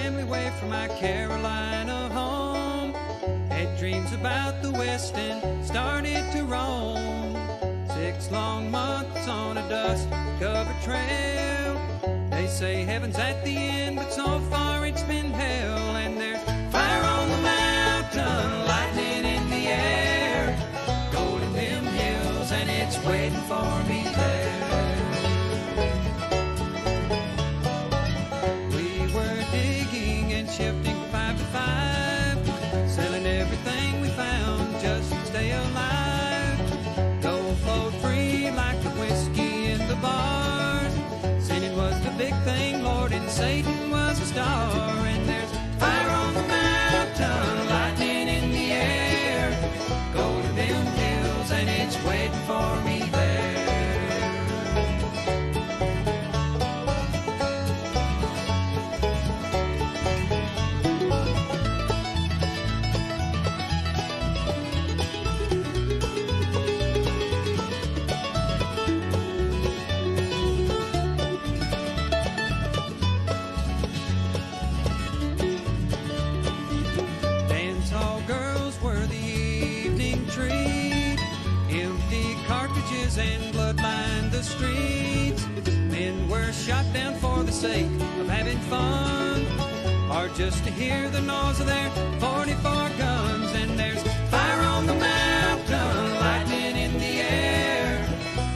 family away from my Carolina home. Had dreams about the West and started to roam. 6 long months on a dust-covered trail. They say heaven's at the end, but so far it's been hell. And there's fire on the mountain, lightning in the air, gold in them hills, and it's waiting for me there. We were digging and shifting 5 to 5, selling everything we found just to stay alive. Gold flowed free like the whiskey in the bars. Sinning was the big thing, Lord, and Satan was a star. And there's fire on the mountain, lightning in the air, gold in them hills, and it's waiting for me there. And blood lined the streets. Men were shot down for the sake of having fun, or just to hear the noise of their 44 guns. And there's fire on the mountain, lightning in the air,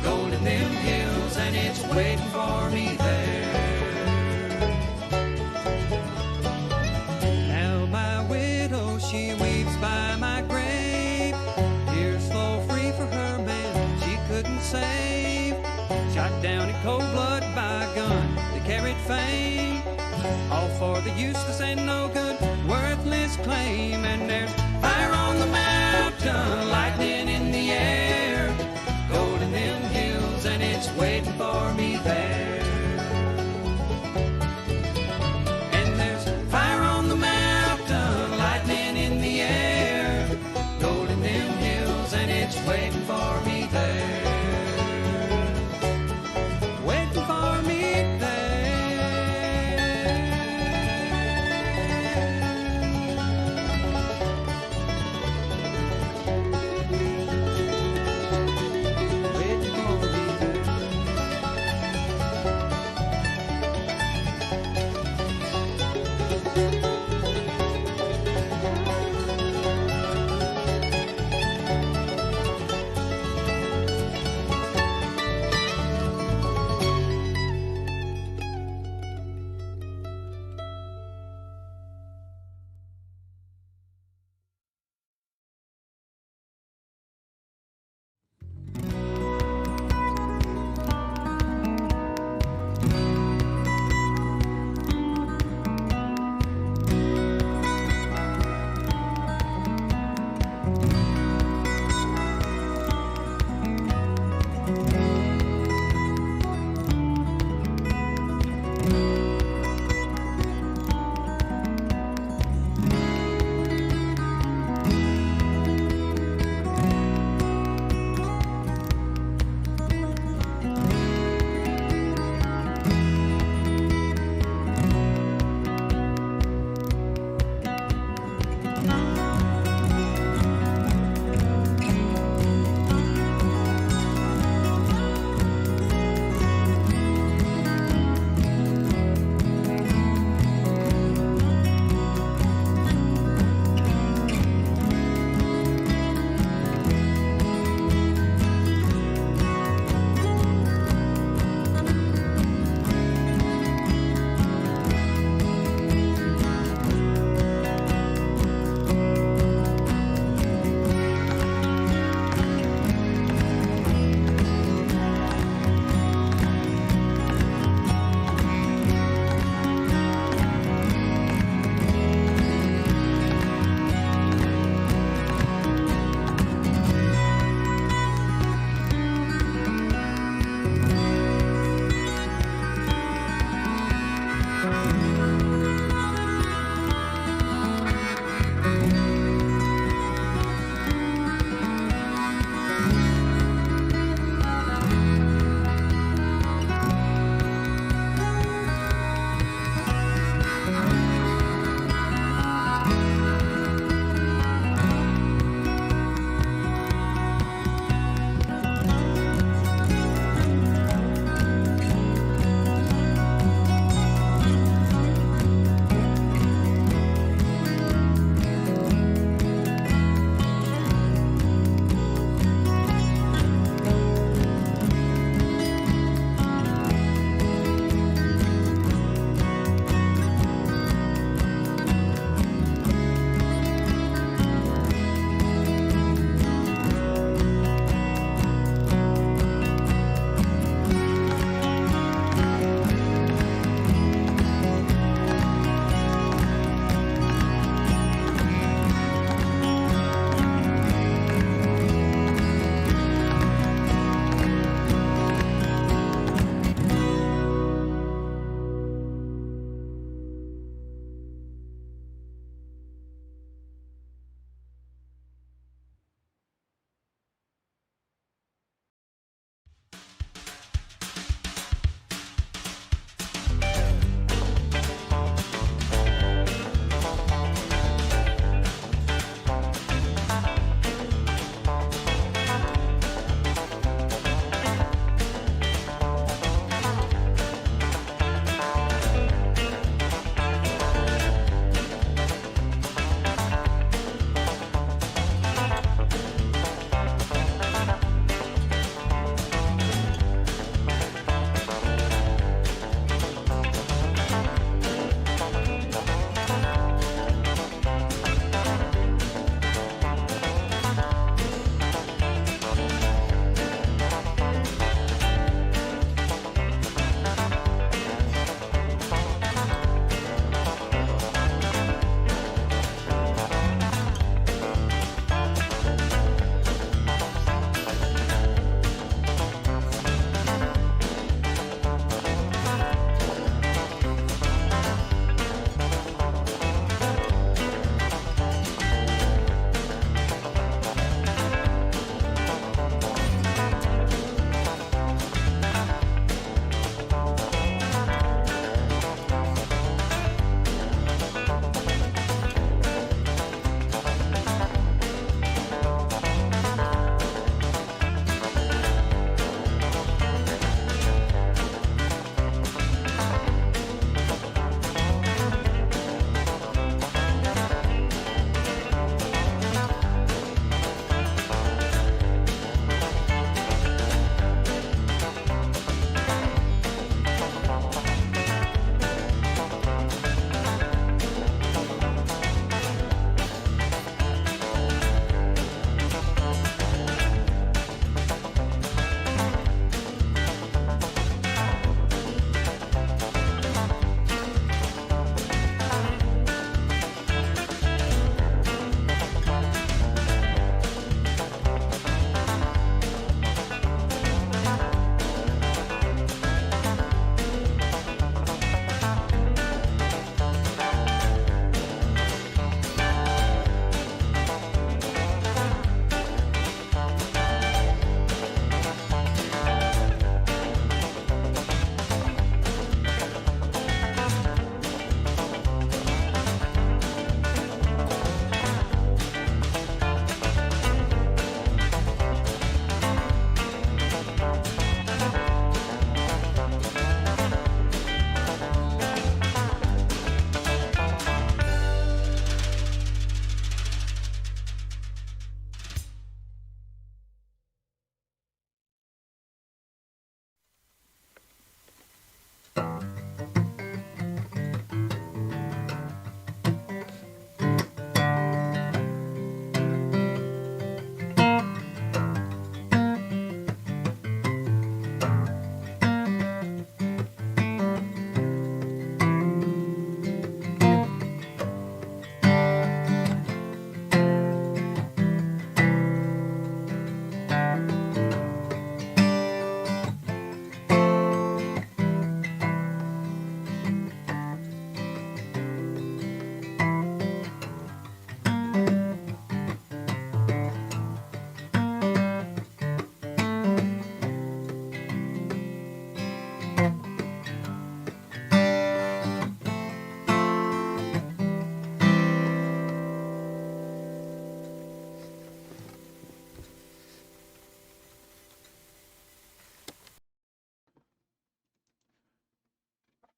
gold in them hills, and it's waiting for me there. Now my widow, she weeps by my grave. Tears flow free for her man couldn't save. Shot down in cold blood by a gun that carried fame, all for the useless and no good, worthless claim. And there's fire on the mountain, lightning in the air, gold in them hills, and it's waiting for me there. And there's fire on the mountain, lightning in the air, gold in them hills, and it's waiting for me there.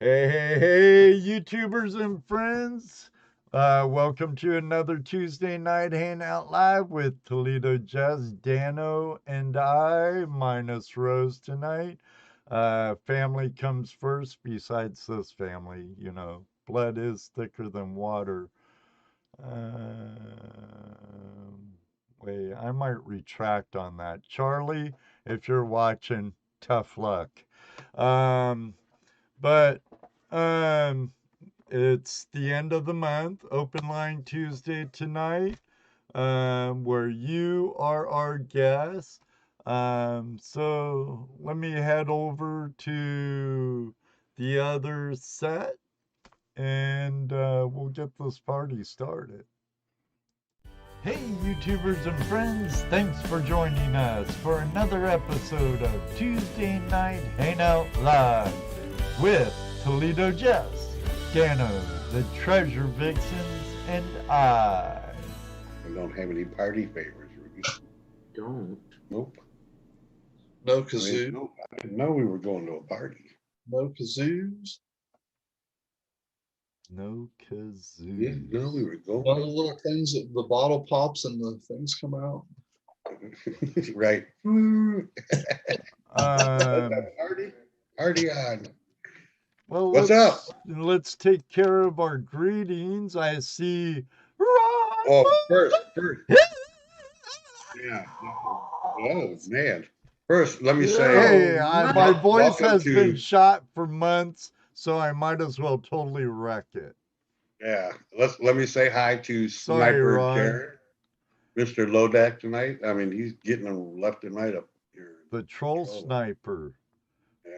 Hey, YouTubers and friends. Welcome to another Tuesday night Hangout Live with ToledoJess, Dano, and I, minus Rose tonight. Family comes first, besides this family, blood is thicker than water. Wait, I might retract on that. Charlie, if you're watching, tough luck. Um, but um, it's the end of the month, Open Line Tuesday tonight, where you are our guest. So let me head over to the other set and we'll get this party started. Hey, YouTubers and friends, thanks for joining us for another episode of Tuesday Night Hangout Live with ToledoJess, Dano, the Treasure Vixens, and I. I don't have any party favors, Ruby. Don't. Nope. No kazoo. I didn't know we were going to a party. No kazoos. No kazoo. Didn't know we were going. None of the little things that the bottle pops and the things come out. Right. Party on. Well, What's up? Let's take care of our greetings. I see. Oh, first. Yeah. Oh man. First, let me say. Hey, my voice has been shot for months, so I might as well totally wreck it. Yeah. Let me say hi to Sniper Jared, Mr. Lodak tonight. I mean, he's getting them left and right up here. The troll sniper. Yeah.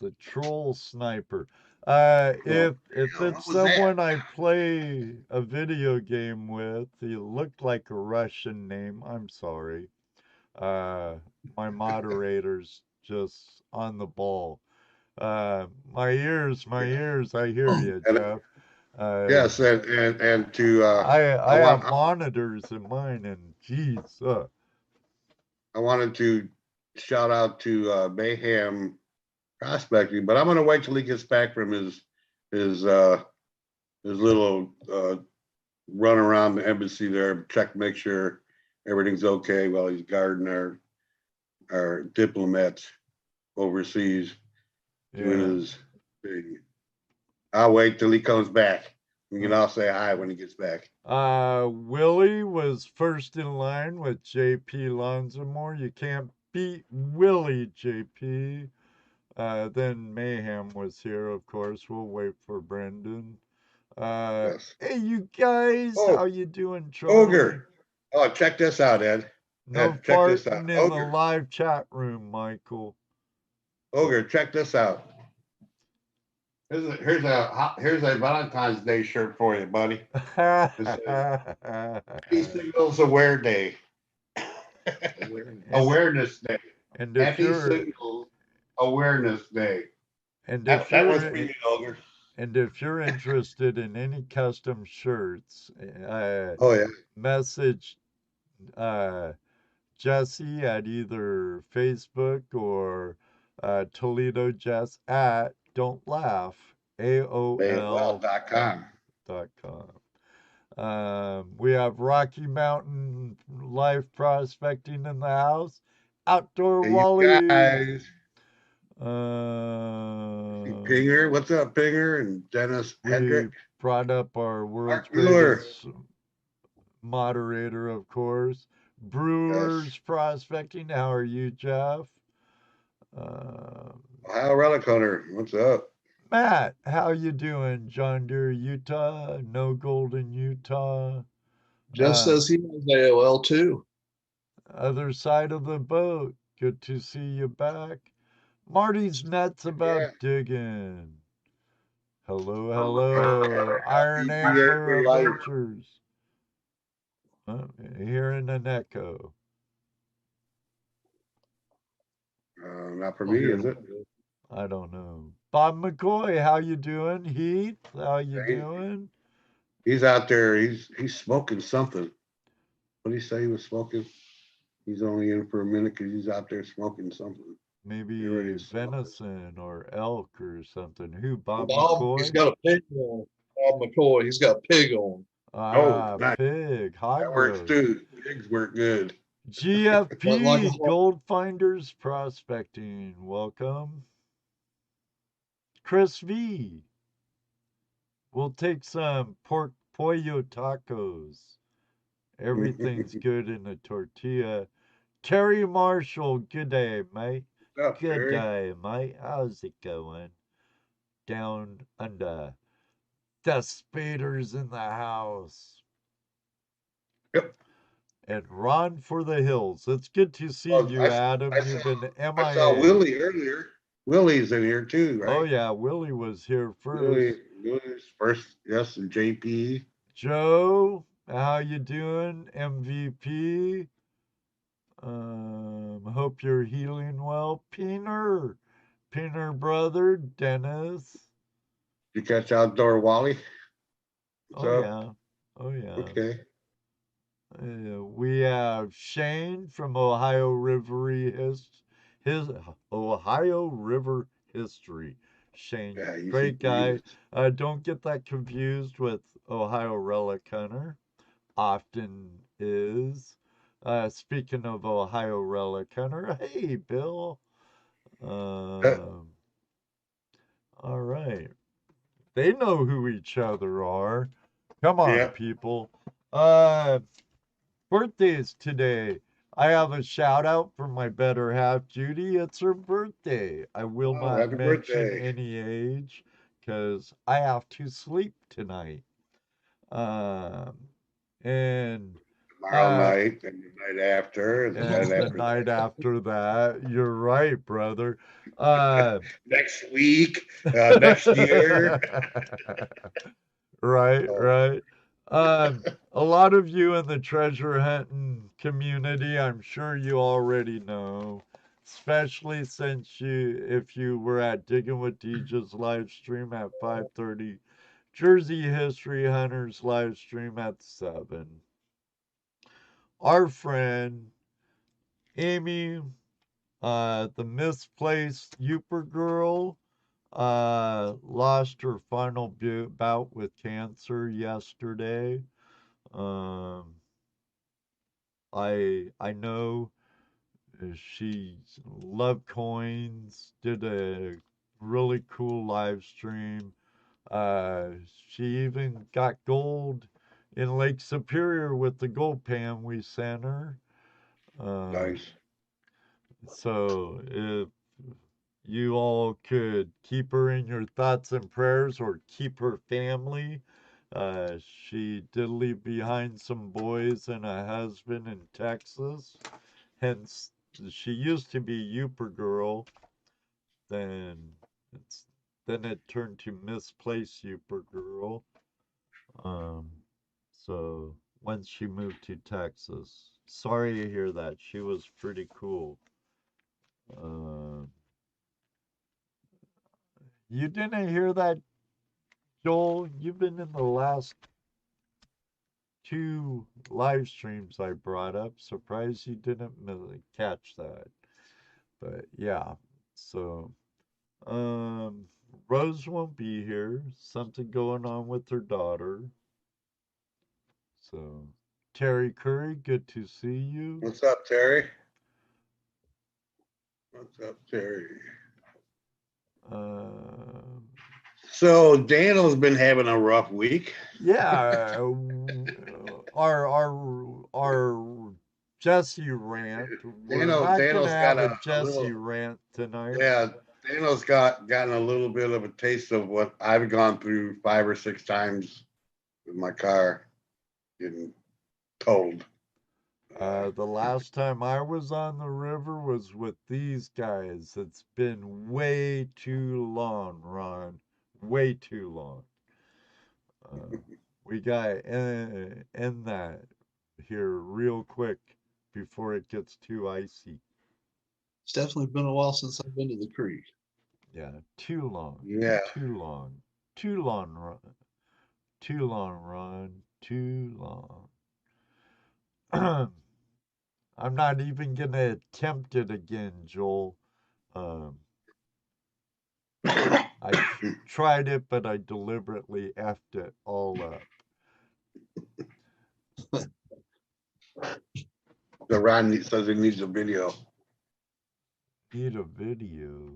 The troll sniper. If it's someone I play a video game with, he looked like a Russian name. I'm sorry. My moderator's just on the ball. My ears, I hear you, Jeff. Yes, and to I have monitors in mine, and geez, I wanted to shout out to Mayhem Prospecting, but I'm going to wait till he gets back from his little run around the embassy there, check, make sure everything's okay while he's guarding our diplomats overseas doing his thing. I'll wait till he comes back. We can all say hi when he gets back. Willie was first in line with JP Lonzamore. You can't beat Willie, JP. Then Mayhem was here, of course. We'll wait for Brendan. Yes. Hey, you guys, how you doing, Charlie? Ogre. Oh, check this out, Ed. No Ed, check this out. in the live chat room, Michael. Ogre, check this out. Here's a Valentine's Day shirt for you, buddy. Happy Singles Aware Day. Awareness Day. And Happy Singles Awareness Day. And that was for you, Ogre. And if you're interested in any custom shirts, message Jesse at either Facebook or ToledoJess at Don't Laugh AOL.com. We have Rocky Mountain Life Prospecting in the house. Outdoor Wally. Guys. Pinger, what's up, Pinger and Dennis Hendrick? Brought up our world's greatest moderator, of course. Brewers Prospecting. How are you, Jeff? Ohio Relic Hunter, what's up? Matt, how you doing? John Deere, Utah. No Gold in Utah. Jeff says he has AOL too. Other side of the boat. Good to see you back. Marty's nuts about digging. Hello. Iron Amber Adventures. Hearing an echo. Not for me, is it? I don't know. Bob McCoy, how you doing? Heath, how you doing? He's out there. He's smoking something. What did he say he was smoking? He's only in for a minute because he's out there smoking something. Maybe Everybody's venison or elk or something. Who, Bob Bob, he's McCoy? got a pig on. Bob McCoy, he's got a pig on. oh, Ah, nice. pig, That hog works roast. too. Pigs work good. Like a GFP, Gold Finders Prospecting. Welcome. Chris V. We'll take some pork pollo tacos. Everything's good in a tortilla. Terry Marshall, good day, mate. What's up, Good Terry? day, mate. How's it going? Down under. The Spaders in the house. Yep. And Ron for the hills. It's good to see Well, you, Adam. I You've saw been I saw MIA. Willie earlier. Willie's in here too, Oh, right? yeah, Willie was here Willie's first. first, yes, and JP. Joe, how you doing? MVP. Hope you're healing well. Peener brother, Dennis. You catch Outdoor Wally? What's Oh, up? yeah. Oh, yeah. Okay. We have Shane from Ohio River his Ohio River History. Shane, Yeah, you see, great guy. Don't get that confused with Ohio Relic Hunter. Often is. Speaking of Ohio Relic Hunter, hey Bill. Um, all right. They know who each other are. Come on, yeah. people. Uh, Birthdays today. I have a shout out for my better half, Judy. It's her birthday. I will Oh, not happy mention birthday. any age because I have to sleep tonight. Um, and Tomorrow uh, night and the night after and the night and the after night after that, you're right, brother. that. Uh, Next week, next year. right, Oh, right. A lot of you in the treasure hunting community, I'm sure you already know, especially since if you were at Digging with DJ's live stream at 5:30, Jersey History Hunters live stream at 7. Our friend Amy, the misplaced Youper girl, lost her final bout with cancer yesterday. Um, I know she loved coins, did a really cool live stream. She even got gold in Lake Superior with the gold pan we sent her. Um, nice. so if you all could keep her in your thoughts and prayers or keep her family. She did leave behind some boys and a husband in Texas. Hence, she used to be Youper Girl. Then it's then it turned to Misplaced Youper Girl. Um, so once she moved to Texas. Sorry to hear that. She was pretty cool. Uh, you didn't hear that, Joel? You've been in the last 2 live streams I brought up. Surprised you didn't catch that. But yeah, so um, Rose won't be here. Something going on with her daughter. So Terry Curry, good to see you. What's up, Terry? What's up, Terry? Um, So Daniel's been having a rough week. yeah, our Jesse rant. We're not gonna Daniel's got have a a Jesse little, rant tonight. yeah. Daniel's gotten a little bit of a taste of what I've gone through 5 or 6 times with my car getting totaled. The last time I was on the river was with these guys. It's been way too long, Ron. Way too long. Uh, we got to end that here real quick before it gets too icy. It's definitely been a while since I've been to the creek. Yeah, too long. Yeah. Too long. Too long, Ron. Too long, Ron. Too long. I'm not even gonna attempt it again, Joel. Um, I tried it, but I deliberately effed it all up. The Ron says he needs a video. Need a video.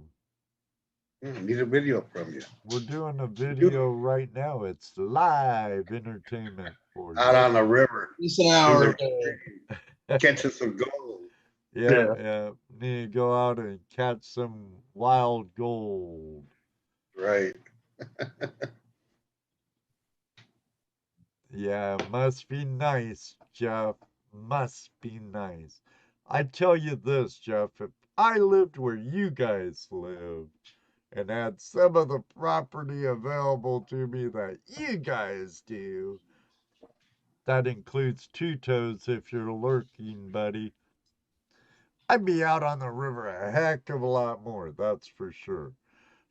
Need a video from you. We're doing a video right now. It's live entertainment for Out you. on the river. It's an hour. Catching some gold. Yeah. Need to go out and catch some wild gold. Right. Yeah, must be nice, Jeff. Must be nice. I tell you this, Jeff, if I lived where you guys live and had some of the property available to me that you guys do, that includes two toes if you're lurking, buddy, I'd be out on the river a heck of a lot more, that's for sure.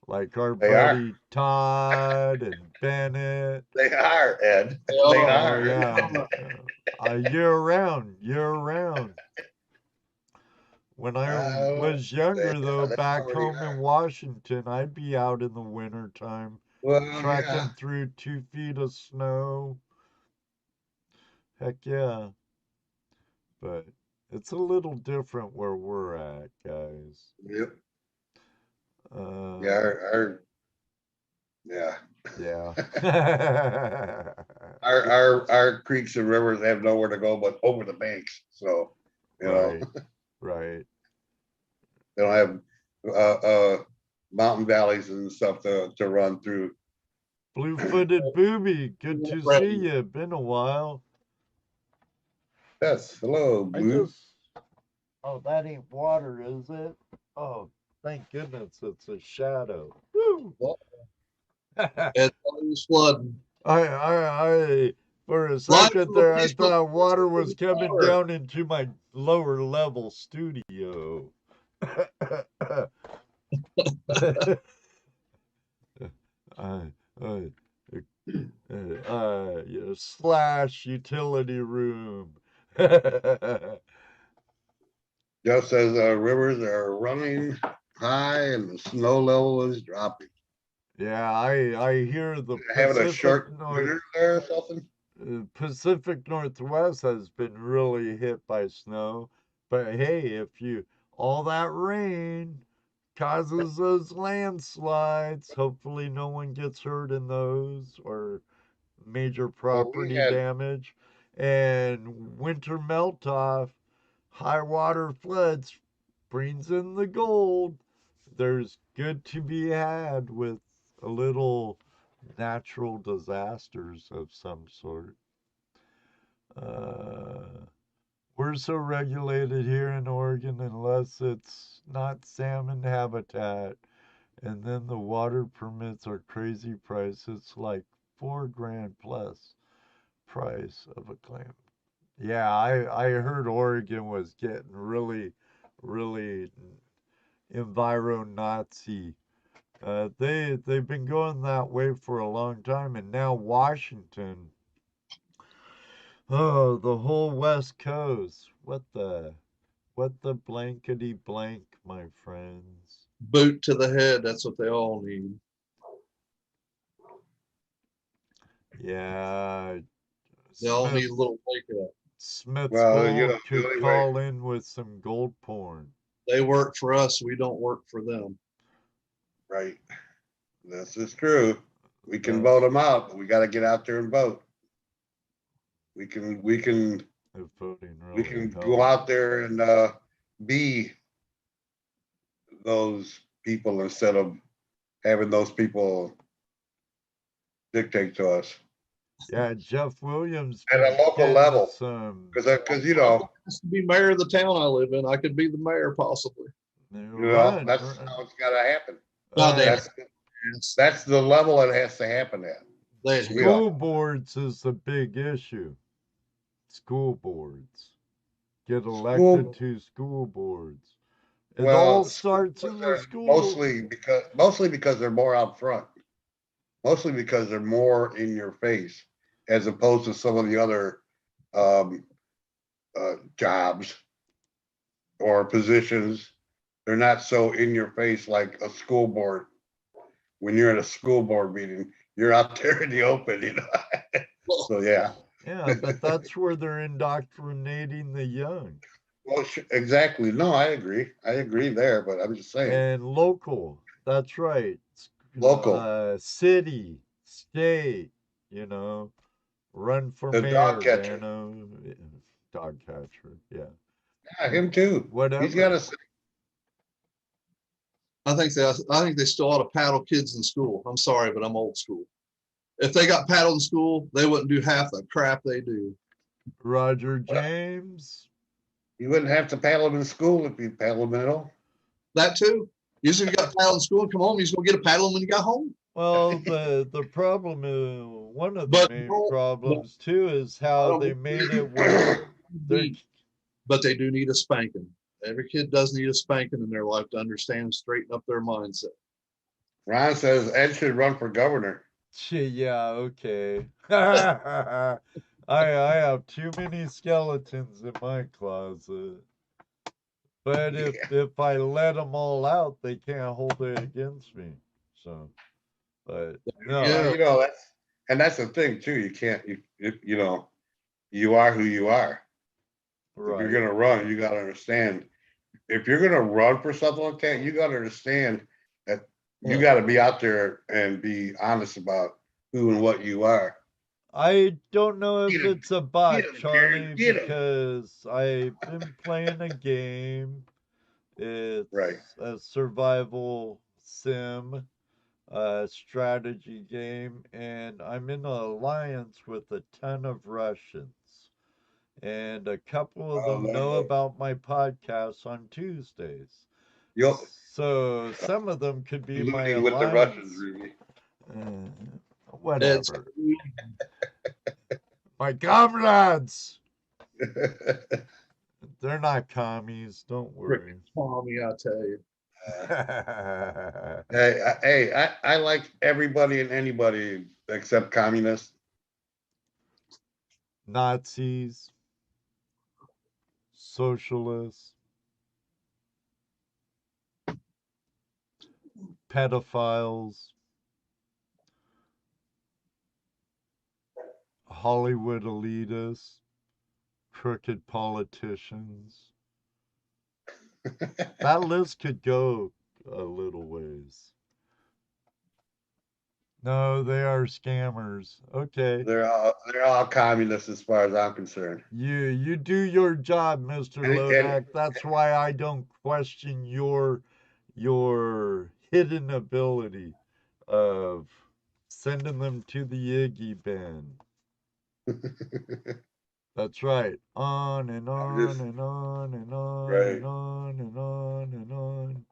Like our They are. buddy Todd and Bennett. They are, Ed. They Oh, are. Yeah. Year round. When I was younger, though, they back already home in are. Washington, I'd be out in the winter time, Well, trekking yeah. through 2 feet of snow. Heck yeah. But it's a little different where we're at, guys. Yep. Uh, Yeah. yeah. Our creeks and rivers have nowhere to go but over the banks. So, you know, Right. they don't have mountain valleys and stuff to run through. Blue-footed booby, good to see you. Been a while. Yes. Hello, Blue. Oh, that ain't water, is it? Oh, thank goodness it's a shadow. Woo! It was flooding. I for a second there, I thought water was coming water. down into my lower level studio. Slash utility room. Just as rivers are running high and the snow level is dropping. Yeah, I hear the Having a short winter there or something. Pacific Northwest has been really hit by snow. But hey, if you all that rain causes those landslides, hopefully no one gets hurt in those or major property damage. And winter melt off, high water floods brings in the gold. There's good to be had with a little natural disasters of some sort. We're so regulated here in Oregon unless it's not salmon habitat. And then the water permits are crazy prices, like $4,000 plus price of a clam. Yeah, I heard Oregon was getting really enviro-Nazi. They've been going that way for a long time, and now Washington. Oh, the whole West Coast. What the blankety blank, my friends. Boot to the head. That's what they all need. Yeah. They all need a little wake up. Smith's Gold could the only call in with some gold porn. They work for us. We don't work for them. Right. This is true. We can vote them out, but we got to get out there and vote. We can go out there and be those people instead of having those people dictate to us. Yeah, Jeff Williams at a local level. Because you know, has to be mayor of the town I live in. I could be the mayor possibly. Well, that's how it's got to happen. That's the level it has to happen at. School boards is the big issue. School boards. Get elected to school boards. It all starts in the school. Mostly because they're more out front. Mostly because they're more in your face, as opposed to some of the other jobs or positions they're not so in your face like a school board. When you're at a school board meeting, you're out there in the open, you know. So yeah. Yeah, but that's where they're indoctrinating the young. Well, exactly. No, I agree. I agree there, but I'm just saying, And local, that's right. local, City, state, you know, run for the dog mayor, catcher. Dano, dog catcher, yeah, Yeah, him too. He's got whatever. a. I think they still ought to paddle kids in school. I'm sorry, but I'm old school. If they got paddled in school, they wouldn't do half the crap they do. Roger James. You wouldn't have to paddle him in school if you paddle him at all. That too. Usually, you got paddled in school and come home. You're gonna get a paddle when you got home. Well, the problem is one of the But main no, problems too is I how don't they made it where they're but they do need a spanking. Every kid does need a spanking in their life to understand and straighten up their mindset. Ron says Ed should run for governor. yeah, okay. I have too many skeletons in my closet. But if I let them all out, they can't hold it against me. So, but no, Yeah. You know that's the thing too. You can't you know you are who you are. If you're right. gonna run, you gotta understand. If you're gonna run for something like that, you gotta understand that you gotta be out there and be honest about who and what you are. I don't know if Get him, it's a bot, get him, Charlie, Karen, get him. because I've been playing a game. Right. It's a survival sim, strategy game, and I'm in an alliance with a ton of Russians. And a couple of Oh, them know no. about my podcast on Tuesdays. You're So some of them could be my colluding with the Russians, alliance. really. Whatever. My comrades! They're not commies, don't worry. Tommy, I tell you. I like everybody and anybody except communists. Nazis, socialists, pedophiles, Hollywood elitists, crooked politicians. That list could go a little ways. No, they are scammers. Okay. They're all communists as far as I'm concerned. You do your job, Mr. And- Lodak. That's why I don't question your hidden ability of sending them to the Iggy bin. That's right. On and on and on and on Right. and on and on and on.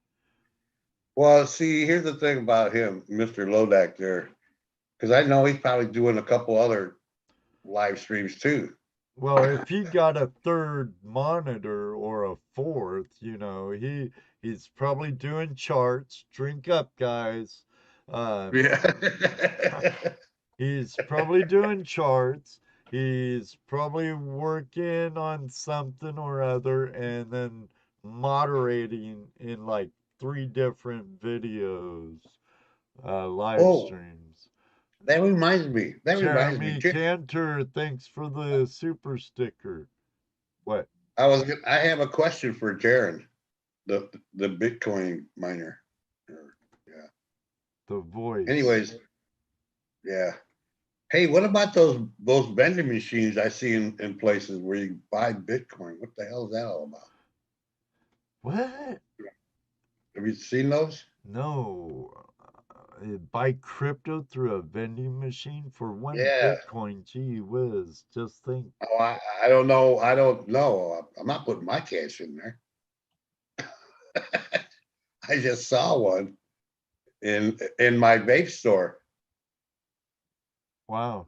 Well, see, here's the thing about him, Mr. Lodak there, because I know he's probably doing a couple other live streams too. Well, if he got a third monitor or a fourth, he's probably doing charts. Drink up, guys. Yeah. He's probably doing charts. He's probably working on something or other and then moderating in like 3 different videos, live streams. That reminds me. Jeremy Cantor, thanks for the super sticker. What? I have a question for Jaron, the Bitcoin miner. Yeah. The voice. Anyways, yeah. Hey, what about those vending machines I see in places where you buy Bitcoin? What the hell is that all about? What? Have you seen those? No. Buy crypto through a vending machine for 1 Yeah. Bitcoin. Gee whiz. Just think. Oh, I don't know. I don't know. I'm not putting my cash in there. I just saw one in my vape store. Wow.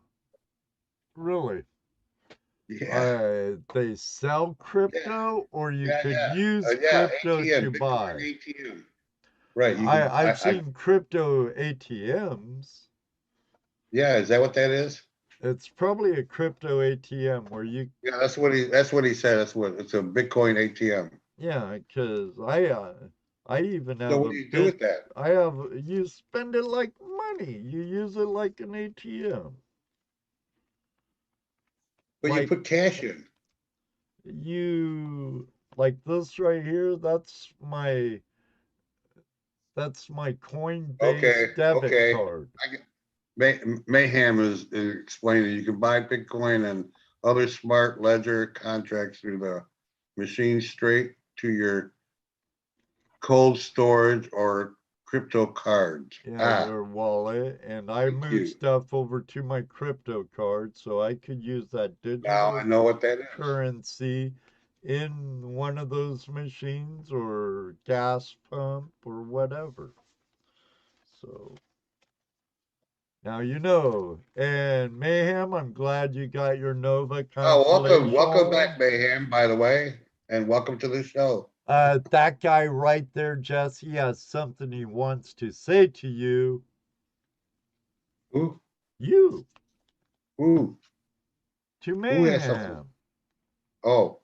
Really? Yeah. They sell crypto, or you could use crypto ATM, to Bitcoin buy. ATM. Right. I've seen crypto ATMs. Yeah, is that what that is? It's probably a crypto ATM where you. Yeah, that's what he said. It's a Bitcoin ATM. Yeah, because I even So have what a do you do bit. with that? You spend it like money. You use it like an ATM. But you Like put cash in. you, like this right here, that's my Coinbase Okay, debit okay. card. Mayhem is explaining you can buy Bitcoin and other smart ledger contracts through the machine straight to your cold storage or crypto cards. Yeah, Ah, their wallet, and I thank moved you. stuff over to my crypto card so I could use that Now I digital know what that is. currency in one of those machines or gas pump or whatever. So now you know. And Mayhem, I'm glad you got your Nova Oh, welcome constellation. back, Mayhem, by the way, and welcome to the show. That guy right there, Jess, he has something he wants to say to you. Who, You, who, to who has something? Mayhem. Oh,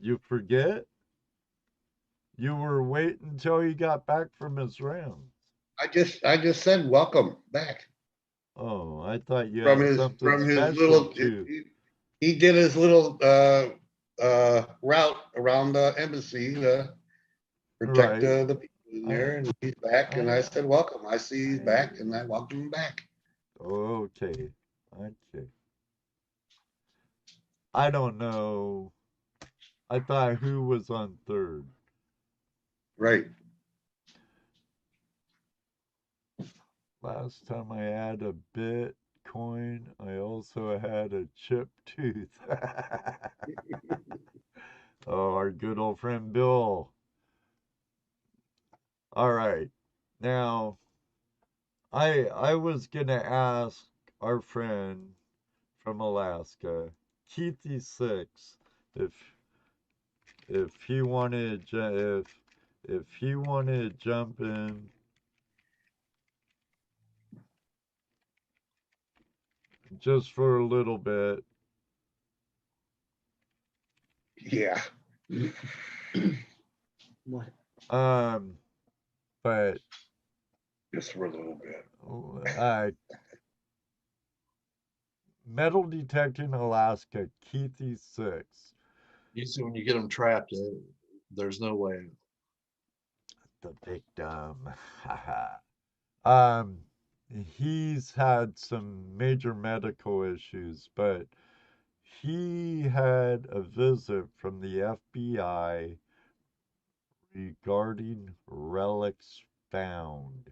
You forget? You were waiting until he got back from his rounds. I just said welcome back Oh, I thought you from had his something special little. to. He did his little route around the embassy to protect Right. the people in I, there, and he's back. And I I, said welcome. I see he's back, and I welcome him back. okay. Okay. I don't know. I thought who was on third. Right. Last time I had a Bitcoin, I also had a chip tooth. Oh, our good old friend Bill. All right. Now, I was gonna ask our friend from Alaska, Keithy6, if he wanted if he wanted to jump in just for a little bit. Yeah. What? But Just for a little bit. metal detecting Alaska, Keithy6. Usually when you get them trapped, there's no way. The victim. um, he's had some major medical issues, but he had a visit from the FBI regarding relics found.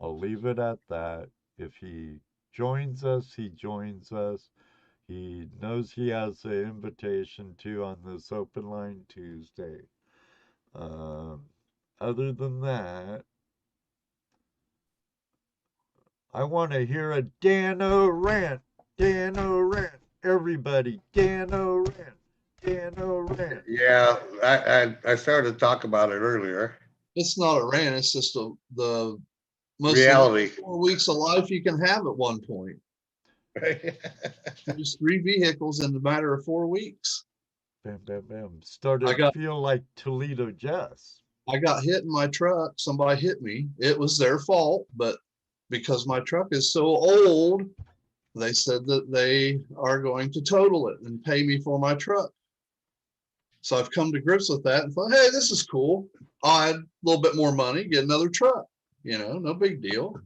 I'll leave it at that. If he joins us, he joins us. He knows he has an invitation to on this open line Tuesday. Um, Other than that, I want to hear a Dano rant. Dano rant. Everybody, Dano rant. Dano rant. Yeah, I started to talk about it earlier. It's not a rant. It's just the most Reality. 4 weeks of life you can have at one point. Just 3 vehicles in the matter of 4 weeks. Bam, bam, bam. Started to feel like ToledoJess. I got hit in my truck. Somebody hit me. It was their fault, but because my truck is so old, they said that they are going to total it and pay me for my truck. So I've come to grips with that and thought, hey, this is cool. I'll add a little bit more money, get another truck. No big deal.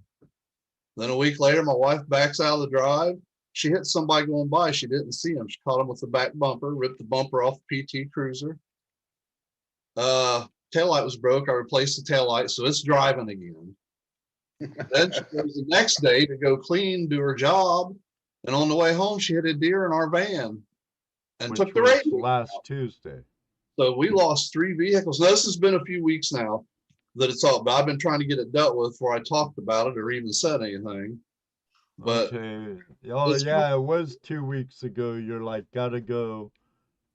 Then a week later, my wife backs out of the drive. She hit somebody going by. She didn't see him. She caught him with the back bumper, ripped the bumper off the PT Cruiser. Taillight was broke. I replaced the taillight, so it's driving again. Then she goes the next day to go clean, do her job. And on the way home, she hit a deer in our van and took the radio last Tuesday. So we lost 3 vehicles. Now, this has been a few weeks now that it's all, but I've been trying to get it dealt with before I talked about it or even said anything. But okay. Oh yeah, it was 2 weeks ago. You're like, gotta go.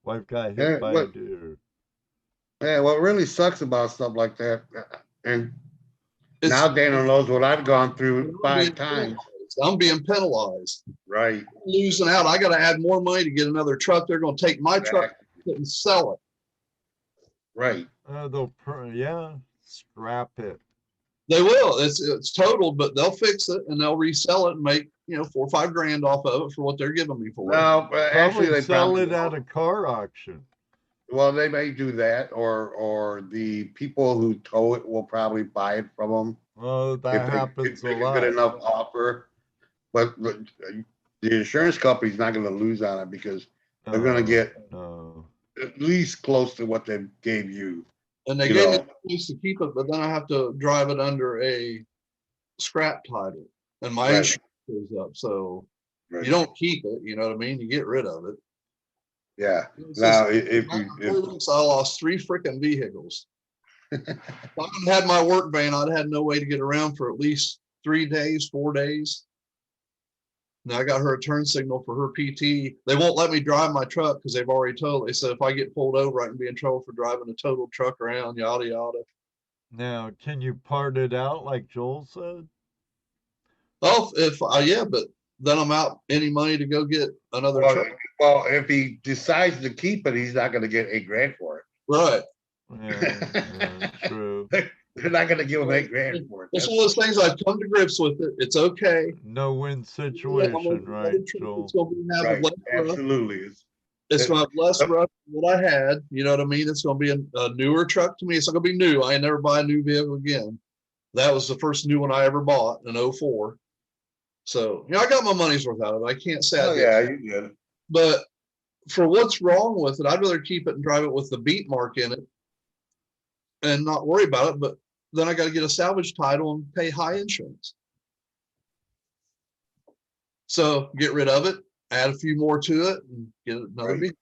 Wife got hit by a deer. Yeah, what really sucks about stuff like that, and now Dana knows what I've gone through 5 times. I'm being penalized. Right. I'm losing out. I got to add more money to get another truck. They're going to take my truck and sell it. Right. Yeah, scrap it. They will. It's totaled, but they'll fix it and they'll resell it and make, you know, 4 or 5 grand off of it for what they're giving me for it. No, but actually, Probably they sell probably it at a car auction. well, they may do that, or the people who tow it will probably buy it from them Oh, that if they happens a make a lot. good enough offer. But the insurance company's not going to lose on it because they're going to get No. at least close to what they gave you. And they You gave me know. the place to keep it, but then I have to drive it under a scrap title and my Right. insurance goes up. So Right. you don't keep it, you know what I mean? You get rid of it. Yeah. It Now, says, if "My you, holdings, I lost 3 freaking vehicles. If I wouldn't have had my work van, I'd had no way to get around for at least 3 days, 4 days. Now I got her a turn signal for her PT. They won't let me drive my truck because they've already told. They said if I get pulled over, I can be in trouble for driving a totaled truck around, yada yada. Now, can you part it out like Joel said? Oh, if yeah, but then I'm out any money to go get another truck. well, if he decides to keep it, he's not going to get $8 grand for it. Right. Yeah, true. They're not going to give him $8 grand for it. It's one of those things I've come to grips with it. It's okay. No-win situation, right, Joel? It's going to have Right. less rough. Absolutely. It's going to have less rough than what I had. You know what I mean? It's going to be a newer truck to me. It's not going to be new. I ain't never buy a new vehicle again. That was the first new one I ever bought in 04. So, you know, I got my money's worth out of it. I can't say I did. Yeah, you did. But for what's wrong with it, I'd rather keep it and drive it with the beat mark in it and not worry about it. But then I got to get a salvage title and pay high insurance. So get rid of it, add a few more to it, and get another Right. vehicle.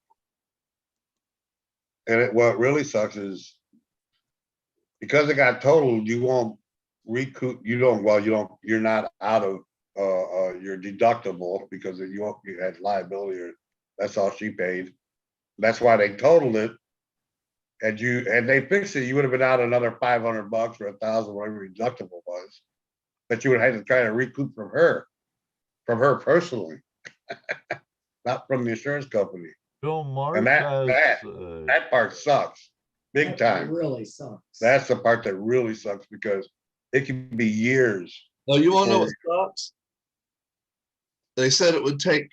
And what really sucks is because it got totaled, you won't recoup. You're not out of your deductible because you had liability, or that's all she paid. That's why they totaled it. And they fixed it, you would have been out another $500 or $1,000, whatever your deductible was. But you would have had to try to recoup from her personally, not from the insurance company. Bill Marsh And has, that part sucks, big That time. really sucks. That's the part that really sucks because it can be years. Now, you want to know what sucks? They said it would take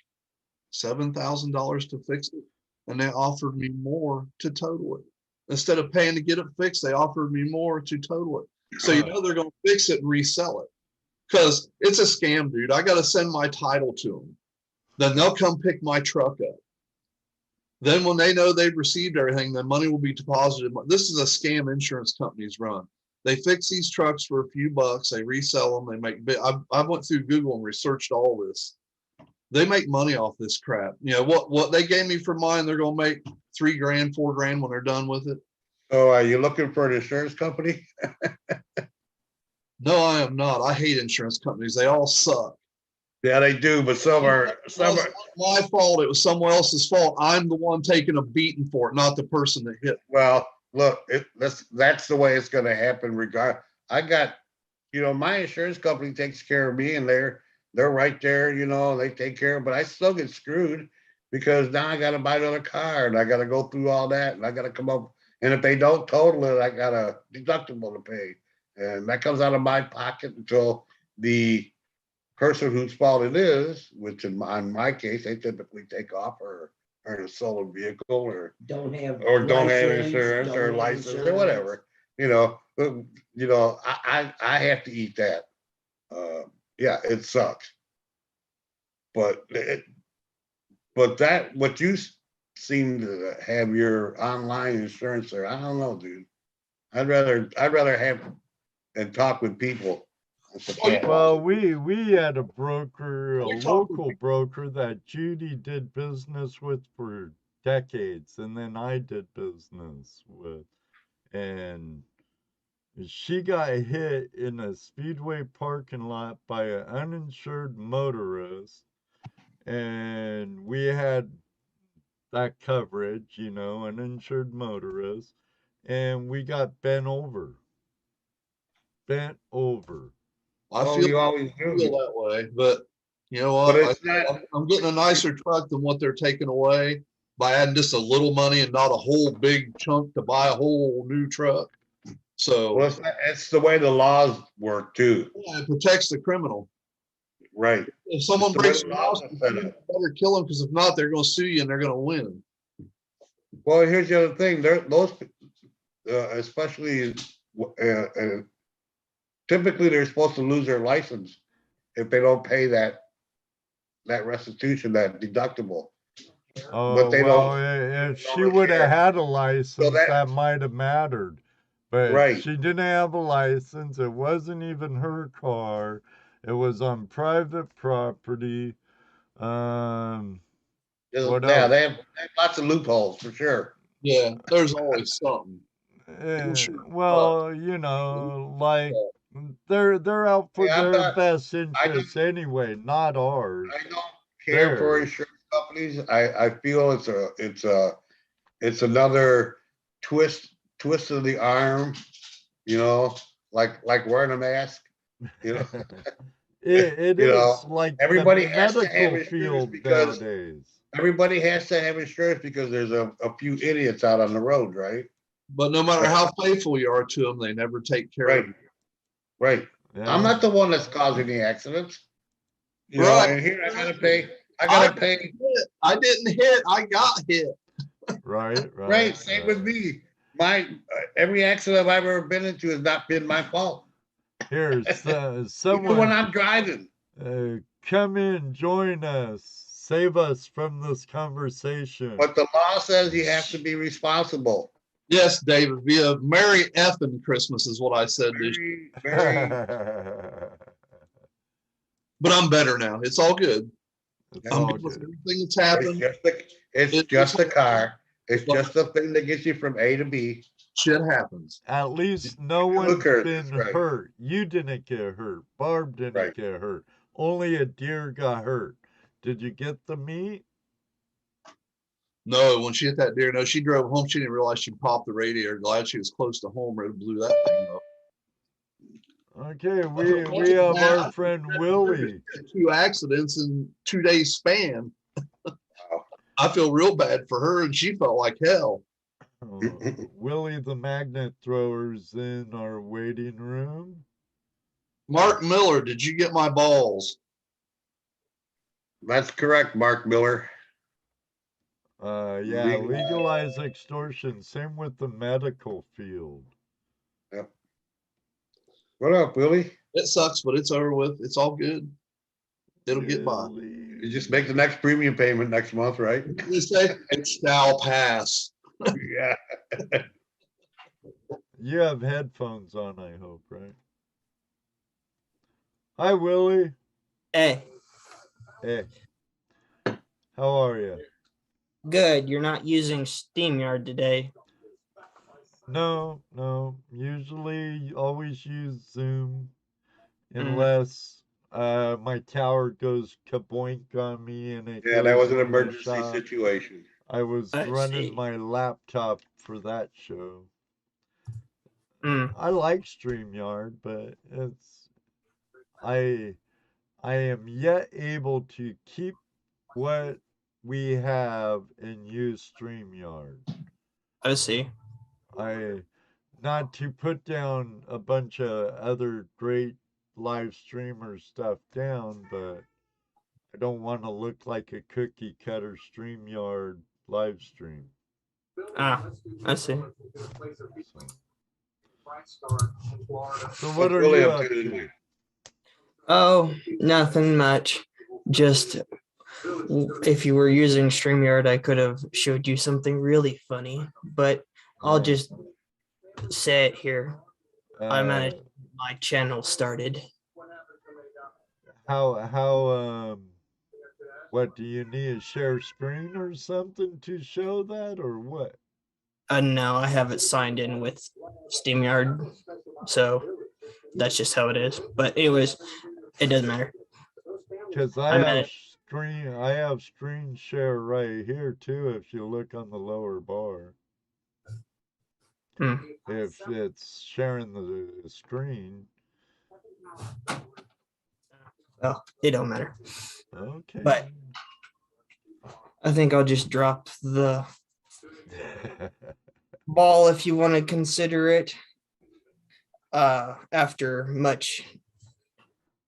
$7,000 to fix it, and they offered me more to total it. Instead of paying to get it fixed, they offered me more to total it. So you know they're going to fix it and resell it because it's a scam, dude. I got to send my title to them. Then they'll come pick my truck up. Then when they know they've received everything, the money will be deposited. This is a scam insurance companies run. They fix these trucks for a few bucks. They resell them. They make big. I went through Google and researched all this. They make money off this crap. You know what they gave me for mine, they're gonna make $3 grand, $4 grand when they're done with it. So are you looking for an insurance company? No, I am not. I hate insurance companies. They all suck. Yeah, they do, but some are. It's not my fault. It was someone else's fault. I'm the one taking a beating for it, not the person that hit. Well, look, that's the way it's going to happen. I got, my insurance company takes care of me, and they're right there. They take care of, but I still get screwed because now I got to buy another car, and I got to go through all that, and I got to come up. And if they don't total it, I got a deductible to pay, and that comes out of my pocket until the person whose fault it is, which in my case, they typically take off or a stolen vehicle or Don't have insurance or license or whatever. I have to eat that. Yeah, it sucks. But what you seem to have your online insurance there, I don't know, dude. I'd rather have and talk with people. Well, we had a broker, a local broker that Judy did business with for decades, and then I did business with, and she got hit in a Speedway parking lot by an uninsured motorist, and we had that coverage, an uninsured motorist, and we got bent over. I Oh, feel you always do. that way, but you know what? But it's not. I'm getting a nicer truck than what they're taking away, by adding just a little money and not a whole big chunk to buy a whole new truck. So Well, it's the way the laws work too. yeah, it protects the criminal. Right. If someone It's the way breaks the your laws house, are set you up. better kill them, because if not, they're going to sue you and they're going to win. Well, here's the other thing. Those, especially, typically they're supposed to lose their license if they don't pay that restitution, that deductible. Oh, But they well, don't. if she would have had a license, that- that might have mattered. But Right. she didn't have a license. It wasn't even her car. It was on private property. What Yeah, else? they have lots of loopholes for sure. Yeah, there's always something. Well, you know, like they're out for Yeah, their best I interests anyway, not ours. I don't care for Theirs. insurance companies. I feel it's another twist of the arm, you know, like wearing a mask, you know. It You is know, like everybody the has to have medical insurance field because nowadays. everybody has to have insurance because there's a few idiots out on the road, right? But no matter how faithful you are to them, they never take care Right. of you. Right. I'm Yeah. not the one that's causing the accidents. You Right. know, and here I gotta pay. I gotta pay. I didn't hit. I got hit. Right. Right. Same with me. My every accident I've ever been into has not been my fault. Here's Even when someone I'm driving. come in, join us, save us from this conversation. But the law says you have to be responsible. Yes, David. Be a Merry effing Christmas is what I said this year. Very, But I'm better now. It's all good. It's I'm all good with good. everything that's happened. it's just a car. It's just a thing that gets you from A to B. Shit happens. At least no one's occurs, been right. hurt. You didn't get hurt. Barb didn't Right. get hurt. Only a deer got hurt. Did you get the meat? No, when she hit that deer, no, she drove home. She didn't realize she popped the radiator. Glad she was close to home or it blew that thing up. Okay, we have our friend Willie. 2 accidents in 2 days span. I feel real bad for her, and she felt like hell. Willie the magnet thrower's in our waiting room. Mark Miller, did you get my balls? That's correct, Mark Miller. Yeah, legalize extortion. Same with the medical field. Yep. What up, Willie? It sucks, but it's over with. It's all good. It'll get by. You just make the next premium payment next month, right? They say it shall pass. Yeah. You have headphones on, I hope, right? Hi, Willie. Hey, Hey. How are you? good. You're not using SteamYard today. No. Usually always use Zoom unless my tower goes kaboink on me and it Yeah, that goes was an in the emergency shop. situation. I was I running see. my laptop for that show. Mm. I like StreamYard, but I am yet able to keep what we have and use StreamYard. I see. Not to put down a bunch of other great live streamer stuff down, but I don't want to look like a cookie cutter StreamYard live stream. Ah, I see. So what are Really you up up to to? tonight? Oh, nothing much. Just if you were using StreamYard, I could have showed you something really funny, but I'll just say it here. I managed to get my channel started. What do you need, a share screen or something to show that, or what? No, I have it signed in with SteamYard, so that's just how it is. But anyways, it doesn't matter. Because I have screen share right here too. If you look on the lower bar, if it's sharing the screen. Well, it don't matter. Okay. But I think I'll just drop the ball if you want to consider it. After much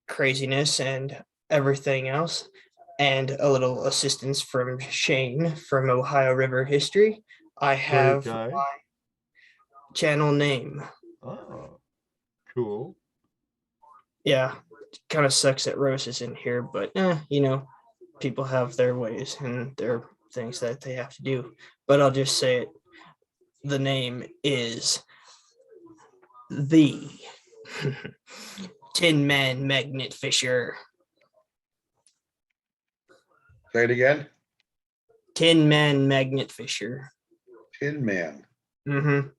craziness and everything else, and a little assistance from Shane from Ohio River History, I Great have guy. channel name. Oh, cool. Yeah, kind of sucks that Rose is in here, but you know, people have their ways and their things that they have to do. But I'll just say it. The name is the Tin Man Magnet Fisher. Say it again. Tin Man Magnet Fisher. Tin Man. Mm-hmm.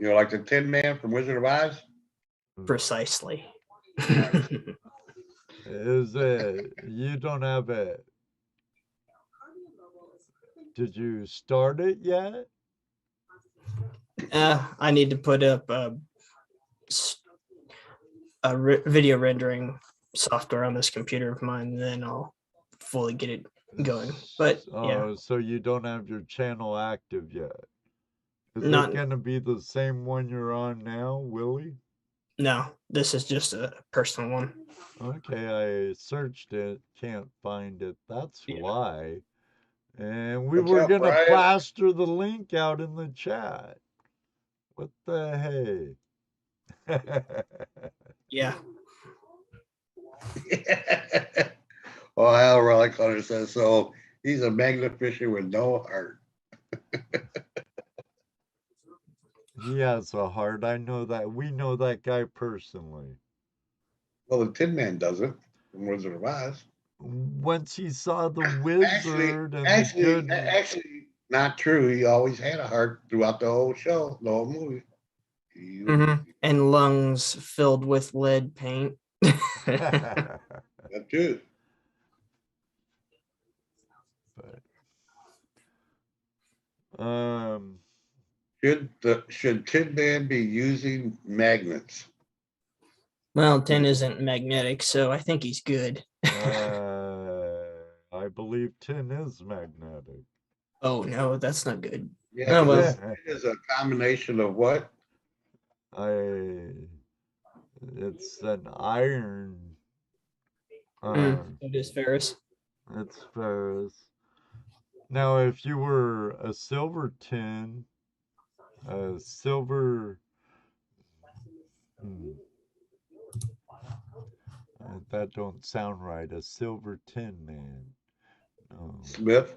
You know, like the Tin Man from Wizard of Oz? Precisely. Is it? You don't have it. Did you start it yet? I need to put up video rendering software on this computer of mine, and then I'll fully get it going. But yeah, Oh, so you don't have your channel active yet. Is not it gonna be the same one you're on now, Willie? no. This is just a personal one. Okay, I searched it, can't find it. That's Yeah. why. And we What's were up, gonna Brian? plaster the link out in the chat. What the hey? Yeah. Oh, hell, Riley Connor says so. He's a magnet fisher with no heart. He has a heart. I know that. We know that guy personally. Well, the Tin Man doesn't from Wizard of Oz. Once he saw the Actually, wizard and the actually, good. actually, not true. He always had a heart throughout the whole show, the whole movie. And lungs filled with lead paint. That too. But, Should Tin Man be using magnets? Well, tin isn't magnetic, so I think he's good. I believe tin is magnetic. Oh no, that's not good. Yeah, Oh well. it is a combination of what? It's an iron. It is ferrous. It's ferrous. Now, if you were a silver tin, silver. That don't sound right. A silver tin man. No. Smith.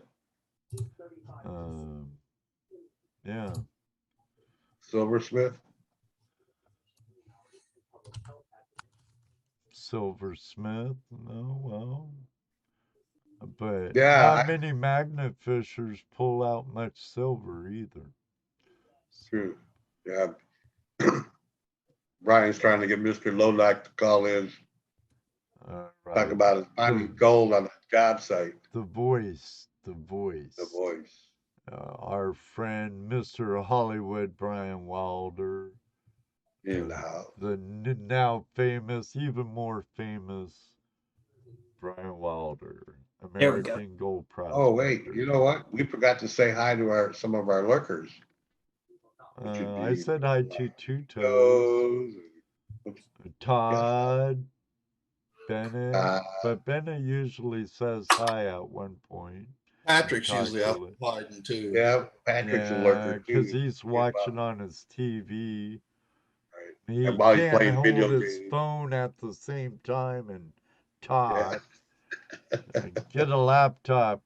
Yeah. Silversmith. Silversmith. No, well. But Yeah, not many magnet fishers pull out much silver either. true. Yeah. Brian's trying to get Mr. Lowlock to call in. Right. Talk about his finding gold on the job site. The voice. The voice. The voice. Our friend, Mr. Hollywood Brian Wilder. In the house. The now famous, even more famous Brian Wilder. American Gold Prospector. Oh, wait. You know what? We forgot to say hi to some of our lurkers. I said hi to Two Toes. Todd. Bennett. But Bennett usually says hi at one point. Patrick's usually out hiding too. Yeah, Patrick's a lurker too. Because he's watching on his TV. Right. He And while he's can't playing hold video his games. phone at the same time and talk. Yeah. Get a laptop.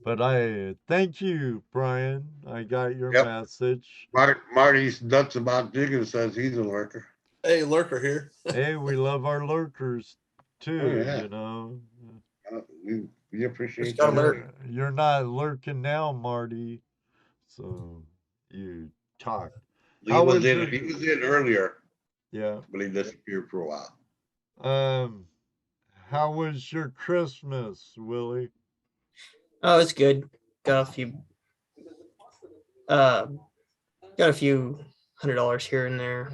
But I thank you, Brian. I got your message. Marty's nuts about digging says he's a lurker. Hey, lurker here. Hey, we love our lurkers too. Oh, yeah. You know. We appreciate that. You're not lurking now, Marty. So you talk. He was in earlier. Yeah. But he disappeared for a while. How was your Christmas, Willie? Oh, it's good. Got a few $100 here and there.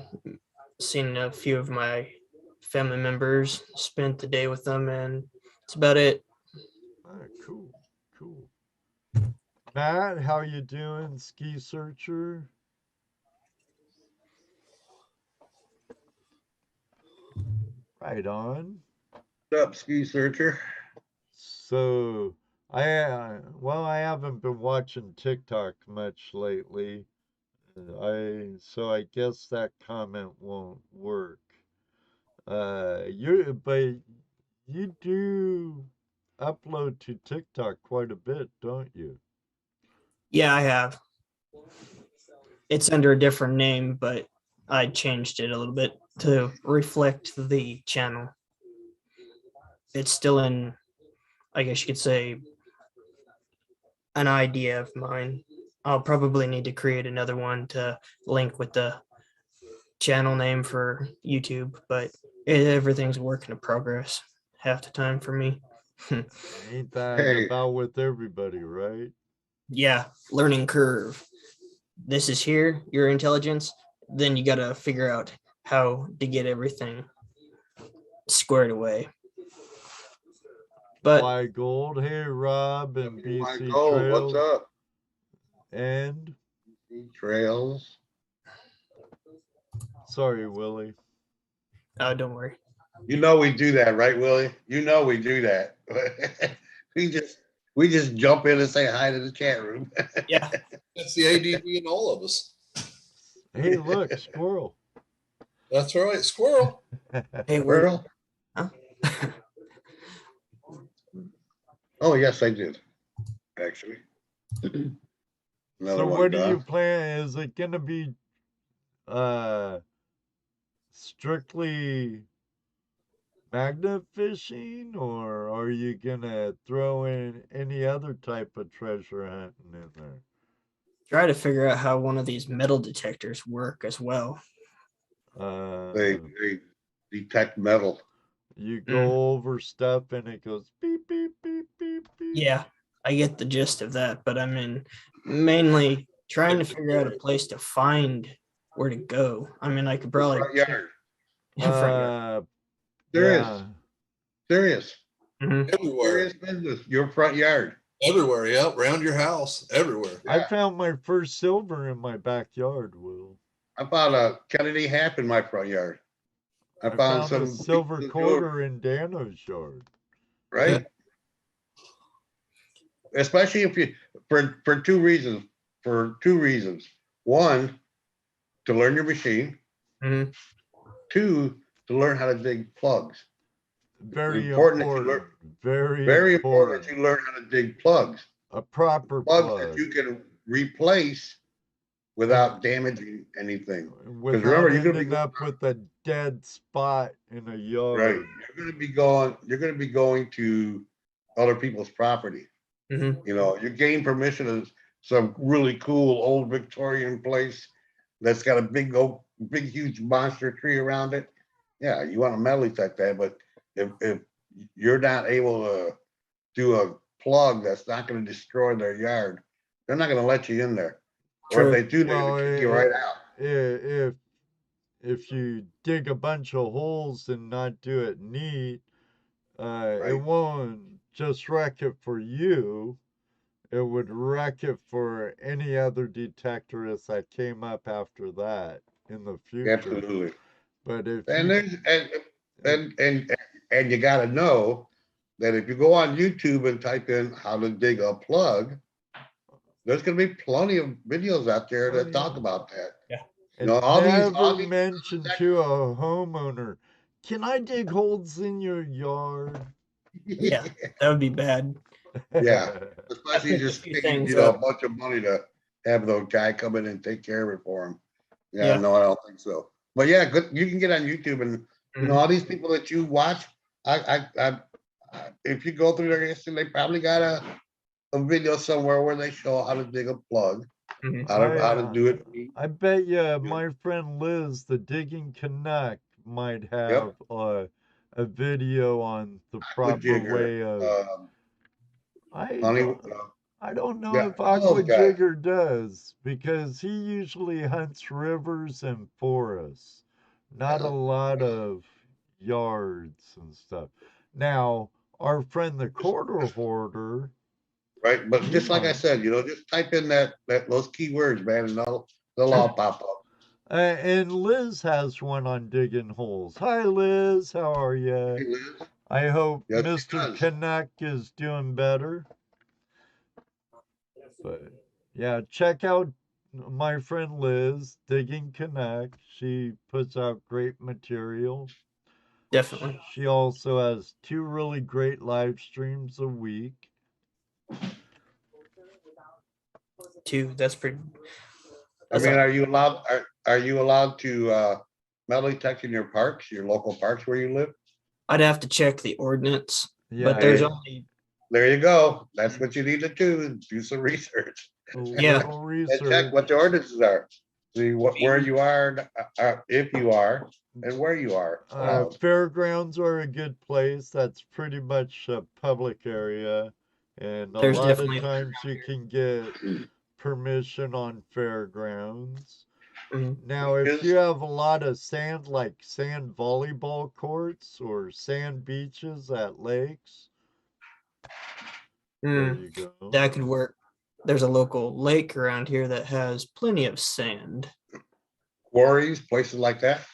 Seen a few of my family members, spent the day with them, and that's about it. Cool. Matt, how you doing, ski searcher? Right on. What's up, ski searcher? So I haven't been watching TikTok much lately. I guess that comment won't work. But you do upload to TikTok quite a bit, don't you? Yeah, I have. It's under a different name, but I changed it a little bit to reflect the channel. It's still in, I guess you could say, an idea of mine. I'll probably need to create another one to link with the channel name for YouTube, but everything's a work in progress half the time for me. Ain't that Hey. about with everybody, right? Yeah, learning curve. This is here, your intelligence. Then you got to figure out how to get everything squared away. But Why Gold, hey Rob and My BC goal, Trails. what's up? And Trails. sorry, Willie. oh, don't worry. You know we do that, right, Willie? You know we do that. we just jump in and say hi to the chat room. Yeah. That's the ADD in all of us. Hey, look, squirrel. That's right, squirrel. Hey, where? Squirrel? Huh? Oh yes, I did. Actually. So what do you plan? Is it gonna be strictly magnet fishing, or are you gonna throw in any other type of treasure hunting in there? Try to figure out how one of these metal detectors work as well. They detect metal. You go over stuff and it goes beep beep beep beep beep. Yeah, I get the gist of that, but I'm in mainly trying to figure out a place to find where to go. I mean, I could probably Front yard. front yard. Serious. Yeah. Serious. Mhm. Everywhere. Serious business. Your front yard. Everywhere, yeah. Around your house. Everywhere. I found my first silver in my backyard, Will. I found a Kennedy Hap in my front yard. I I found a some silver pieces of quarter in Dano's yard. right? Especially if you for two reasons. For two reasons. One, to learn your machine. Mhm. Two, to learn how to dig plugs. Very Important that you important. learn- Very Very important. important that you learn how to dig plugs. A proper Plugs plug. that you can replace without damaging anything. Because Without remember, you're gonna be ending up with a dead spot in a yard. right. You're gonna be going to other people's property. Mhm. You know, you gain permission of some really cool old Victorian place that's got a big huge monster tree around it. Yeah, you want to metal detect that, but if you're not able to do a plug that's not going to destroy their yard, they're not going to let you in there. Or True. if they do, they're Well, going to kick you right out. if you dig a bunch of holes and not do it neat, it Right. won't just wreck it for you. It would wreck it for any other detectorist that came up after that in the future. Absolutely. But if And you, there's and you got to know that if you go on YouTube and type in how to dig a plug, there's going to be plenty of videos out there that talk about that. Yeah. You know, and all never these mention to a homeowner, can I dig holes in your yard? Yeah, that would be bad. Yeah. Especially picked a just few paying, things a up. bunch of money to have the guy come in and take care of it for him. Yeah, Yeah. no, I don't think so. But yeah, good. You can get on YouTube and you know Mhm. all these people that you watch. If you go through their history, they probably got a video somewhere where they show how to dig a plug, Mhm. how to do it. I bet you my friend Liz, the Digging Canuck, might have a video on the proper Jigger, way of. honey, I don't know yeah, if all Aqua those guys. Jigger does because he usually hunts rivers and forests. Not a lot of, yards and stuff. Now, our friend the quarter hoarder, Right, but he just like I might. said, just type in those keywords, man, and they'll all pop up. And Liz has one on digging holes. Hi, Liz. How are you? Hey, Liz. I hope Yes, it Mr. does. Connect is doing better. But yeah, check out my friend Liz, Digging Connect. She puts out great material. Definitely. She also has 2 really great live streams a week. Too. That's pretty. I That's mean, a, are you allowed to metal detect in your parks, your local parks where you live? I'd have to check the ordinance, Yeah, but there's Hey. only There you go. That's what you need to do some research. a Yeah. little And research. check what the ordinances are. See where you are, if you are, and where you are. Fairgrounds are a good place. That's pretty much a public area. And a there's lot of definitely. times you can get permission on fairgrounds. Mhm. Now, if Is- you have a lot of sand, like sand volleyball courts or sand beaches at lakes, there Mm, you go. that could work. There's a local lake around here that has plenty of sand. Quarries, places like that,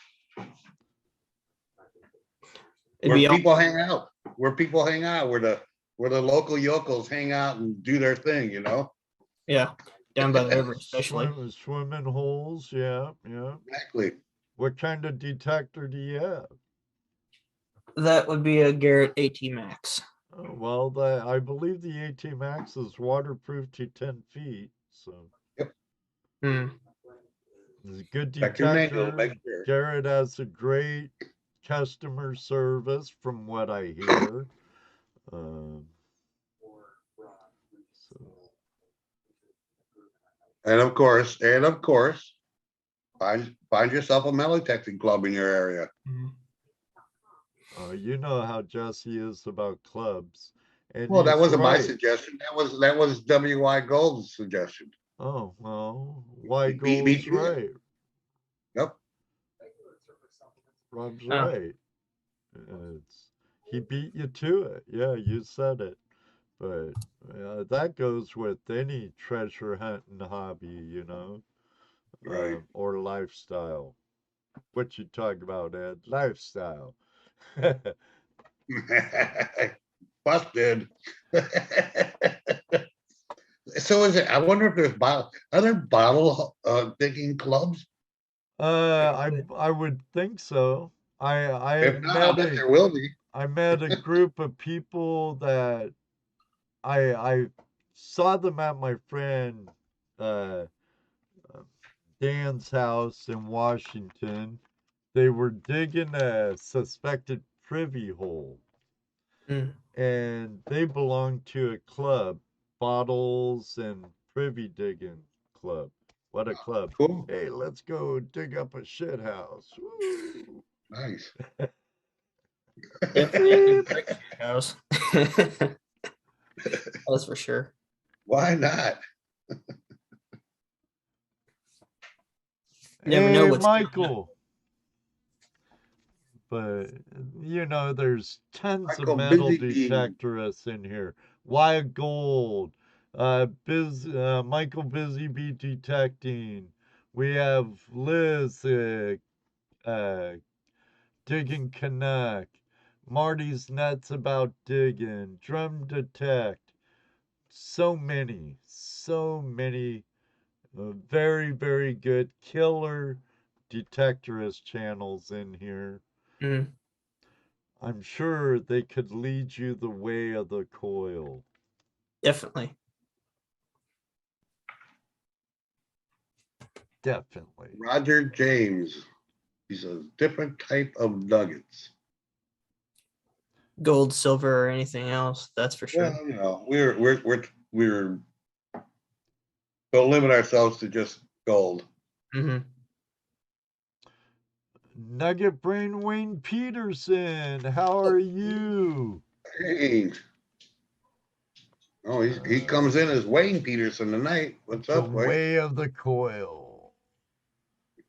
It'd where be people hang out, where the local yokels hang out and do their thing, yeah, down by the river especially. Swimming holes, yeah, yeah. Exactly. What kind of detector do you have? That would be a Garrett AT Max. Oh, well, I believe the AT Max is waterproof to 10 feet, so Hmm. it's a good Check your manual, detector. make sure. Garrett has a great customer service from what I hear. So, And of course, find yourself a metal detecting club in your area. you know how Jesse is about clubs. And Well, that he's wasn't my right. suggestion. That was W.Y. Gold's suggestion. Oh, well, why He beat me Gold's to it. right. Yep. Rob's Oh. right. He beat you to it. Yeah, you said it. But that goes with any treasure hunting hobby, Right. or lifestyle. What you talk about, Ed? Lifestyle. Busted. So I wonder if are there bottle digging clubs? I would think so. I If have not, I'll bet there will be. I met a group of people that I saw them at my friend uh, Dan's house in Washington. They were digging a suspected privy hole, Mm. and they belonged to a club, Bottles and Privy Digging Club. What a club! Cool. Hey, let's go dig up a shit house. Woo. Nice. Definitely a brick house. That's for sure. Why not? You never know Hey, what's Michael. But there's tons of Michael metal Busy Bee. detectorists in here. Wyatt Gold, Michael Busy Bee Detecting. We have Liz, Digging Connect. Marty's Nuts About Digging. Drum Detect. So many very, very good killer detectorist channels in here. Mm. I'm sure they could lead you the way of the coil. Definitely. Definitely. Roger James. He's a different type of nuggets. Gold, silver, or anything else. That's for sure. Well, we're don't limit ourselves to just gold. Hmm. Nugget Brain Wayne Peterson, how are you? Hey. Oh, he comes in as Wayne Peterson tonight. What's The up, Wayne? way of the coil.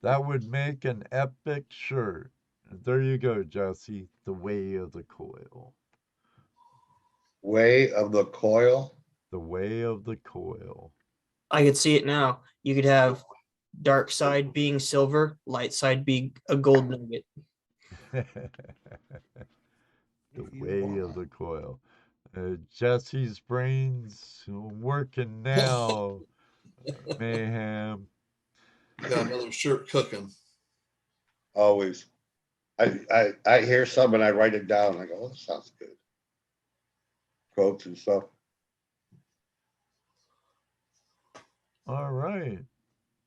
That would make an epic shirt. There you go, Jesse. The way of the coil. Way of the coil. The way of the coil. I could see it now. You could have dark side being silver, light side being a gold nugget. The way of the coil. Jesse's brains working now. Mayhem. Got another shirt cooking. Always. I hear some and I write it down. I go, oh, that sounds good. Quotes and stuff. All right.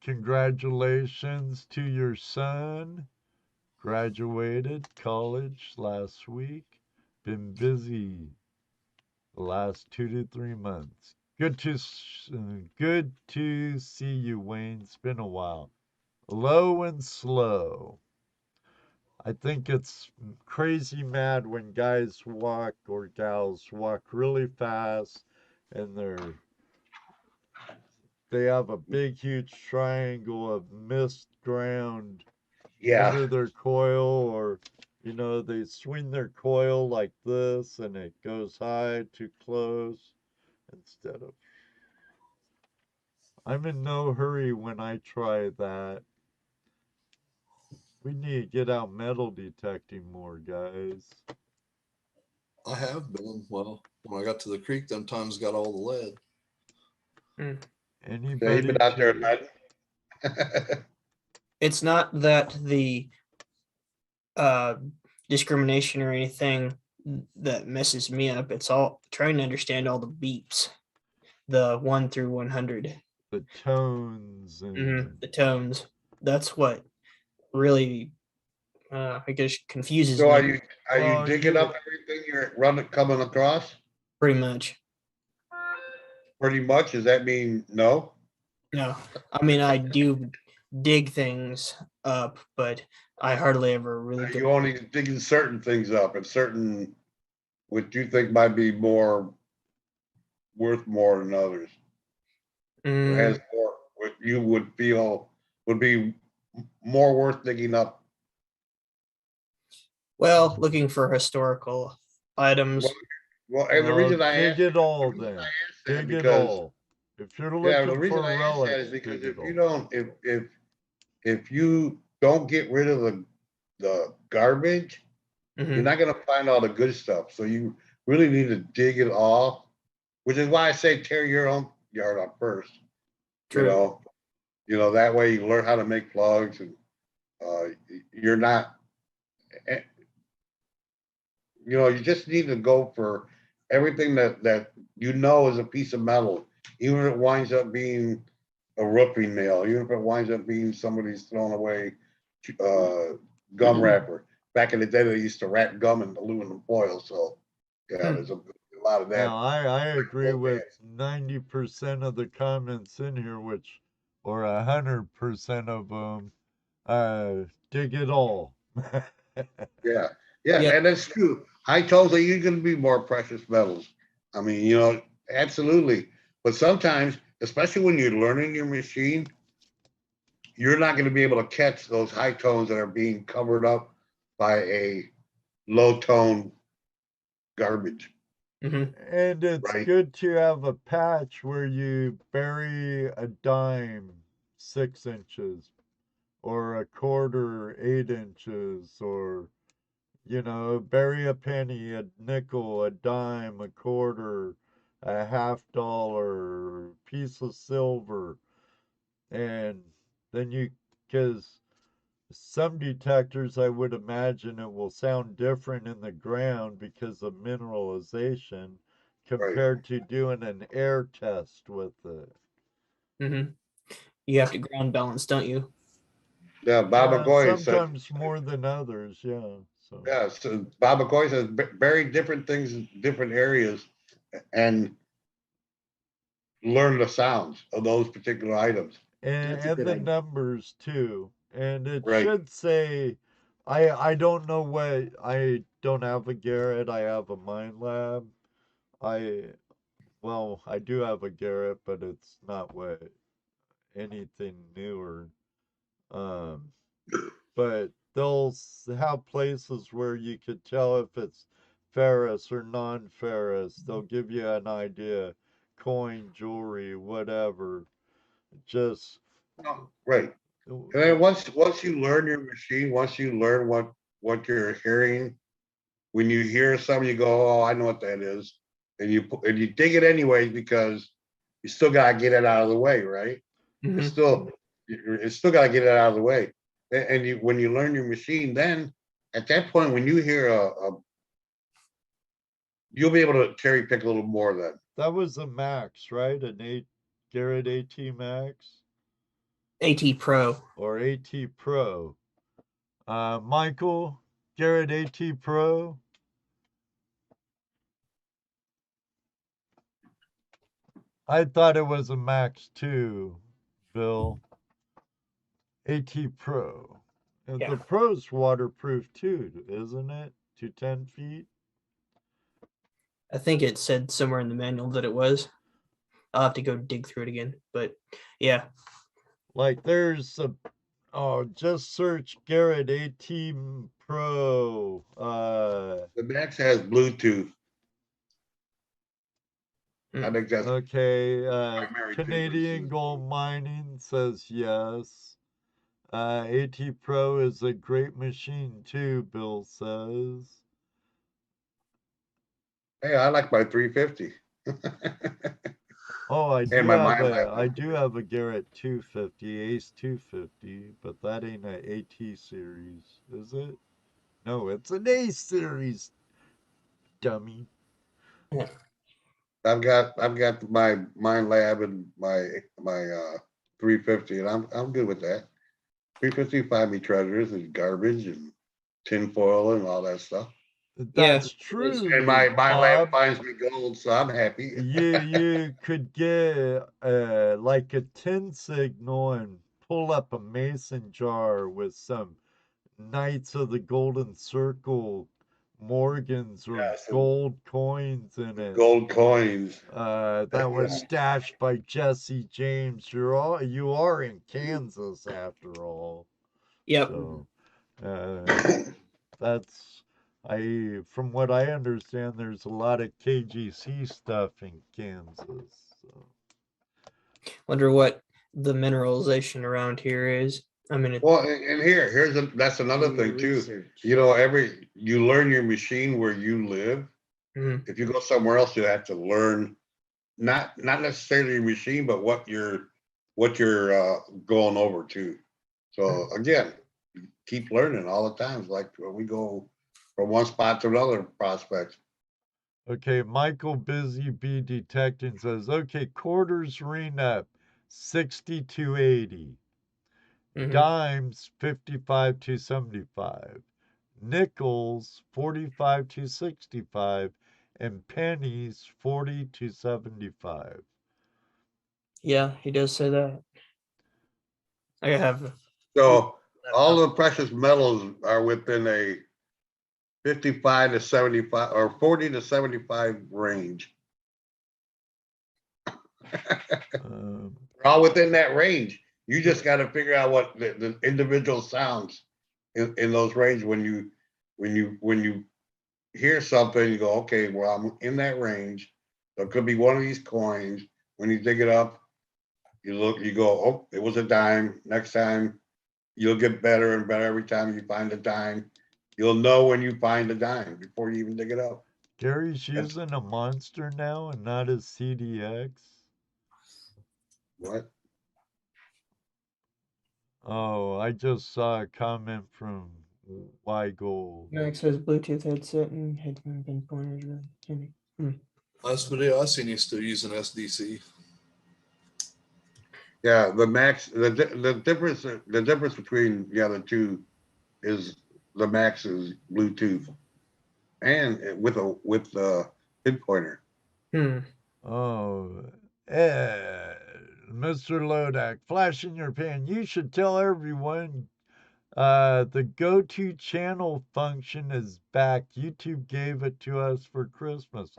Congratulations to your son. Graduated college last week. Been busy the last 2 to 3 months. Good to see you, Wayne. It's been a while. Low and slow. I think it's crazy mad when guys walk or gals walk really fast and they have a big huge triangle of mist ground Yeah. under their coil, or they swing their coil like this and it goes high too close instead of. I'm in no hurry when I try that. We need to get out metal detecting more, guys. I have been. Well, when I got to the creek, them times got all the lead. Yeah, you've Anybody been out there to- at night. It's not that the discrimination or anything that messes me up. It's all trying to understand all the beeps, the 1 through 100, the tones and the tones. That's what really, I guess, confuses So are me you Well, digging you- up everything you're coming across? pretty much. Pretty much. Does that mean no? No, I mean, I do dig things up, but I hardly ever really You go. only digging certain things up and certain what you think might be more worth more than others. Or Mm, has more what you would feel would be more worth digging up. well, looking for historical items. Well, and the well, reason I dig asked, it all the reason then. I asked that Dig it because all. If you're yeah, the looking reason for I asked that relics, is because dig if it you all. don't, if you don't get rid of the garbage, Mhm. you're not gonna find all the good stuff. So you really need to dig it off, which is why I say tear your own yard up first. True. That way you learn how to make plugs and you're not. eh, you just need to go for everything that is a piece of metal, even if it winds up being a roofing nail, even if it winds up being somebody's thrown away gum wrapper. Back in the day, they used to wrap gum in aluminum foil. So yeah, there's a lot of that. Now, I agree with 90% of the comments in here, or 100% of them, dig it all. Yeah, Yeah. and that's true. High tones are usually going to be more precious metals. I mean, absolutely. But sometimes, especially when you're learning your machine, you're not going to be able to catch those high tones that are being covered up by a low tone garbage, Mhm. And it's right? good to have a patch where you bury a dime 6 inches, or a quarter 8 inches, or bury a penny, a nickel, a dime, a quarter, a $half, piece of silver, and then because some detectors, I would imagine it will sound different in the ground because of mineralization Right. compared to doing an air test with it. Mhm. You have to ground balance, don't you? Yeah, Bob McCoy said. Sometimes more than others, yeah. So Yeah, so Bob McCoy says bury different things in different areas and learn the sounds of those particular items. and the numbers too. And it Right. should say, I don't know what, I don't have a Garrett, I have a Mine Lab. I do have a Garrett, but it's not anything newer. Um, but they'll have places where you could tell if it's ferrous or non-ferrous. They'll give you an idea, coin, jewelry, whatever. Just Oh, right. And then once you learn your machine, once you learn what you're hearing, when you hear something, you go, "Oh, I know what that is," and you dig it anyway because you still gotta get it out of the way, right? It's Mhm. still it's still gotta get it out of the way. And you when you learn your machine, then at that point, when you hear you'll be able to cherry pick a little more then. that was a Max, right? An 8 Garrett AT Max AT Pro. or AT Pro. Michael, Garrett AT Pro. I thought it was a Max too, Bill. AT Pro. Yeah. The Pro's waterproof too, isn't it? To 10 feet? I think it said somewhere in the manual that it was. I'll have to go dig through it again. But yeah. Like there's a, oh, just search Garrett AT Pro. The Max has Bluetooth. I Hmm. think that's Okay, primary difference. Canadian Gold Mining says yes. AT Pro is a great machine too, Bill says. Hey, I like my 350. Oh, And my mind lab. I do have a Garrett 250, Ace 250, but that ain't an AT series, is it? No, it's an Ace series, dummy. I've got my mind lab and my 350, and I'm good with that. 350 find me treasures and garbage and tinfoil and all that stuff. Yeah. That's And true, my lab Bob. finds me gold, so I'm happy. You could get like a tin signal and pull up a mason jar with some Knights of the Golden Circle Morgans or Yeah, some gold coins in it. gold coins. That was stashed by Jesse James. You are in Kansas after all. Yep. So that's from what I understand, there's a lot of KGC stuff in Kansas. So. Wonder what the mineralization around here is. I mean, Well, and that's another thing too. You know, you learn your machine where you live. mhm. If you go somewhere else, you have to learn not necessarily your machine, but what you're going over to. So again, keep learning all the time. It's like when we go from one spot to another prospect. Okay, Michael Busy Bee Detecting says, okay, quarters ring up 60 to 80, Mhm. dimes 55 to 75, nickels 45 to 65, and pennies 40 to 75. Yeah, he does say that. I have. So all the precious metals are within a 55 to 75 or 40 to 75 range. Um, They're all within that range. You just got to figure out what the individual sounds in those range when you hear something, you go, okay, well, I'm in that range. So it could be one of these coins. When you dig it up, you look, you go, oh, it was a dime. Next time, you'll get better and better every time you find a dime. You'll know when you find a dime before you even dig it up. Gary's That's using a monster now and not his CDX. what. Oh, I just saw a comment from Y Gold. Max has Bluetooth headset and headphone pin pointers. Last video I seen you still using SDC. Yeah, the difference between the two is the max is Bluetooth and with the pinpointer. Hmm. Oh, Mr. Lodak, flash in your pan. You should tell everyone the go-to channel function is back. YouTube gave it to us for Christmas.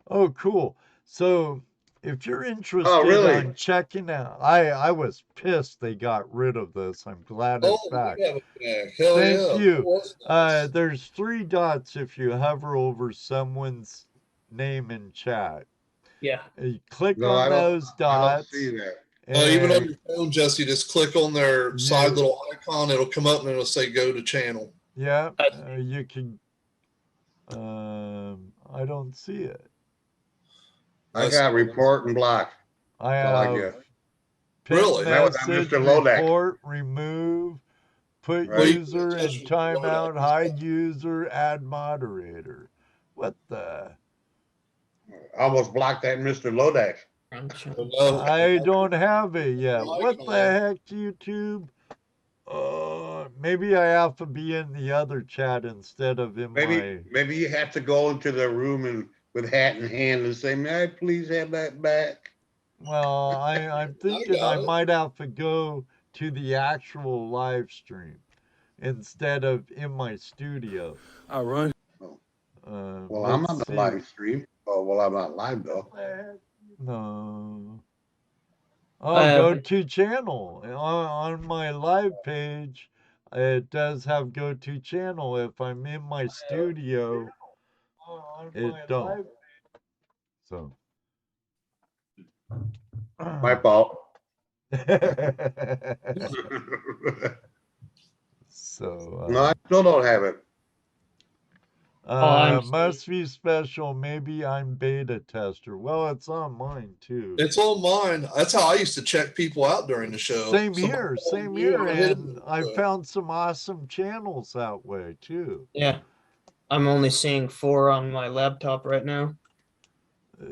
Oh, cool. So if you're interested really? on checking out, I was pissed they got rid of this. I'm glad Oh, it's back. we have it back. Hell Thank yeah. you. That was nice. There's 3 dots if you hover over someone's name in chat. Yeah. You click No, on those I don't dots, see that. Even on and your phone, Jesse, just click on their side you, little icon. It'll come up and it'll say go to channel. yeah, I you can. I don't see it. I I got see. report and block. I That's all I have get. pin Really? That was on message, Mr. Lodak, report, remove, put Well, right? you can't user touch in Mr. Rodak. timeout, He's got hide user, add moderator. What the? I almost blocked that Mr. Lodak. no I don't have it yet. What the icon. heck, YouTube? Maybe I have to be in the other chat instead of in my. Maybe you have to go into the room and with hat in hand and say, "May I please have that back?" Well, I'm I thinking I got it. might have to go to the actual live stream instead of in my studio. I run. Oh, well, I'm Let's on the see. live stream. Oh, well, I'm not live though. No. I Oh, go have to channel. On my live page, it does have go to channel. If I'm in my studio, it don't. So. My fault. So, No, I still don't have it. I'm must be special. Maybe I'm beta tester. Well, it's on mine too. It's on mine. That's how I used to check people out during the show. Same Somebody here, told same me, here. I hit 'em And with I it. found some awesome channels that way too. yeah. I'm only seeing 4 on my laptop right now.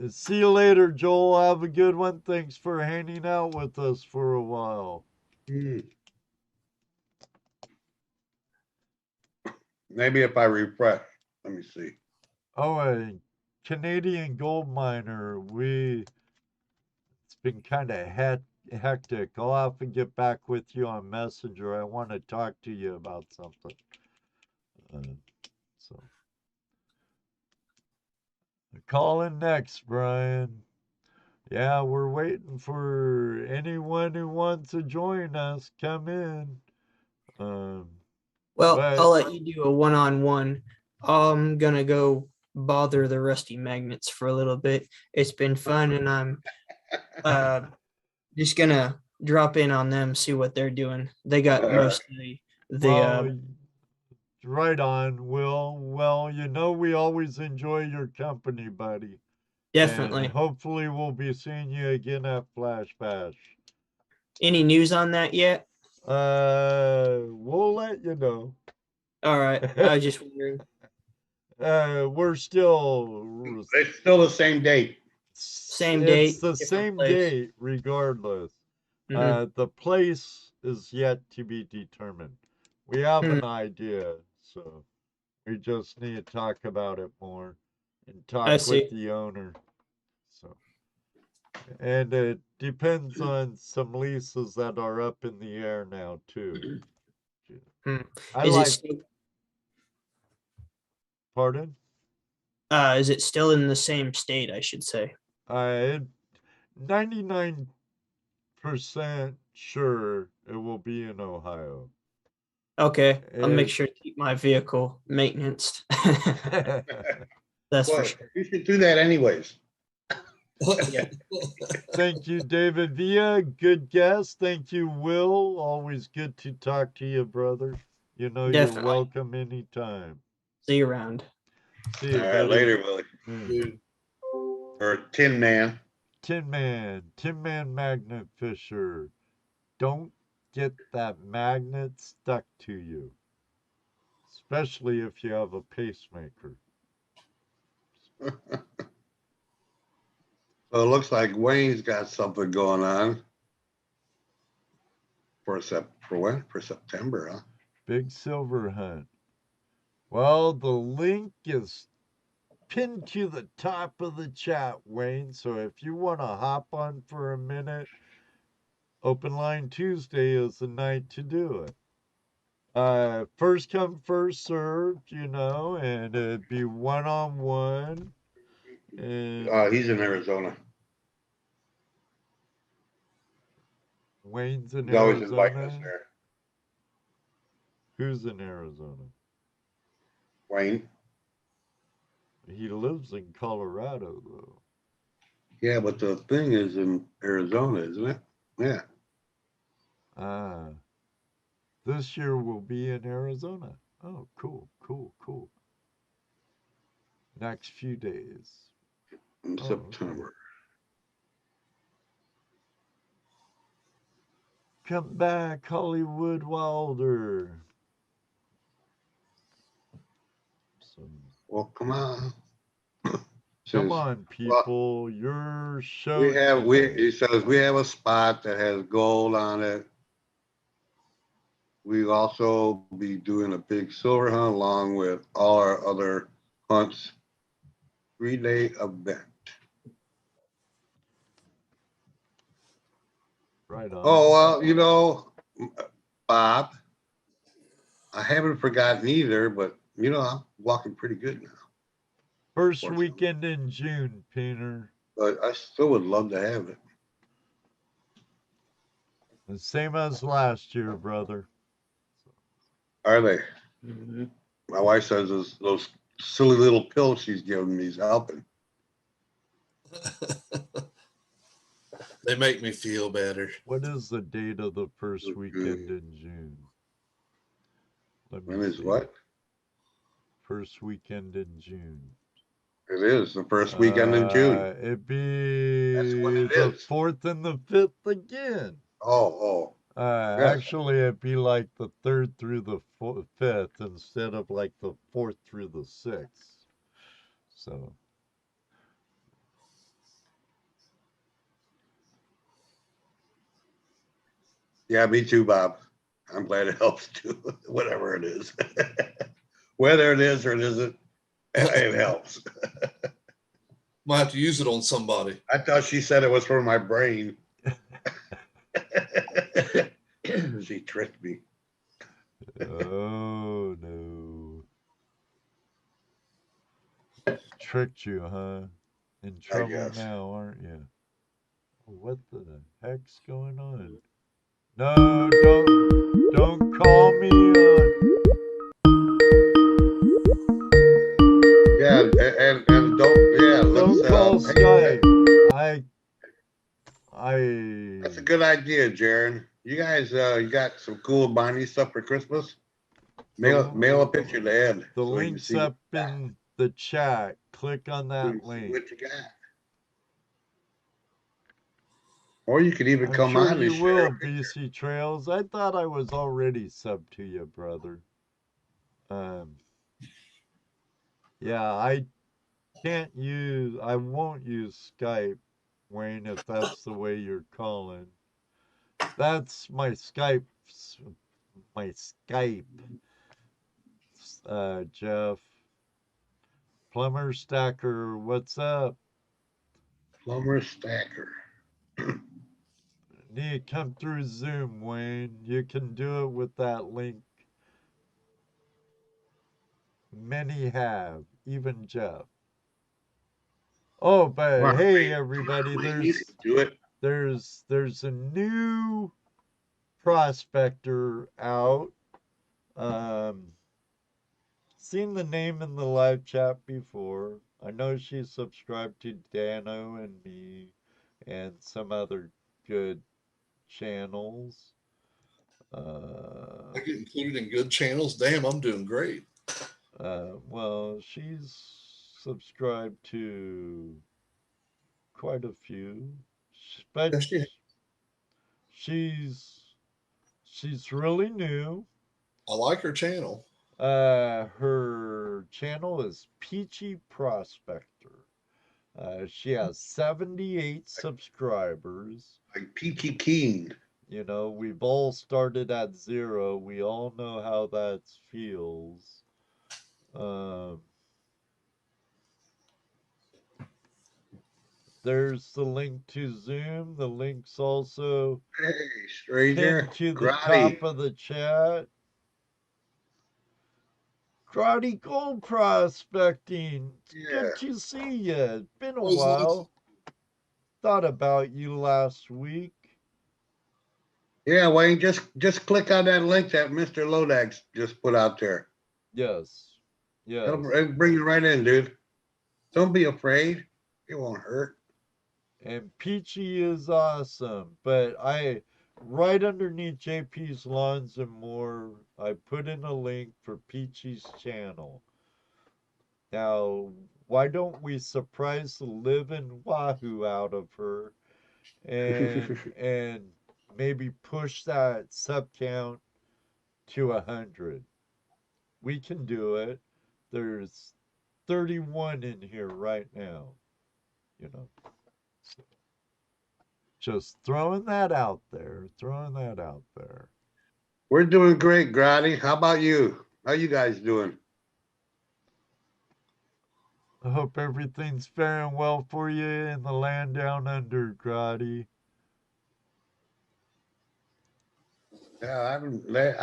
See you later, Joel. Have a good one. Thanks for hanging out with us for a while. Maybe if I refresh. Let me see. Oh, a Canadian gold miner. It's been kind of hectic. I'll have to get back with you on Messenger. I want to talk to you about something. So, call in next, Brian. Yeah, we're waiting for anyone who wants to join us. Come in. Well, But I'll let you do a one-on-one. I'm gonna go bother the rusty magnets for a little bit. It's been fun, and I'm uh, just gonna drop in on them, see what they're doing. They got most of the right on, Will. Well, we always enjoy your company, buddy. And definitely. hopefully we'll be seeing you again at Flash Bash. Any news on that yet? We'll let you know. All right. I was just wondering. We're still It's still the same date. Same it's date, the different same place. date regardless. Mhm. The place is yet to be determined. We have Hmm. an idea, so we just need to talk about it more and I talk with see. the owner. So, and it depends on some leases that are up in the air now too. Hmm. I Is it like. still, Pardon? is it still in the same state, I should say? 99% sure it will be in Ohio. Okay. I'll make It, sure to keep my vehicle maintenance. That's for Well, sure. you should do that anyways. Yeah. Thank you, David Villa. Good guess. Thank you, Will. Always good to talk to you, brother. You're Definitely. welcome anytime. See you around. See you, All right, buddy. later, Willie. Dude, Or Tin Man. Tin Man Magnet Fisher. Don't get that magnet stuck to you, especially if you have a pacemaker. So it looks like Wayne's got something going on for when? For September, huh? Big Silver Hunt. Well, the link is pinned to the top of the chat, Wayne. So if you want to hop on for a minute, Open Line Tuesday is the night to do it. First come, first served, and it'd be one-on-one. And He's in Arizona. Wayne's in He's always inviting us Arizona. there. Who's in Arizona? Wayne. He lives in Colorado, though. Yeah, but the thing is in Arizona, isn't it? Yeah. Ah, this year we'll be in Arizona. Oh, cool, cool, cool. Next few days. In Oh, okay. September. Come back, Hollywood Wilder. So, Well, come on. come Says, on, well, people. Your show he tonight. says we have a spot that has gold on it. We also be doing a big silver hunt along with all our other hunts. 3-day event. Right on. Oh, well, you know, Bob, I haven't forgotten either, but you know, I'm walking pretty good now. First weekend in June, Peter. But I still would love to have it. The same as last year, brother. Are they? Mm-hmm. My wife says those silly little pills she's giving me is helping. They make me feel better. What is the date of the first weekend in June? Let me When is see. what? First weekend in June. It is the first weekend in June. It'd be That's when it the is. 4th and the 5th again. Oh. Yes. Actually, it'd be like the 3rd through the 5th instead of like the 4th through the 6th. So. Yeah, me too, Bob. I'm glad it helps too, whatever it is. Whether it is or it isn't, it helps. Might have to use it on somebody. I thought she said it was for my brain. She tricked me. Oh, no. Tricked you, huh? In trouble guess. now, aren't you? What the heck's going on? No, don't call me on. Yeah, and Don't call Skype. That's a good idea, Jaron. You guys, you got some cool Bonnie stuff for Christmas? Mail a picture to Ed. The so link's up in the chat. Click on that link. What you got? Or you could even come sure on you and will, share. BC Trails. I thought I was already sub to you, brother. Yeah, I won't use Skype, Wayne, if that's the way you're calling. That's my Skype, Jeff. Plumber Stacker, what's up? Plumber Stacker. Need to come through Zoom, Wayne. You can do it with that link. Many have, even Jeff. Oh, but hey, everybody, there's a new prospector out. Seen the name in the live chat before. I know she's subscribed to Dano and me and some other good channels. I get included in good channels. Damn, I'm doing great. Well, she's subscribed to quite a few, but she's really new. I like her channel. Her channel is Peachy Prospector. She has 78 subscribers. Like Peachy Keen. You know, we've all started at 0. We all know how that feels. There's the link to Zoom. The link's also pinned to the top of the chat. Crowdy Gold Prospecting. Good to see you. Been a while. Thought about you last week. Yeah, Wayne, just click on that link that Mr. Lodax just put out there. Yes. Yes. It'll bring you right in, dude. Don't be afraid. It won't hurt. And Peachy is awesome. But right underneath JP's Lawns and More, I put in a link for Peachy's channel. Now, why don't we surprise the living wahoo out of her and maybe push that sub count to 100? We can do it. There's 31 in here right now. You know, just throwing that out there. Throwing that out there. We're doing great, Grotty. How about you? How you guys doing? I hope everything's faring well for you in the land down under, Grotty. Yeah, I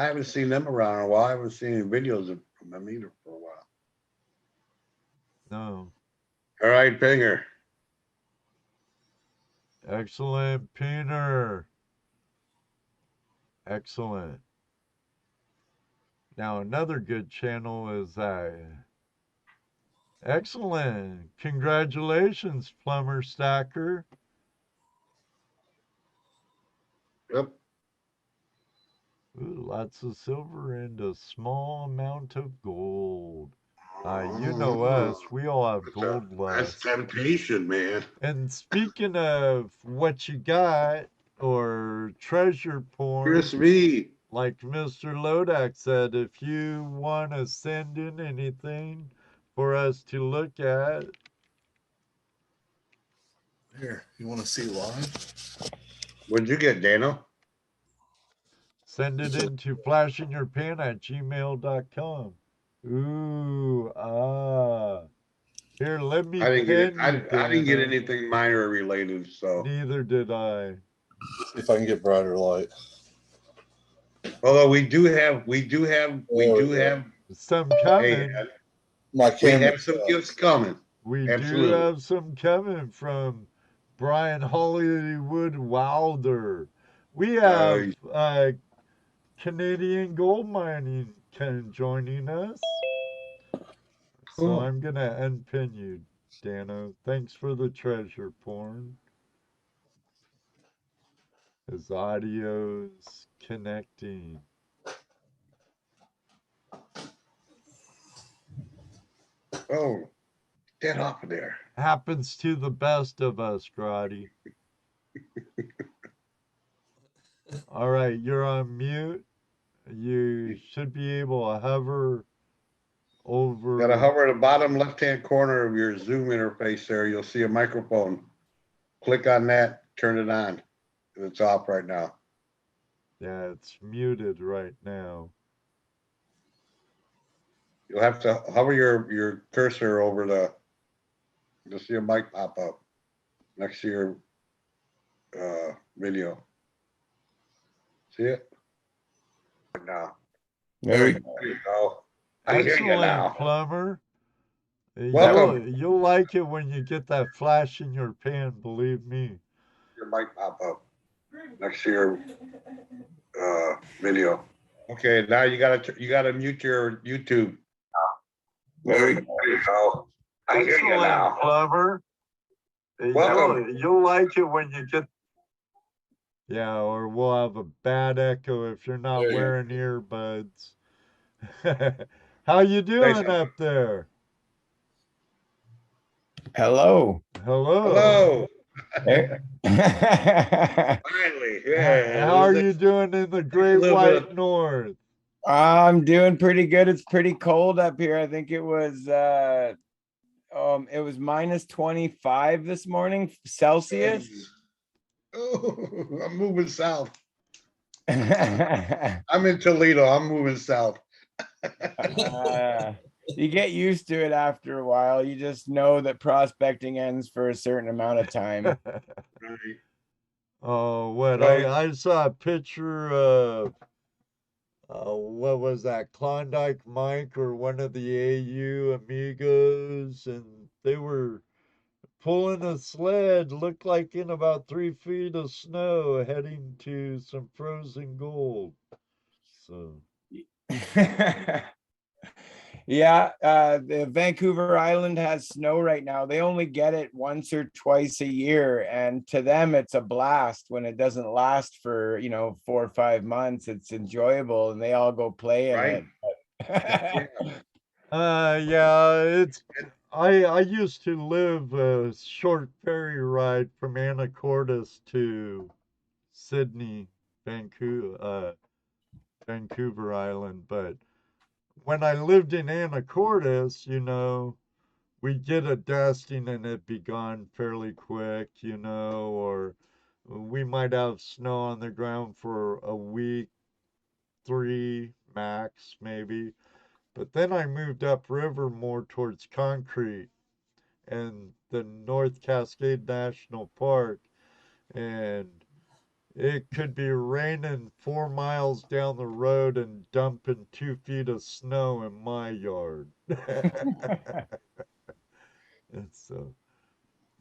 haven't seen them around in a while. I haven't seen any videos of them either for a while. No. All right, Pinger. Excellent, Peter. Excellent. Now, another good channel is excellent. Congratulations, Plumber Stacker. Yep. Ooh, lots of silver and a small amount of gold. You know us, we all have gold That's lust. temptation, man. And speaking of what you got, or treasure porn, Here's me. like Mr. Lodak said, if you want to send in anything for us to look at, Here, you want to see live? What'd you get, Dano? send it into flashingyourpan@gmail.com. Ooh, Here, let me I didn't get it. pin you, I didn't get Dana. anything minor related, so. Neither did I. If I can get brighter light. Although we do have Some hey, coming. My we camera. have some gifts coming. We Absolutely. do have some coming from Brian Hollywood Wilder. We have Canadian Gold Mining joining us. So Cool. I'm going to unpin you, Dano. Thanks for the treasure porn. His audio's connecting. Oh, get off of there. Happens to the best of us, Grotty. All right, you're on mute. You should be able to hover over. Gotta hover the bottom left-hand corner of your Zoom interface there. You'll see a microphone. Click on that, turn it on. It's off right now. Yeah, it's muted right now. You'll have to hover your cursor over you'll see a mic pop up next to your video. See it? Now. There you go. I hear you now. Excellent, Plumber. Welcome. You'll like it when you get that flash in your pan, believe me. Your mic pop up next to your video. Okay, now you gotta mute your YouTube. There you go. I hear you now. Plumber. Welcome. You'll like it when you get. Yeah, or we'll have a bad echo if you're not wearing earbuds. How you doing up there? Hello. Hello. Hello. Finally, yeah. How are you doing in the Great White North? I'm doing pretty good. It's pretty cold up here. I think it was minus 25 this morning Celsius. Oh, I'm moving south. You I'm in Toledo. I'm moving south. get used to it after a while. You just know that prospecting ends for a certain amount of time. Right. Oh, what? Well, I saw a picture of what was that, Klondike Mike or one of the AU amigos, and they were pulling a sled, looked like in about 3 feet of snow, heading to some frozen gold. So Yeah, the Vancouver Island has snow right now. They only get it once or twice a year, and to them it's a blast when it doesn't last for 4 or 5 months. It's enjoyable, and they all go play in Right. it. yeah, I used to live a short ferry ride from Anacortes to Sydney, Vancouver Island, but when I lived in Anacortes, we'd get a dusting and it'd be gone fairly quick, or we might have snow on the ground for a week, 3 max, maybe. But then I moved upriver more towards Concrete and the North Cascade National Park, and it could be raining 4 miles down the road and dumping 2 feet of snow in my yard. And so,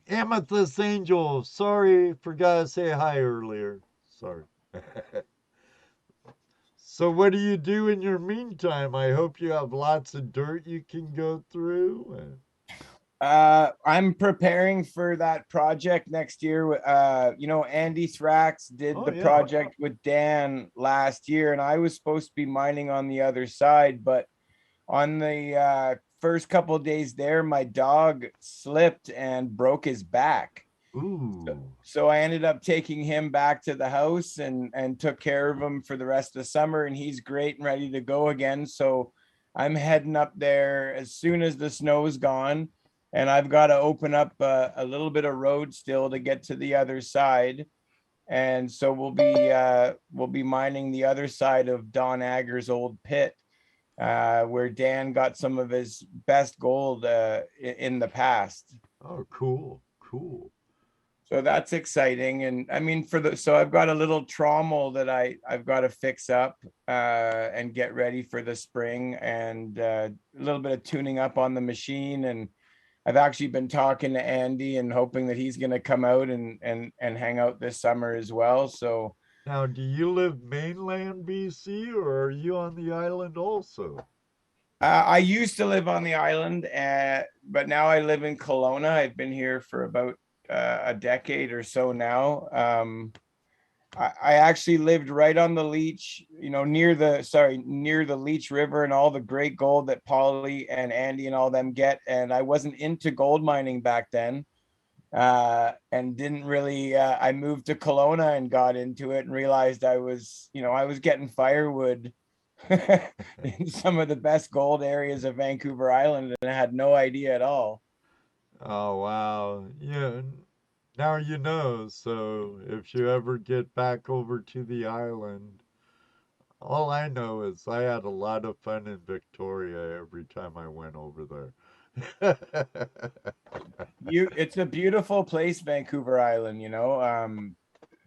Amethyst Angel, sorry, forgot to say hi earlier. Sorry. So, what do you do in your meantime? I hope you have lots of dirt you can go through. I'm preparing for that project next year. Andy Thrax did Oh, the yeah. project with Dan last year, and I was supposed to be mining on the other side, but on the first couple of days there, my dog slipped and broke his back. Ooh. So I ended up taking him back to the house and took care of him for the rest of the summer, and he's great and ready to go again. So I'm heading up there as soon as the snow is gone, and I've got to open up a little bit of road still to get to the other side. And so we'll be mining the other side of Don Agger's old pit, where Dan got some of his best gold in the past. Oh, cool. Cool. So that's exciting. And I mean, so I've got a little trommel that I've got to fix up and get ready for the spring, and a little bit of tuning up on the machine. And I've actually been talking to Andy and hoping that he's going to come out and hang out this summer as well. So Now, do you live mainland BC or are you on the island also? I used to live on the island, but now I live in Kelowna. I've been here for about a decade or so now. I actually lived right on the Leech, near the Leech River and all the great gold that Polly and Andy and all them get. And I wasn't into gold mining back then, and didn't really. I moved to Kelowna and got into it and realized I was getting firewood in some of the best gold areas of Vancouver Island, and I had no idea at all. Oh, wow. Yeah, now you know. So if you ever get back over to the island, all I know is I had a lot of fun in Victoria every time I went over there. It's a beautiful place, Vancouver Island,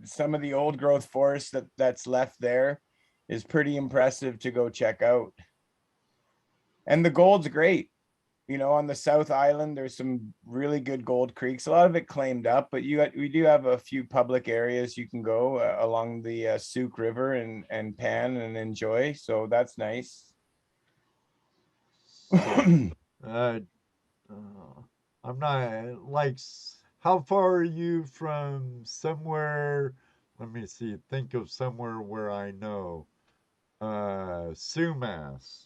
some of the old growth forest that's left there is pretty impressive to go check out. And the gold's great. On the South Island, there's some really good gold creeks. A lot of it claimed up, but we do have a few public areas you can go along the Souk River and pan and enjoy. So that's nice. So, uh, I'm not like, how far are you from somewhere? Let me see, think of somewhere where I know. Sumas.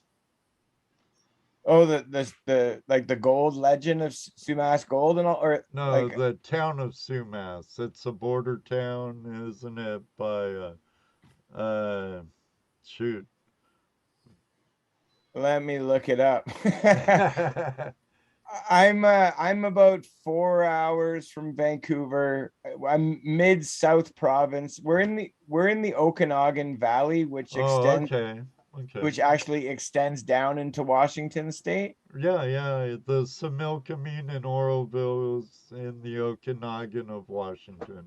Oh, the like the gold legend of Sumas Gold and all, or No, like, the town of Sumas. It's a border town, isn't it? By uh, shoot. let me look it up. I'm about 4 hours from Vancouver. I'm mid South province. We're in the Okanagan Valley, Oh, okay, okay. which actually extends down into Washington State. Yeah, yeah. The Similkameen and Oroville is in the Okanagan of Washington.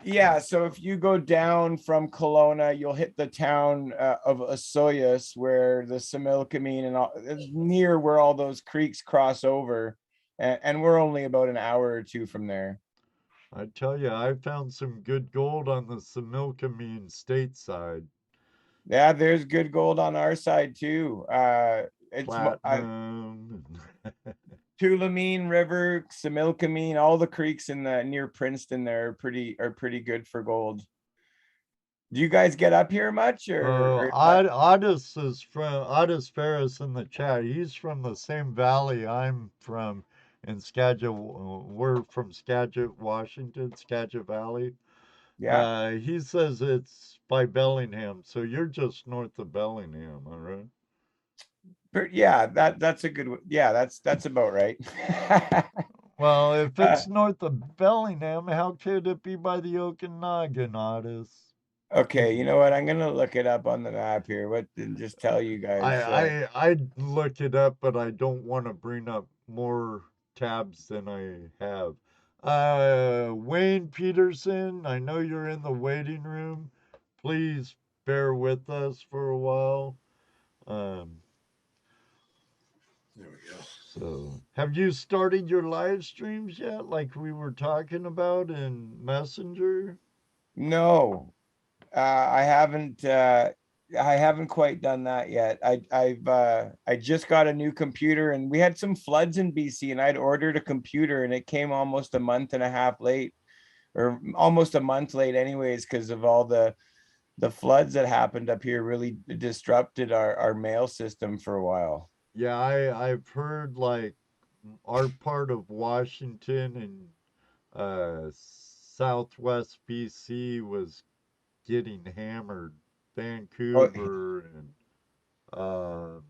Yeah, so if you go down from Kelowna, you'll hit the town of Osoyoos, where the Similkameen and all near where all those creeks cross over. and we're only about an hour or two from there. I tell you, I found some good gold on the Similkameen state side. Yeah, there's good gold on our side too. Platinum. Tulameen River, Similkameen, all the creeks in the near Princeton there are pretty good for gold. Do you guys get up here much or Otis is from Otis Ferris in the chat. He's from the same valley I'm from in Skagit. We're from Skagit, Washington, Skagit Valley. yeah? He says it's by Bellingham, so you're just north of Bellingham, all right? Yeah, that's a good one. Yeah, that's about right. Well, if Uh, it's north of Bellingham, how could it be by the Okanagan, Otis? okay, you know what? I'm gonna look it up on the map here. What and just tell you guys. I'd look it up, but I don't want to bring up more tabs than I have. Wayne Peterson, I know you're in the waiting room. Please bear with us for a while. There we go. So, have you started your live streams yet, like we were talking about in Messenger? No, I haven't. I haven't quite done that yet. I just got a new computer, and we had some floods in BC, and I'd ordered a computer, and it came almost a month and a half late, or almost a month late, anyways, because of all the floods that happened up here. Really disrupted our mail system for a while. Yeah, I've heard like our part of Washington and Southwest BC was getting hammered. Oh, Vancouver and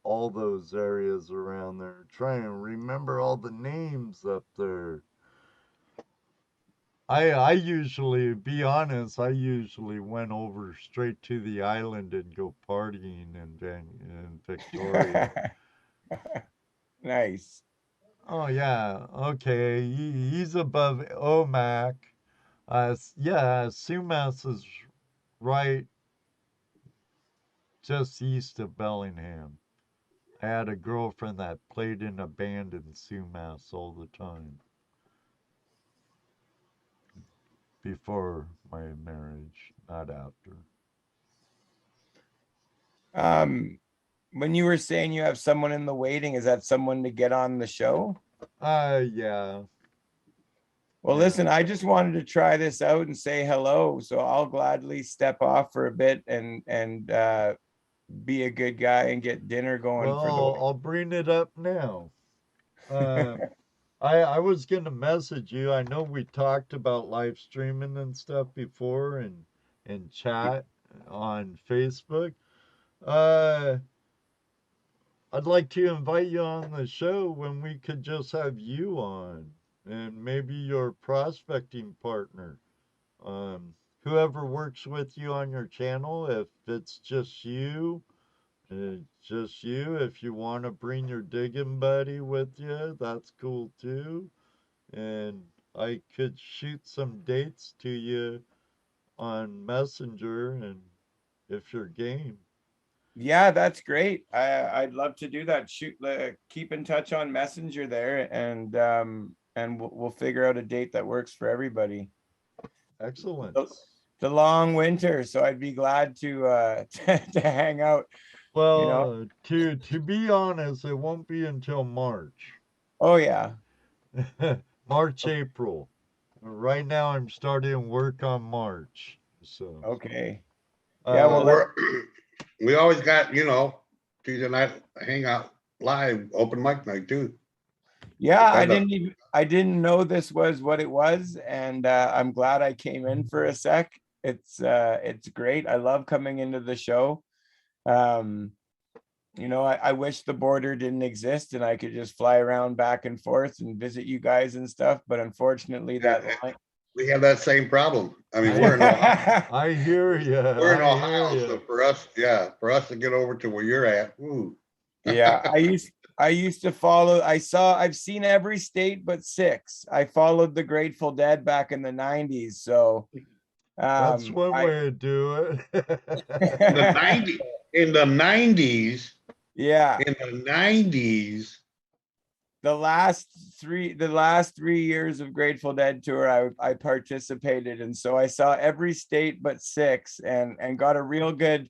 all those areas around there. Try and remember all the names up there. I usually, be honest, I usually went over straight to the island and go partying in Victoria. nice. Oh yeah, okay. He's above Omak. Yeah, Sumas is right just east of Bellingham. I had a girlfriend that played in a band in Sumas all the time before my marriage, not after. When you were saying you have someone in the waiting, is that someone to get on the show? Yeah. Well, Yeah. listen, I just wanted to try this out and say hello, so I'll gladly step off for a bit and be a good guy and get dinner going for Well, I'll bring it up now. I was gonna message you. I know we talked about live streaming and stuff before and chat on Facebook. Uh, I'd like to invite you on the show when we could just have you on and maybe your prospecting partner. Whoever works with you on your channel, if it's just you, if you want to bring your digging buddy with you, that's cool too. And I could shoot some dates to you on Messenger and if you're game. Yeah, that's great. I'd love to do that. Shoot, keep in touch on Messenger there, and we'll figure out a date that works for everybody. Excellent. The long winter, so I'd be glad to to hang out. Well, You know? to be honest, it won't be until March. Oh yeah. March, April. Right now I'm starting work on March. So Okay. Yeah, Well, we always got, Tuesday night hangout live, open mic night too. Yeah, I didn't know this was what it was, and I'm glad I came in for a sec. It's great. I love coming into the show. I wish the border didn't exist and I could just fly around back and forth and visit you guys and stuff, but unfortunately we have that same problem. I mean, we're in Ohio. I hear you. We're in Ohio, so for us to get over to where you're at, ooh. Yeah, I used to follow. I've seen every state but 6. I followed the Grateful Dead back in the 90s. So that's one way to do it. In the 90s. Yeah. In the 90s, the last 3 years of Grateful Dead tour, I participated, and so I saw every state but 6, and got a real good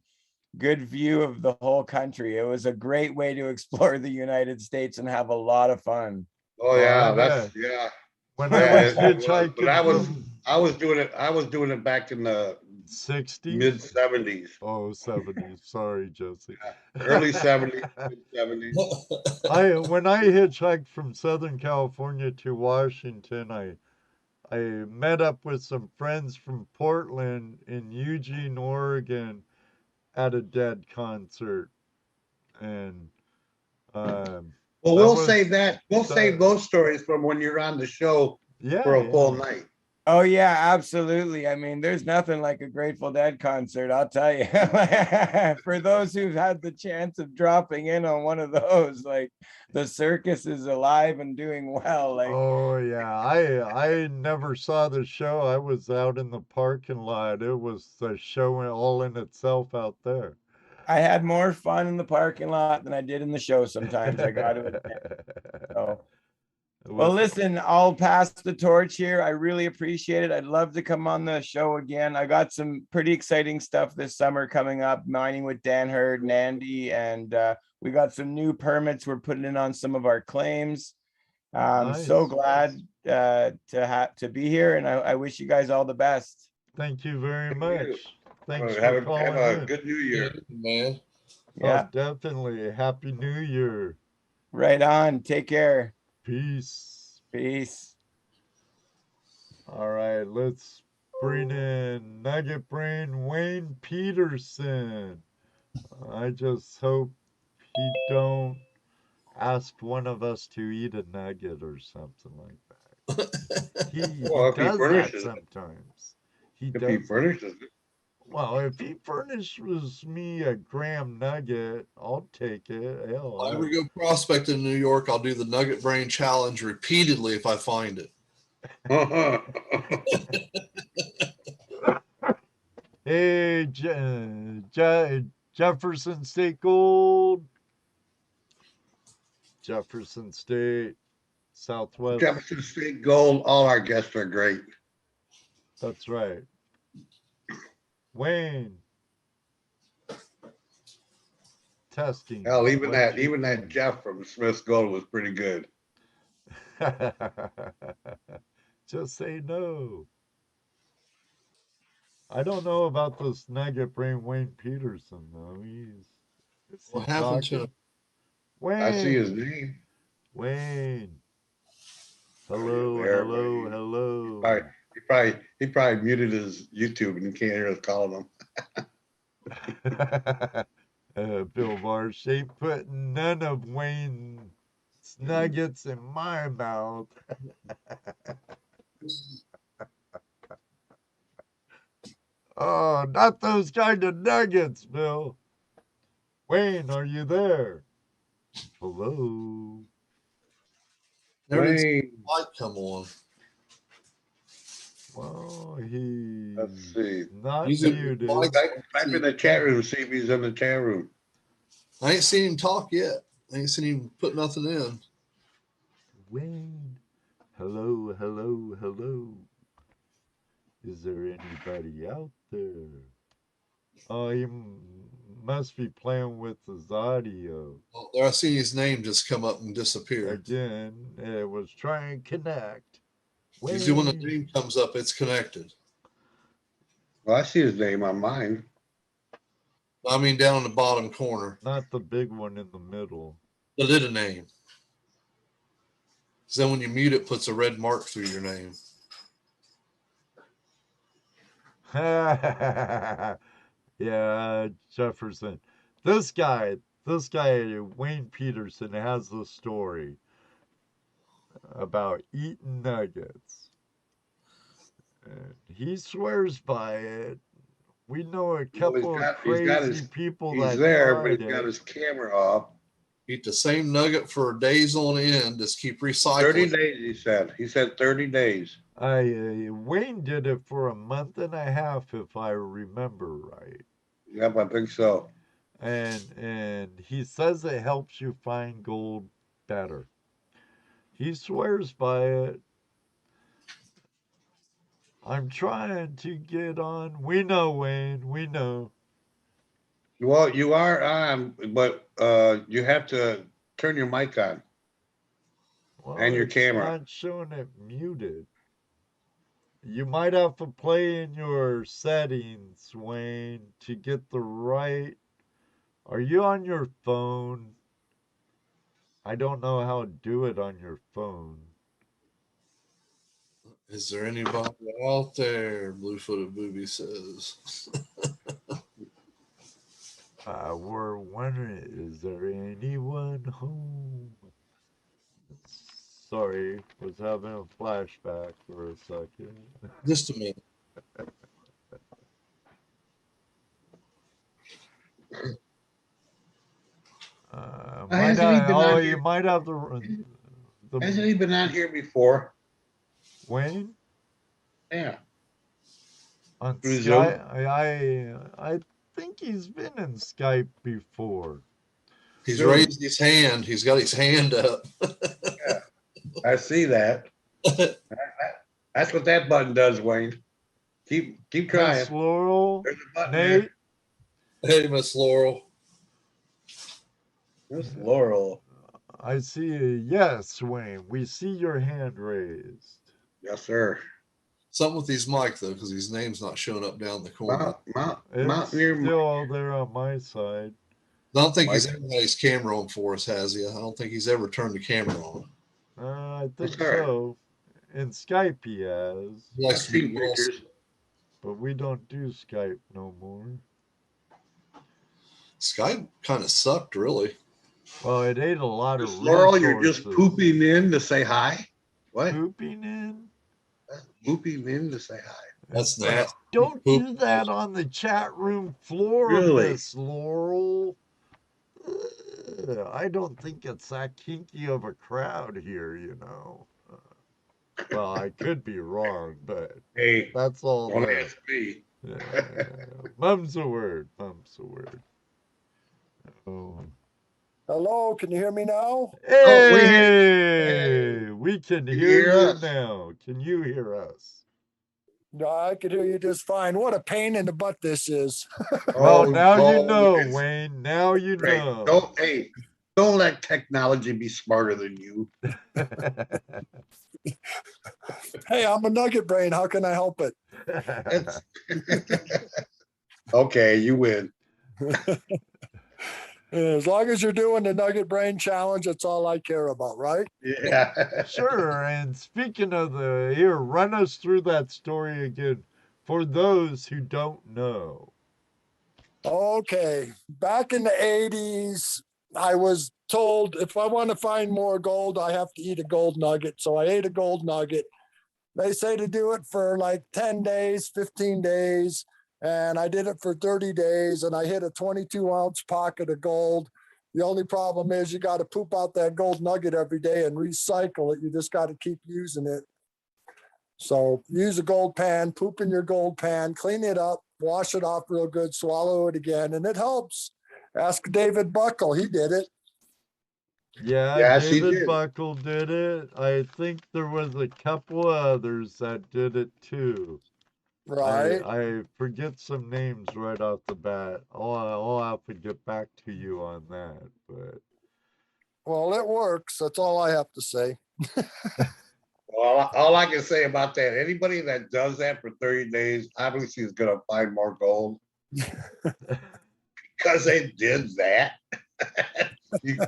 view of the whole country. It was a great way to explore the United States and have a lot of fun. Oh I yeah, bet. yeah. When I Yeah, was it was. But hitchhiking I was doing it back in the from 60s. mid 70s, Oh, 70s. Sorry, Jesse. early 70s, mid 70s. When I hitchhiked from Southern California to Washington, I met up with some friends from Portland in Eugene, Oregon at a Dead concert. And Well, that we'll was save that. We'll save that, those stories from when you're on the show for a full night. Oh yeah, absolutely. I mean, there's nothing like a Grateful Dead concert, I'll tell you. For those who've had the chance of dropping in on one of those, like the circus is alive and doing well. Like, oh yeah, I never saw the show. I was out in the parking lot. It was a show all in itself out there. I had more fun in the parking lot than I did in the show sometimes, I got to admit. So, well, listen, I'll pass the torch here. I really appreciate it. I'd love to come on the show again. I got some pretty exciting stuff this summer coming up, mining with Dan Hurd and Andy, and we got some new permits we're putting in on some of our claims. I'm so glad to be here, and I wish you guys all the best. Thank you very much. Thanks Have for calling a in. good New Year, man. Yeah, definitely. Happy New Year. Right on. Take care. Peace. Peace. All right, let's bring in Nugget Brain Wayne Peterson. I just hope he don't ask one of us to eat a nugget or something like that. He does that sometimes. He furnishes it. Well, if he furnishes me a graham nugget, I'll take it. Hell, If I ever go prospecting in New York, I'll do the Nugget Brain Challenge repeatedly if I find it. Hey, Jefferson State Gold. Jefferson State, Southwest. Jefferson State Gold. All our guests are great. That's right. Wayne. Testing. Hell, even that Jeff from Smith's Gold was pretty good. Just say no. I don't know about this Nugget Brain Wayne Peterson though. What happened to him? Wayne. I see his name. Wayne. Hello. He probably muted his YouTube and you can't hear us calling him. Bill Marsh ain't putting none of Wayne's nuggets in my mouth. Oh, not those kind of nuggets, Bill. Wayne, are you there? Hello. Wayne. Light come on. Well, let's see. Not muted. Type in the chat room, see if he's in the chat room. I ain't seen him talk yet. I ain't seen him put nothing in. Wayne. Hello. Is there anybody out there? Oh, he must be playing with his audio. Well, there I see his name just come up and disappear. Again, it was trying to connect. Usually when the name comes up, it's connected. Well, I see his name on mine. I mean, down in the bottom corner. Not the big one in the middle. The little name. So then when you mute it, puts a red mark through your name. Yeah, Jefferson. This guy, Wayne Peterson, has the story about eating nuggets. And he swears by it. We know a couple of crazy people that he's there, but he's it. got his camera off. Eat the same nugget for days on end. Just keep recycling. 30 days, he said. He said 30 days. Wayne did it for a month and a half, if I remember right. Yep, I think so. And he says it helps you find gold better. He swears by it. I'm trying to get on. We know, Wayne. We know. Well, you are on, but you have to turn your mic on Well, and your it's camera. not showing it muted. You might have to play in your settings, Wayne, to get the right. Are you on your phone? I don't know how to do it on your phone. Is there anybody out there? Blue-footed booby says. We're wondering, is there anyone home? Sorry, was having a flashback for a second. Just a minute. Hasn't he been on You here? might have Hasn't he been on here before? Wayne Yeah. on Through Zoom? Skype. I think he's been in Skype before. He's Zoom. raised his hand. He's got his hand up. Yeah, I see that. That's what that button does, Wayne. Keep trying. Miss Laurel, There's a button Nate. Hey, Miss Laurel. Miss Laurel. I see a yes, Wayne. We see your hand raised. Yes, sir. Something with his mic though, because his name's not showing up down the corner. It's Mountaineer still all there on my side. I don't think he's Mike. ever had his camera on for us, has he? I don't think he's ever turned the camera on. I think Yes, sir. so. In Skype he has, He I've likes to be seen well- pictures. but we don't do Skype no more. Skype kind of sucked, really. Well, it ate a lot of Miss Laurel, you're just resources. pooping in to say hi? What? Pooping in? Pooping in to say hi. That's nasty. Don't do that on the chat room floor, Really? Miss Laurel. I don't think it's that kinky of a crowd here, you know. Well, I could be wrong, but Hey, that's all don't that. ask me. Mum's a word. Mum's a word. Oh. Hello, can you hear me now? Oh, we Hey, we can you hear hear you us? now. Can you hear us? No, I could hear you just fine. What a pain in the butt this is. Well, now you oh, know, it's Wayne. Now you great. know. Don't let technology be smarter than you. Hey, I'm a nugget brain. How can I help it? It's- okay, you win. As long as you're doing the nugget brain challenge, that's all I care about, right? Yeah. Sure. And speaking of here, run us through that story again for those who don't know. Okay. Back in the 80s, I was told if I want to find more gold, I have to eat a gold nugget. So I ate a gold nugget. They say to do it for like 10 days, 15 days. And I did it for 30 days and I hit a 22-ounce pocket of gold. The only problem is you got to poop out that gold nugget every day and recycle it. You just got to keep using it. So use a gold pan, poop in your gold pan, clean it up, wash it off real good, swallow it again, and it helps. Ask David Buckle. He did it. Yeah, Yes, he David did. Buckle did it. I think there was a couple others that did it too. Right. I forget some names right off the bat. I'll have to get back to you on that. But Well, it works. That's all I have to say. Well, all I can say about that, anybody that does that for 30 days obviously is going to find more gold because they did that.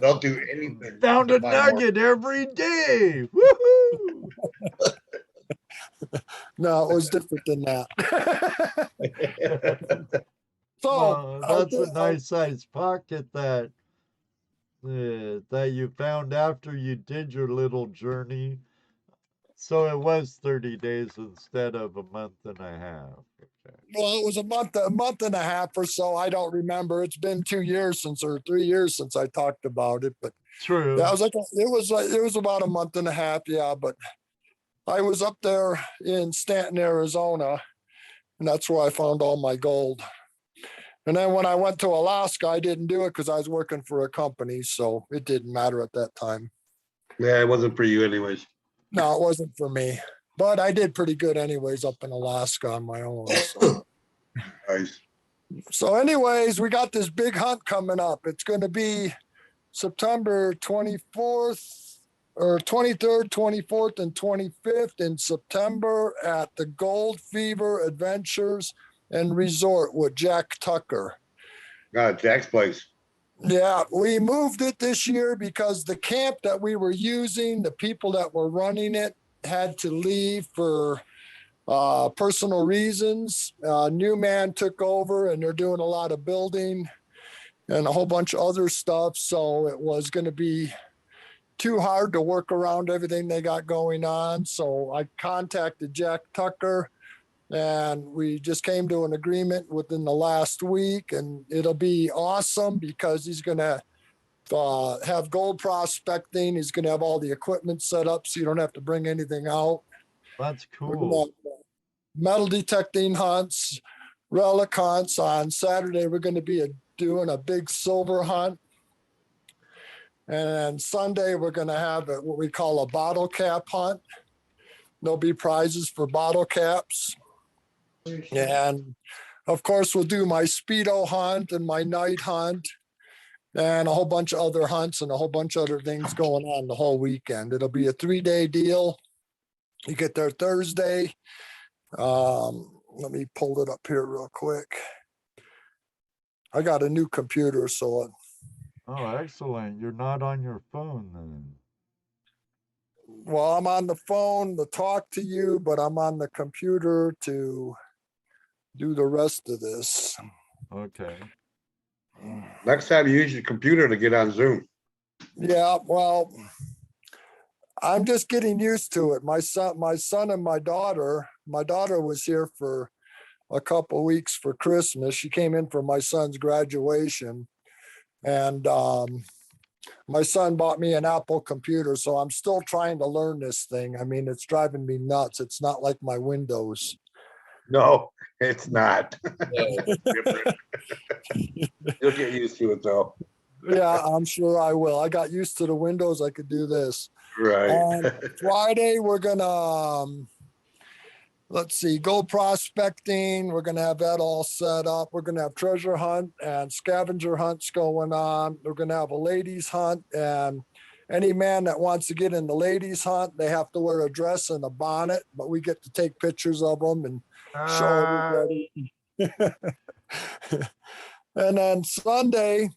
They'll do anything. found to a find more. nugget every day. Woohoo! No, it was different than that. So That's a nice sized pocket that you found after you did your little journey. So it was 30 days instead of a month and a half. Okay. well, it was a month and a half or so. I don't remember. It's been 2 years or 3 years since I talked about it. But True. yeah, it was about a month and a half. Yeah, but I was up there in Stanton, Arizona, and that's where I found all my gold. And then when I went to Alaska, I didn't do it because I was working for a company, so it didn't matter at that time. Yeah, it wasn't for you anyways. No, it wasn't for me, but I did pretty good anyways up in Alaska on my own. So. Nice. So anyways, we got this big hunt coming up. It's going to be September 24th or 23rd, 24th, and 25th in September at the Gold Fever Adventures and Resort with Jack Tucker. Jack's place. Yeah, we moved it this year because the camp that we were using, the people that were running it had to leave for personal reasons. New man took over and they're doing a lot of building and a whole bunch of other stuff. So it was going to be too hard to work around everything they got going on. So I contacted Jack Tucker and we just came to an agreement within the last week, and it'll be awesome because he's going to have gold prospecting. He's going to have all the equipment set up so you don't have to bring anything out. That's We're cool. gonna have metal detecting hunts, relic hunts. On Saturday, we're going to be doing a big silver hunt. And Sunday, we're going to have what we call a bottle cap hunt. There'll be prizes for bottle caps. And of course, we'll do my Speedo hunt and my night hunt and a whole bunch of other hunts and a whole bunch of other things going on the whole weekend. It'll be a 3-day deal. You get there Thursday. Let me pull it up here real quick. I got a new computer, so. Oh, excellent. You're not on your phone then. Well, I'm on the phone to talk to you, but I'm on the computer to do the rest of this. Okay. Next time you use your computer to get on Zoom. Yeah, well, I'm just getting used to it. My son and my daughter was here for a couple of weeks for Christmas. She came in for my son's graduation, and my son bought me an Apple computer, so I'm still trying to learn this thing. I mean, it's driving me nuts. It's not like my Windows. No, it's not. You'll get used to it though. Yeah, I'm sure I will. I got used to the Windows. I could do this. Right. Friday, we're gonna let's see, go prospecting. We're gonna have that all set up. We're gonna have treasure hunt and scavenger hunts going on. We're gonna have a ladies hunt, and any man that wants to get in the ladies hunt, they have to wear a dress and a bonnet, but we get to take pictures of them and show everybody. And then Sunday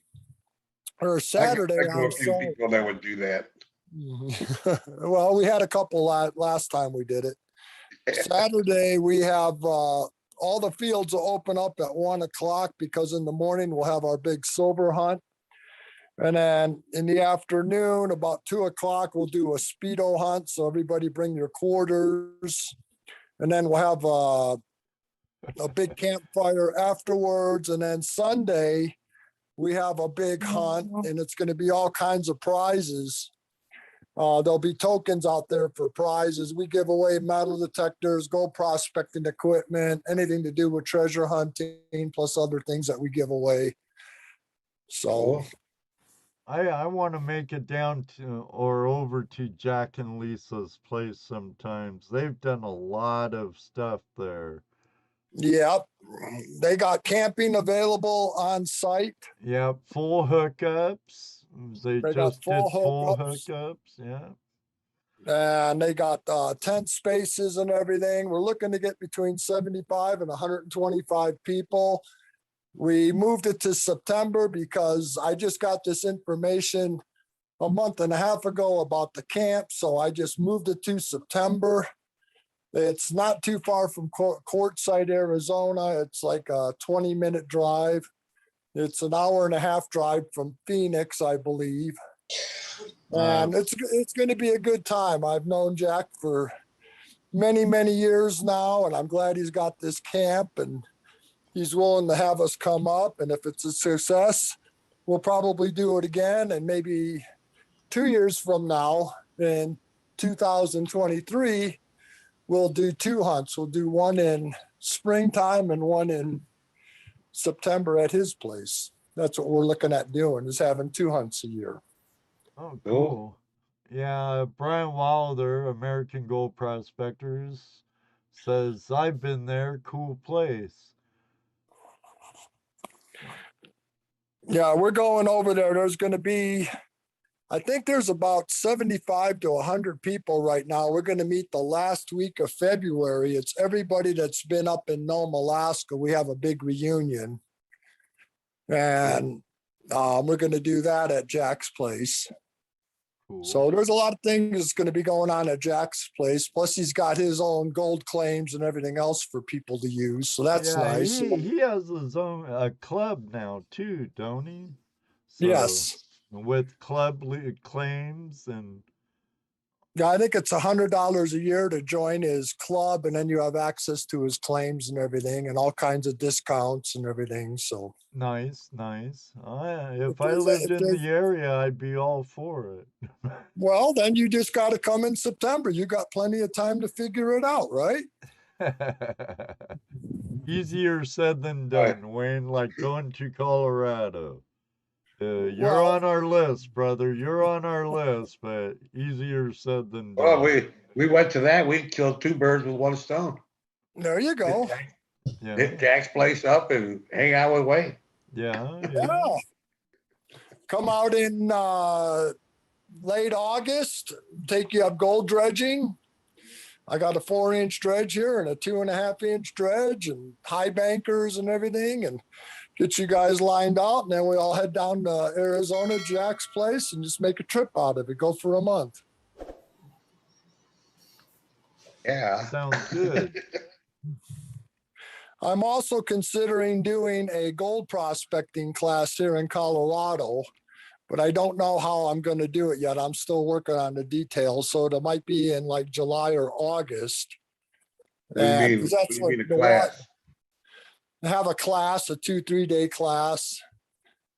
or Saturday, I know a few people that would do that. Well, we had a couple last time we did it. Saturday, we have all the fields will open up at 1:00 because in the morning we'll have our big silver hunt. And then in the afternoon, about 2:00, we'll do a Speedo hunt. So everybody bring your quarters. And then we'll have a big campfire afterwards. And then Sunday, we have a big hunt, and it's going to be all kinds of prizes. There'll be tokens out there for prizes. We give away metal detectors, gold prospecting equipment, anything to do with treasure hunting, plus other things that we give away. So I want to make it down to or over to Jack and Lisa's place sometimes. They've done a lot of stuff there. Yep. They got camping available on site. Yep, full hookups. They They just got did full full hookups. hookups. Yeah. And they got tent spaces and everything. We're looking to get between 75 and 125 people. We moved it to September because I just got this information a month and a half ago about the camp. So I just moved it to September. It's not too far from Quartzsite, Arizona. It's like a 20-minute drive. It's an hour and a half drive from Phoenix, I believe. And it's going to be a good time. I've known Jack for many, many years now, and I'm glad he's got this camp and he's willing to have us come up. And if it's a success, we'll probably do it again. And maybe 2 years from now, in 2023, we'll do 2 hunts. We'll do one in springtime and one in September at his place. That's what we're looking at doing, is having 2 hunts a year. Oh, cool. Yeah, Brian Wilder, American Gold Prospectors, says, I've been there, cool place. Yeah, we're going over there. There's going to be, I think there's about 75 to 100 people right now. We're going to meet the last week of February. It's everybody that's been up in Nome, Alaska. We have a big reunion. And we're going to do that at Jack's place. Cool. So there's a lot of things that's going to be going on at Jack's place. Plus, he's got his own gold claims and everything else for people to use. So that's yeah, nice. he has his own club now too, don't he? So, Yes. With club claims and Yeah, I think it's $100 a year to join his club, and then you have access to his claims and everything, and all kinds of discounts and everything. So nice. If I lived in the area, I'd be all for it. Well, then you just got to come in September. You got plenty of time to figure it out, right? Easier said than done, Wayne, like going to Colorado. You're Well- on our list, brother. You're on our list, but easier said than done. Well, we went to that. We killed two birds with one stone. There you go. Yeah. Hit Jack's place up and hang out with Wayne. Yeah. Yeah. Come out in late August, take you up gold dredging. I got a 4-inch dredge here and a 2.5-inch dredge and high bankers and everything, and get you guys lined out. And then we all head down to Arizona, Jack's place, and just make a trip out of it. Go for a month. Yeah. Sounds good. I'm also considering doing a gold prospecting class here in Colorado, but I don't know how I'm going to do it yet. I'm still working on the details. So it might be in like July or August. What do you mean? That's What do you what mean a the class? have a class, a 2-3 day class.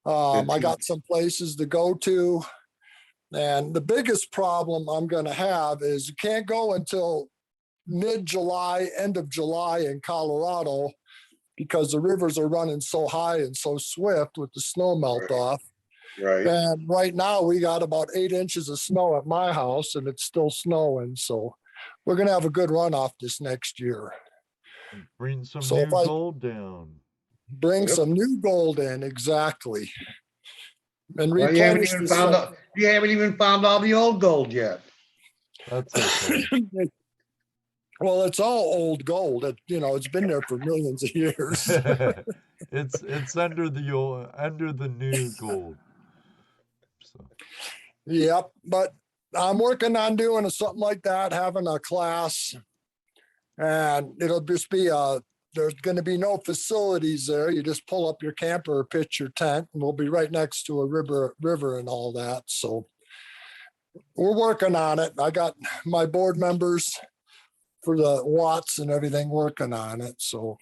I got some places to go to. And the biggest problem I'm going to have is you can't go until mid-July, end of July in Colorado, because the rivers are running so high and so swift with the snow melt off. Right. And right now we got about 8 inches of snow at my house and it's still snowing. So we're going to have a good runoff this next year. Bring some So new if I gold down. bring some new gold in, exactly. And Well, you haven't replenish even the found site. out, you haven't even found all the old gold yet. That's okay. Well, it's all old gold. It's been there for millions of years. it's under the new gold. So. Yep. But I'm working on doing something like that, having a class, and it'll just be there's going to be no facilities there. You just pull up your camper or pitch your tent, and we'll be right next to a river and all that. So we're working on it. I got my board members for the watts and everything working on it. So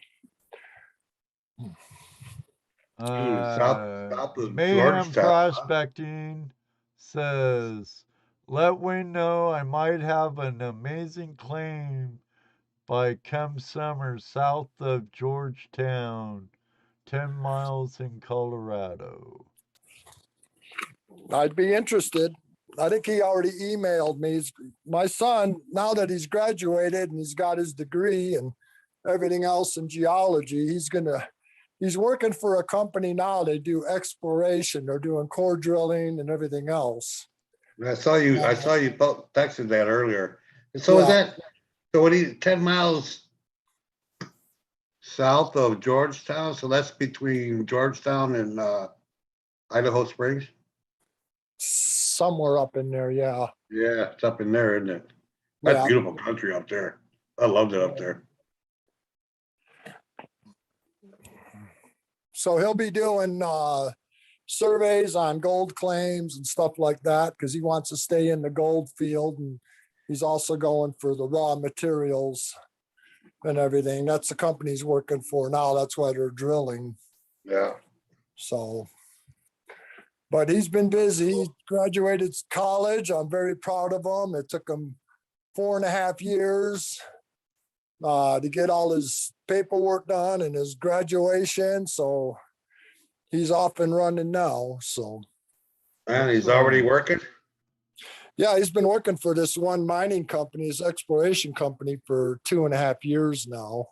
South of Mayhem Georgetown, Prospecting says, let Wayne know I might have an amazing claim by come summer south of Georgetown, 10 miles in Colorado. I'd be interested. I think he already emailed me. My son, now that he's graduated and he's got his degree and everything else in geology, he's working for a company now. They do exploration. They're doing core drilling and everything else. I saw you texted that earlier. So Yeah. so what 10 miles south of Georgetown? So that's between Georgetown and Idaho Springs? Somewhere up in there, yeah. Yeah, it's up in there, isn't it? That's Yeah. beautiful country up there. I loved it up there. So he'll be doing surveys on gold claims and stuff like that because he wants to stay in the gold field, and he's also going for the raw materials and everything. That's the company he's working for now. That's why they're drilling. Yeah. So, but he's been busy. He graduated college. I'm very proud of him. It took him 4.5 years to get all his paperwork done and his graduation. So he's off and running now. So, And he's already working? Yeah, he's been working for this one mining company, his exploration company, for 2.5 years now.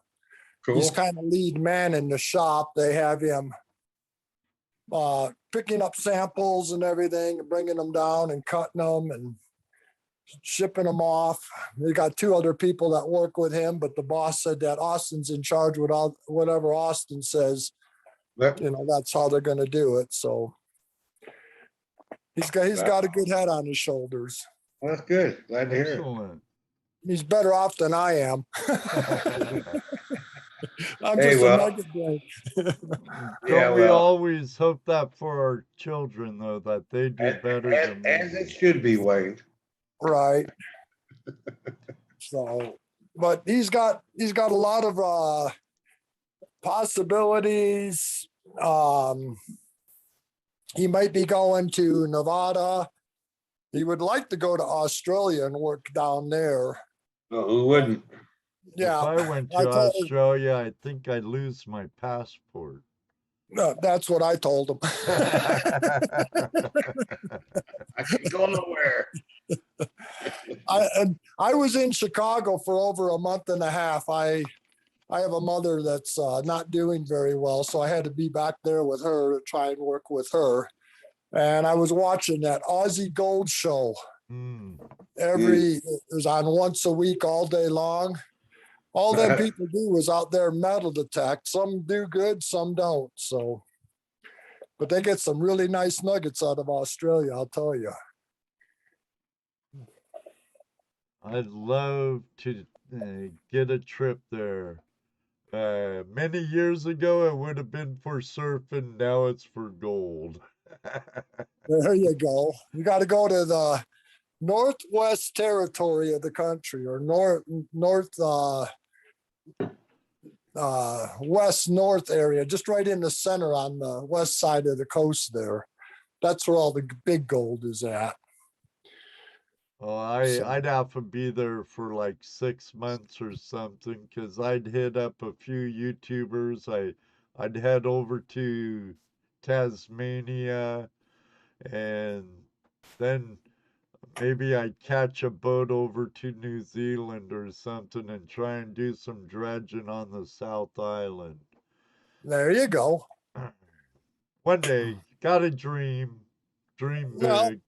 He's Cool. kind of lead man in the shop. They have him picking up samples and everything, bringing them down and cutting them and shipping them off. They got 2 other people that work with him, but the boss said that Austin's in charge with all whatever Austin says. Yep. You know, that's how they're going to do it. So he's got a good head on his shoulders. Well, that's good. Glad to hear it. Excellent. He's better off than I am. I'm Hey, just well. a nugget boy. Yeah, Don't we well. always hope that for our children, though, that they do better than we As do? it should be, Wayne. Right. So, but he's got a lot of possibilities. He might be going to Nevada. He would like to go to Australia and work down there. Oh, who wouldn't? Yeah, If I went I to told him- Australia, I think I'd lose my passport. no, that's what I told him. I can go nowhere. I was in Chicago for over a month and a half. I have a mother that's not doing very well, so I had to be back there with her to try and work with her. And I was watching that Aussie Gold show. Hmm. It was on once a week, all day long. All them people do is out there metal detect. Some do good, some don't. So, but they get some really nice nuggets out of Australia, I'll tell you. I'd love to get a trip there. Many years ago, it would have been for surfing. Now it's for gold. There you go. You got to go to the northwest territory of the country, or west north area, just right in the center on the west side of the coast there. That's where all the big gold is at. Oh, I'd have to be there for like 6 months or something, because I'd hit up a few YouTubers. I'd head over to Tasmania, and then maybe I'd catch a boat over to New Zealand or something and try and do some dredging on the South Island. There you go. One day, gotta dream Well, big.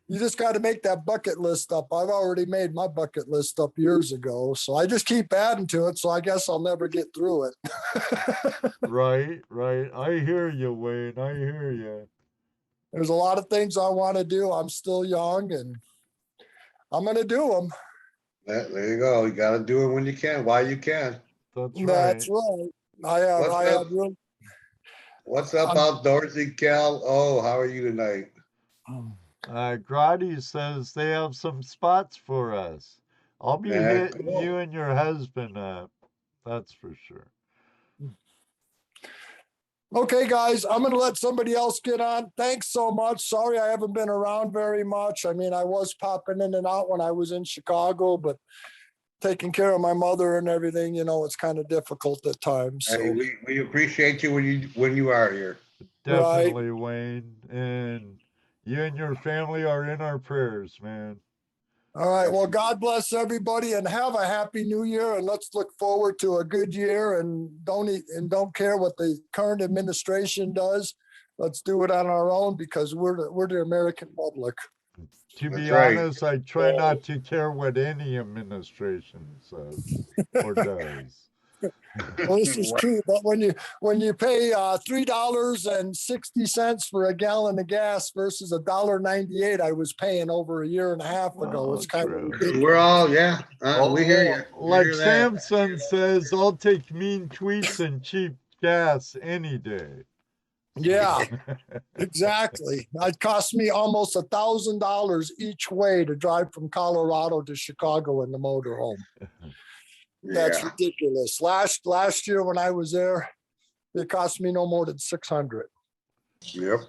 you just got to make that bucket list up. I've already made my bucket list up years ago, so I just keep adding to it. So I guess I'll never get through it. Right. I hear you, Wayne. I hear you. There's a lot of things I want to do. I'm still young, and I'm going to do them. There you go. You got to do it when you can, while you can. That's right. I have really. What's up, outdoorsy Cal? Oh, how are you tonight? Grotty says they have some spots for us. I'll be hitting cool. you and your husband up. That's for sure. Okay, guys, I'm going to let somebody else get on. Thanks so much. Sorry I haven't been around very much. I mean, I was popping in and out when I was in Chicago, but taking care of my mother and everything, you know, it's kind of difficult at times. So. Hey, we appreciate you when you are here. Definitely, Right. Wayne. And you and your family are in our prayers, man. All right. Well, God bless everybody and have a happy new year. And let's look forward to a good year, and don't care what the current administration does. Let's do it on our own, because we're the American public. To be That's right. honest, I try not to care what any administration says or does. Well, this is true, but when you pay $3.60 for a gallon of gas versus $1.98 I was paying over a year and a half ago, it's kind true. of ridiculous. We're all, yeah. We hear you. Like Samson says, I'll take mean tweets and cheap gas any day. Yeah, exactly. It cost me almost $1,000 each way to drive from Colorado to Chicago in the motorhome. That's ridiculous. Last year when I was there, it cost me no more than $600. Yep.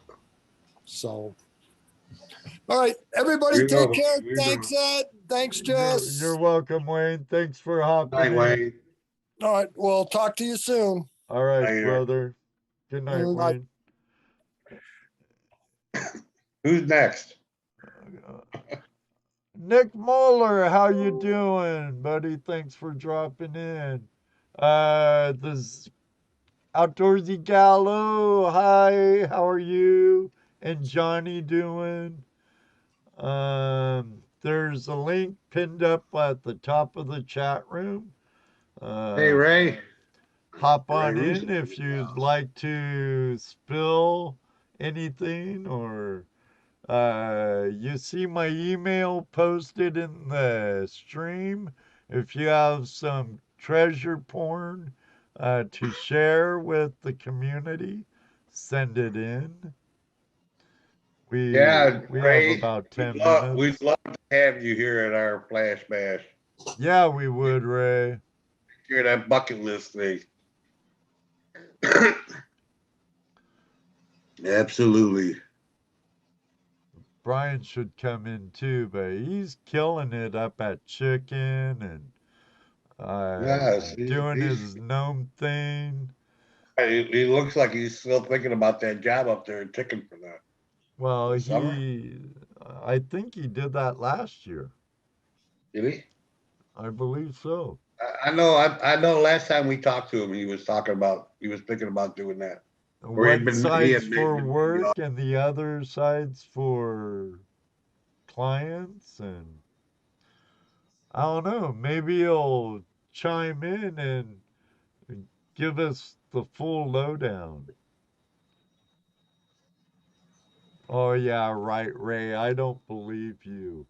So, all right, everybody, take care. Thanks, Ed. Thanks, Jess. You're welcome, Wayne. Thanks for hopping Night, in. Wayne. All right, we'll talk to you soon. All right, Later. brother. Good night, Night. Wayne. Who's next? Nick Moeller, how you doing, buddy? Thanks for dropping in. This Outdoorsy Gallo, hi, how are you? And Johnny doing? There's a link pinned up at the top of the chat room. Hey, Ray. Hop Ray on in Russo. if you'd like to spill anything, or you see my email posted in the stream. If you have some treasure porn to share with the community, send it in. Yeah, We have Ray, about 10 we'd minutes. love to have you here at our Flash Bash. Yeah, we would, Ray. Hear that bucket list thing. Absolutely. Brian should come in too, but he's killing it up at Chicken and Yes, doing his gnome thing. he looks like he's still thinking about that job up there and ticking for that. Well, This summer? I think he did that last year. Did he? I believe so. I know. I know. Last time we talked to him, he was thinking about doing that. Or One side's for work and the other side's for clients, and I don't know, maybe he'll chime in and give us the full lowdown. Oh yeah, right, Ray. I don't believe you.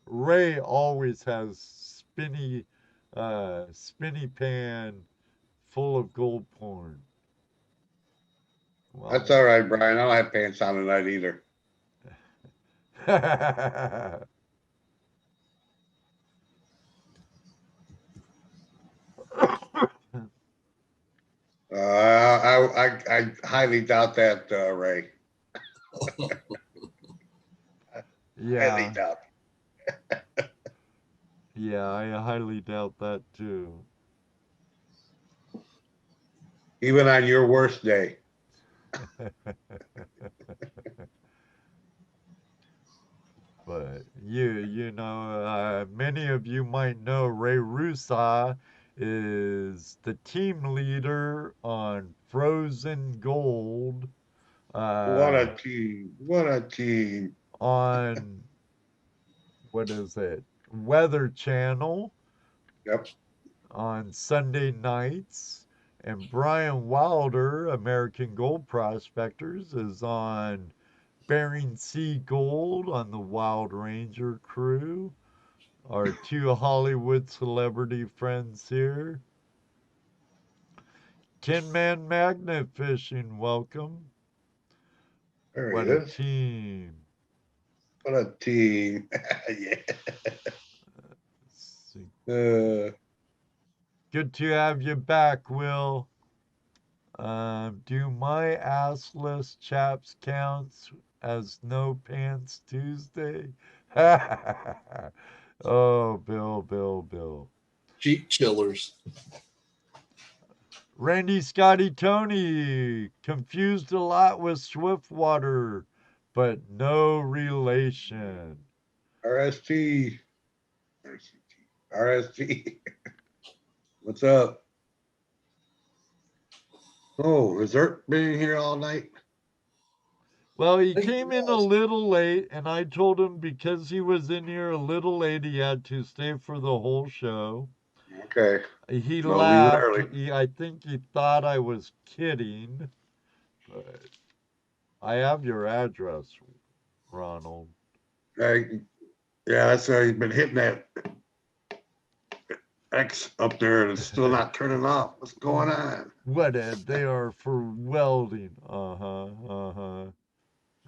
Ray always has spinny pan full of gold porn. Well, That's all right, Brian. I don't have pants on tonight either. I highly doubt that, Ray. Yeah. Highly doubt. Yeah, I highly doubt that too. Even on your worst day. But you know, many of you might know Ray Russa is the team leader on Frozen Gold. What a team. What a team. On, what is it? Weather Channel. Yep. On Sunday nights. And Brian Wilder, American Gold Prospectors, is on Bering Sea Gold on the Wild Ranger crew. Our two Hollywood celebrity friends here. Tin Man Magnet Fishing, welcome. There What he a is. team. What a team. Yeah. Good to have you back, Will. Do my assless chaps counts as no pants Tuesday? Oh, Bill. Cheap chillers. Randy Scotty Tony, confused a lot with Swiftwater, but no relation. RST. RST. What's up? Oh, has Ert been here all night? Well, he came in a little late, and I told him because he was in here a little late, he had to stay for the whole show. Okay. He Well, leave it laughed. early. I think he thought I was kidding, but I have your address, Ronald. Yeah, that's he's been hitting that X up there and it's still not turning off. What's going on? What, they are for welding. Uh-huh.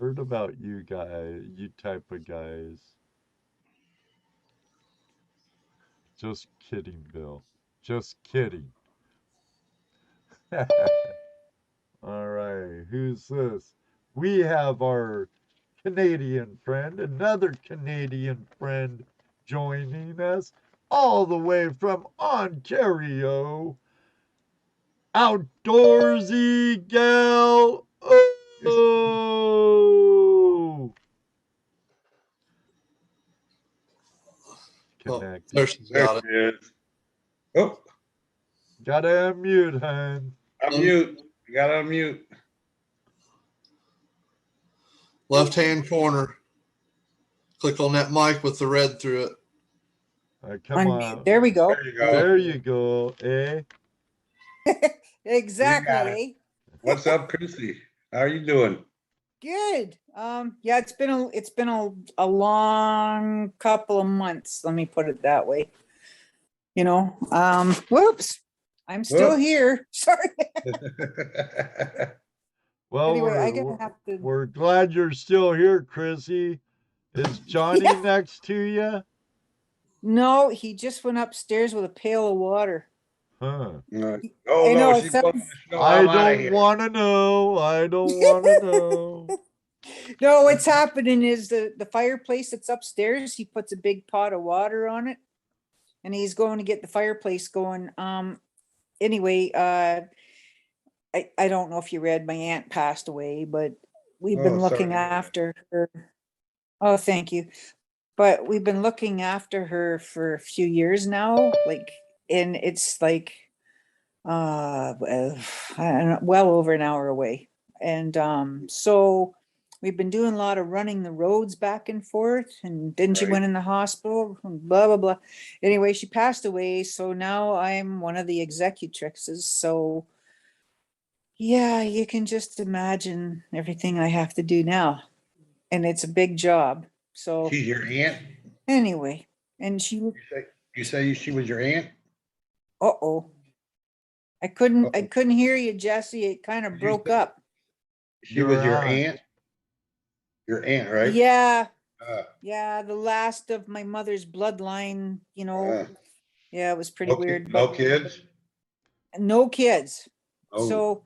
Heard about you guys, you type of guys. Just kidding, Bill. Just kidding. All right, who's this? We have our Canadian friend, another Canadian friend joining us all the way from Ontario. Outdoorsy Gal. Oh! connected. There she's There got it. she is. Oh, Gotta unmute, hun. unmute. You gotta unmute. Left-hand corner. Click on that mic with the red through it. Come Unmute. on. There we go. There you go. There you go. Eh? Exactly. You got it. Eh? What's up, Chrissy? How are you doing? Good. Yeah, it's been a long couple of months. Let me put it that way. You know, whoops. I'm still Whoops. here. Sorry. Well, Anyway, I gotta have to. we're glad you're still here, Chrissy. Is Johnny Yeah. next to you? No, he just went upstairs with a pail of water. Huh. Oh I no, know, it she's blowing sounds- the snow. I I'm outta don't here. want to know. I don't want to know. No, what's happening is the fireplace that's upstairs, he puts a big pot of water on it. And he's going to get the fireplace going. Anyway, I don't know if you read, my aunt passed away, but we've Oh, been sorry looking to hear that. after her. Oh, thank you. But we've been looking after her for a few years now, like, and it's like, well, I don't know, well over an hour away. And so we've been doing a lot of running the roads back and forth, and then she Right. went in the hospital, and blah, blah, blah. Anyway, she passed away, so now I'm one of the executrixes, so yeah, you can just imagine everything I have to do now. And it's a big job. So She's your aunt? anyway, and she, You say she was your aunt? uh-oh. I couldn't hear you, Jesse. It kind of You broke said- up. She was your Your aunt. aunt? Your aunt, right? Yeah, Uh, yeah, the last of my mother's bloodline, you know. uh, Yeah, it was pretty no, weird, no but kids? no kids. Oh, So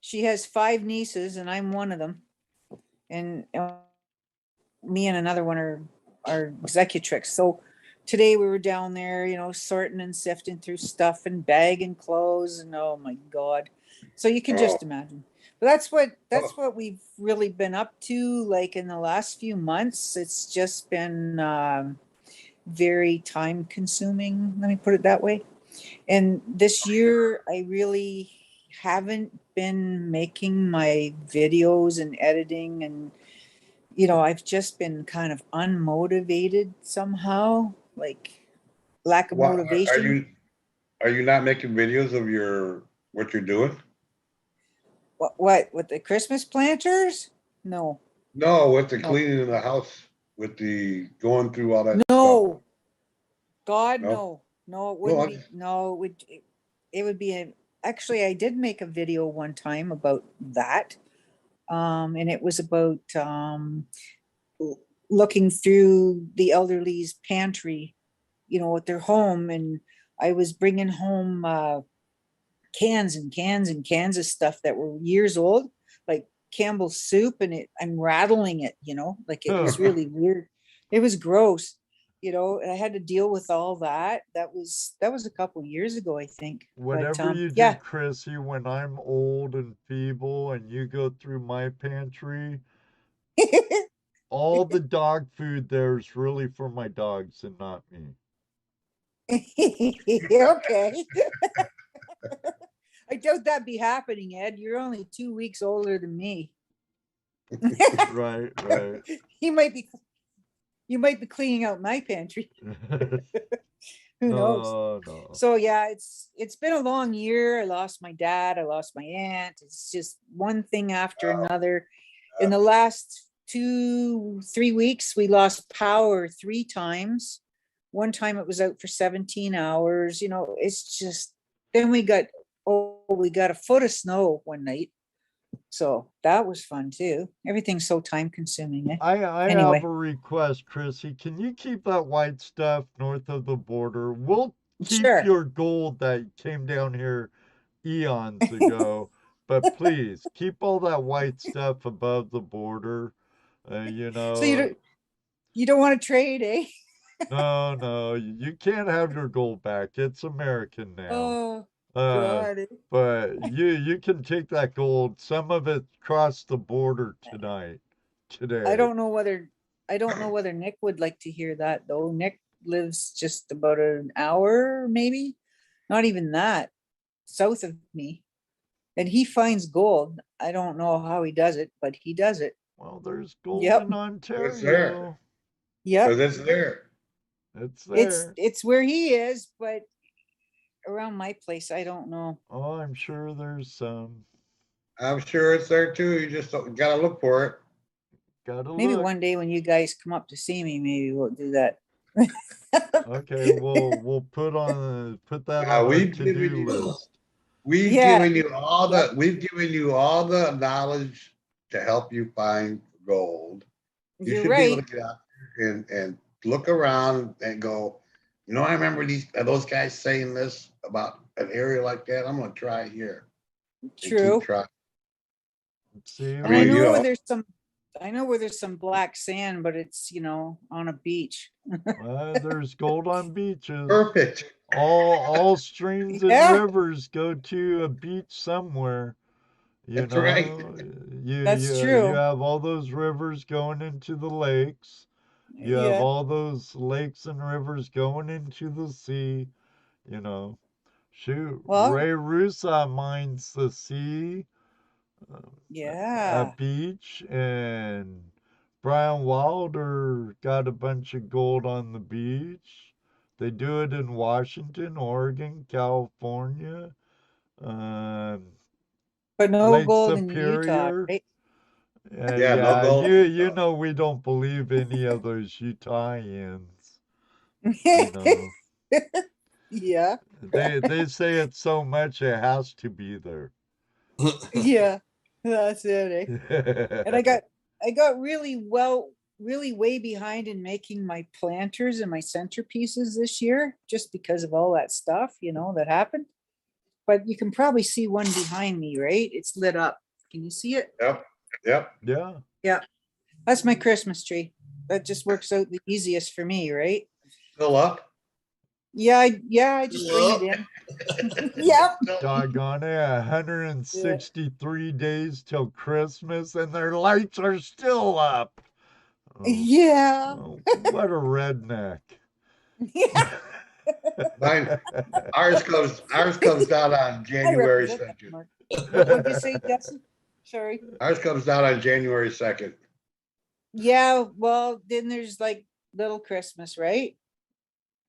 she has 5 nieces and I'm one of them. And me and another one are executrix. So today we were down there, you know, sorting and sifting through stuff and bagging clothes, and oh my God. So you can just Oh. imagine. But that's what we've really been up to, like, in the last few months. It's just been very time consuming, let me put it that way. And this year I really haven't been making my videos and editing, and you know, I've just been kind of unmotivated somehow, like lack of What, motivation. are you not making videos of what you're doing? What with the Christmas planters? No, No, with the No. cleaning of the house, with the going through all that stuff. no, God, No? no, it Well, wouldn't be, no, it would be actually, I did make a video one time about that. And it was about, looking through the elderly's pantry, you know, at their home, and I was bringing home cans and cans and cans of stuff that were years old, like Campbell's soup, and I'm rattling it, you know, like it was really weird. It was gross, you know, and I had to deal with all that. That was a couple years ago, I think. Whatever you do, yeah. Chrissy, when I'm old and feeble and you go through my pantry, all the dog food there's really for my dogs and not me. Okay. I doubt that'd be happening, Ed. You're only 2 weeks older than me. Right. You might be cleaning out my pantry. Who knows? No. So yeah, it's been a long year. I lost my dad, I lost my aunt. It's just one thing after another. In the last 2-3 weeks, we lost power 3 times. One time it was out for 17 hours. You know, it's just, then we got a foot of snow one night. So that was fun too. Everything's so time consuming. I Anyway. have a request, Chrissy. Can you keep that white stuff north of the border? We'll keep Sure. your gold that came down here eons ago, but please keep all that white stuff above the border. You know. So you don't want to trade, eh? No, you can't have your gold back. It's American now. Oh, Uh, God. but you can take that gold. Some of it crossed the border today. I don't know whether Nick would like to hear that though. Nick lives just about an hour, maybe, not even that, south of me. And he finds gold. I don't know how he does it, but he does it. Well, there's gold Yep. in It's there, Ontario. Yep. because it's there. It's there. It's where he is, but around my place, I don't know. Oh, I'm sure there's some. I'm sure it's there too. You just gotta look for it. Gotta Maybe look. one day when you guys come up to see me, maybe we'll do that. Okay, we'll put that on our We've given to-do you, list. we've Yeah. given you all Yep. the, we've given you all the knowledge to help you find gold. You You're should be able right. to get out there and look around and go, you know, I remember those guys saying this about an area like that. I'm gonna try here. And keep True. trying. See, And I mean, know you where know, there's some, I know where there's some black sand, but it's, on a beach. there's gold on beaches. perfect. All streams and Yeah. rivers go to a beach somewhere. You That's right. know, That's you true. have all those rivers going into the lakes. You have Yeah. all those lakes and rivers going into the sea. You know, shoot, Well, Ray Russa mines the sea, a yeah. beach, and Brian Wilder got a bunch of gold on the beach. They do it in Washington, Oregon, California, um, But no Lake gold in Utah, Superior. right? Yeah, no Yeah, gold. you know we don't believe any of those Utahians. You know, Yeah. they say it's so much it has to be there. Yeah. That's it. And I got really way behind in making my planters and my centerpieces this year, just because of all that stuff, that happened. But you can probably see one behind me, right? It's lit up. Can you see it? Yep, yep. Yeah. Yeah. That's my Christmas tree. That just works out the easiest for me, right? Still up. Yeah, I just bring it in. Yep. Doggone it, 163 days till Christmas and their lights are still up. Oh, Yeah. oh, what a redneck. Yeah. Mine, ours comes down on I January represent that, 2nd. Mark. What'd you say, Jesse? Sorry. Ours comes down on January 2nd. Yeah, well, then there's like Little Christmas, right?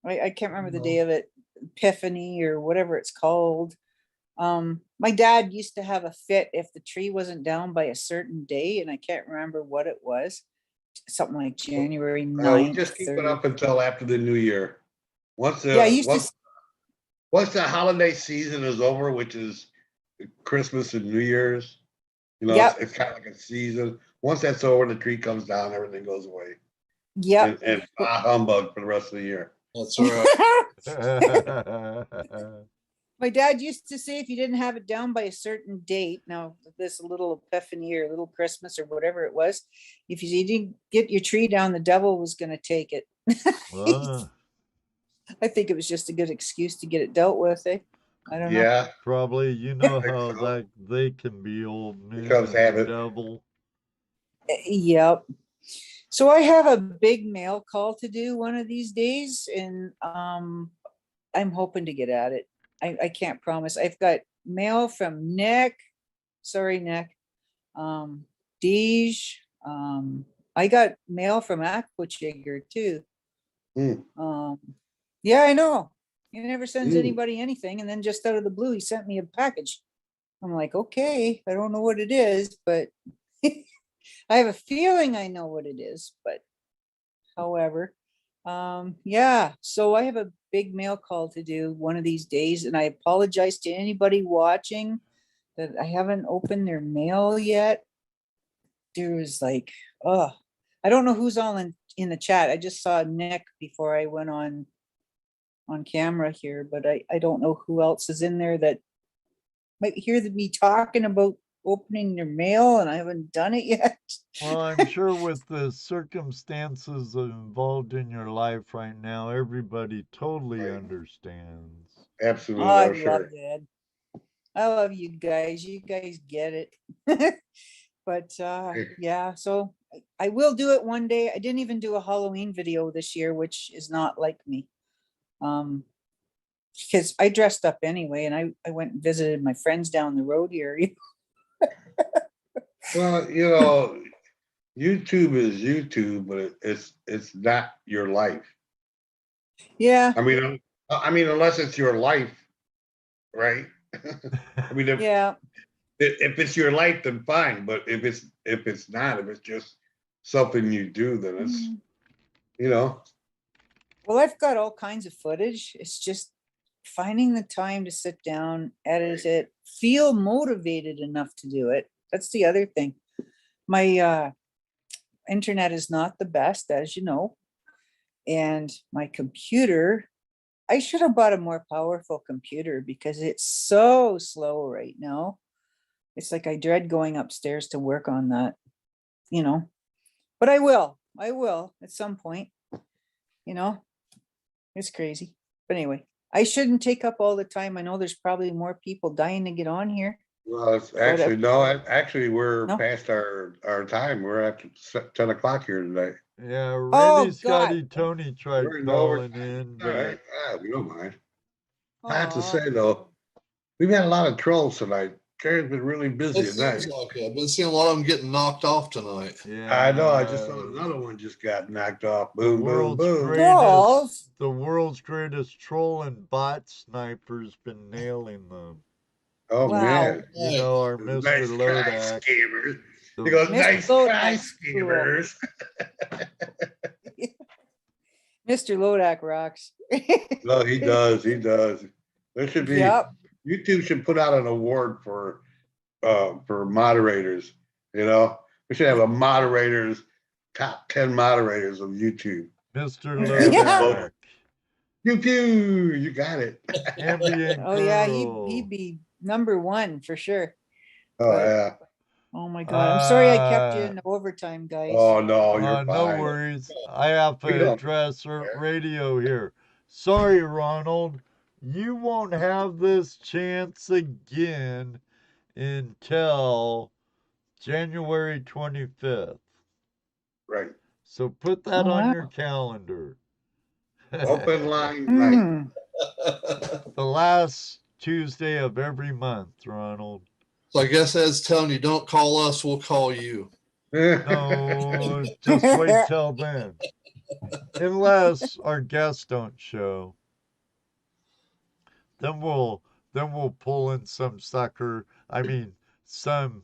I can't remember the day of it, Epiphany or whatever it's called. My dad used to have a fit if the tree wasn't down by a certain day, and I can't remember what it was. Something like January We 9th. just keep it 3rd. up until after the new year. Once Yeah, I used to. once the holiday season is over, which is Christmas and New Year's, Yep. it's kind of like a season. Once that's over, the tree comes down, everything goes away. Yep. And humbug for the rest of the year. That's right. My dad used to say if you didn't have it down by a certain date, now this little Epiphany or little Christmas or whatever it was, if you didn't get your tree down, the devil was going to take it. Well, I think it was just a good excuse to get it dealt with. I don't know. Yeah, probably, you know think how so. that they can be old news Becomes and the habit. devil. Yep. So I have a big mail call to do one of these days, and I'm hoping to get at it. I can't promise. I've got mail from Nick. Sorry, Nick. Deej. I got mail from Aquachigger too. Hmm. Yeah, I know. He never sends Hmm. anybody anything, and then just out of the blue, he sent me a package. I'm like, okay, I don't know what it is, but I have a feeling I know what it is, but however, yeah, so I have a big mail call to do one of these days, and I apologize to anybody watching that I haven't opened their mail yet. There was like, oh, I don't know who's all in the chat. I just saw Nick before I went on camera here, but I don't know who else is in there that might hear me talking about opening their mail, and I haven't done it yet. Well, I'm sure with the circumstances involved in your life right now, everybody totally Right. understands. Absolutely, I I'm love sure. it. I love you guys. You guys get it. But yeah, so I will do it one day. I didn't even do a Halloween video this year, which is not like me. Because I dressed up anyway, and I went and visited my friends down the road here. Well, you know, YouTube is YouTube, but it's not your life. Yeah, I mean, unless it's your life, right? I mean, yeah. if it's your life, then fine. But if it's not, if it's just something you do, then it's, you know. Well, I've got all kinds of footage. It's just finding the time to sit down, edit it, feel motivated enough to do it. That's the other thing. My internet is not the best, as you know. And my computer, I should have bought a more powerful computer because it's so slow right now. It's like I dread going upstairs to work on that, you know. But I will at some point, you know. It's crazy. But anyway, I shouldn't take up all the time. I know there's probably more people dying to get on here. Well, it's actually actually we're past our time. We're at 10 o'clock here today. Yeah, Oh, Randy, Scotty, Tony tried We're in calling overtime. in, All but right, we don't mind. I have to Aw. say though, we've had a lot of trolls tonight. Karen's been really busy It at night. seems like it. I've been seeing a lot of them getting knocked off tonight. yeah, I know. I just saw another one just got knocked off. Boom, boom, world's boom. Trolls? the world's greatest troll and bot sniper's been nailing them. Oh Wow. man, You know, our nice Mr. try, Lodak. scammers. the- He goes, Mr. nice try, Lodak's cool. scammers. Mr. Lodak rocks. No, he does. He does. There should be. Yep. YouTube should put out an award for moderators. You know, we should have a moderators top 10 moderators of YouTube. Mr. Yeah. Lodak. Pew pew, you got it. Ambient Oh yeah, girl. he'd be #1 for sure. Oh But- yeah. Oh my God, I'm sorry I kept you in the overtime, guys. Oh no, you're No fine. worries. I have We to don't address care. radio here. Sorry, Ronald. You won't have this chance again until January 25th. Right. So put that Oh, on wow. your calendar. Open line night. Hmm. The last Tuesday of every month, Ronald. So I guess Ed's telling you, don't call us, we'll call you. No, just wait till then. Unless our guests don't show. Then we'll pull in some sucker. I mean, some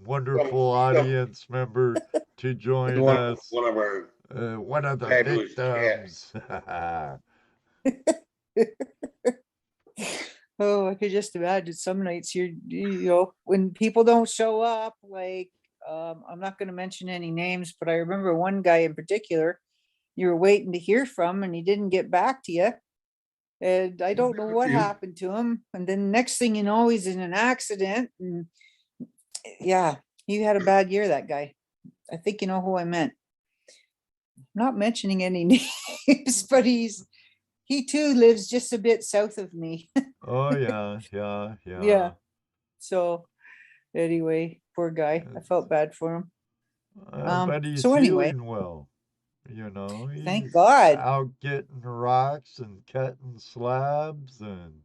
wonderful audience member to join us. One of our One of the fabulous victims. Oh, I could just imagine some nights you know, when people don't show up, like, I'm not gonna mention any names, but I remember one guy in particular, you were waiting to hear from and he didn't get back to you. And I don't know what happened to him. And then next thing you know, he's in an accident. And yeah, he had a bad year, that guy. I think you know who I meant. I'm not mentioning any names, but he too lives just a bit south of me. Oh yeah. Yeah. So anyway, poor guy. I felt bad for him. But he's so anyway. healing well. You know, Thank he's God. out getting rocks and cutting slabs and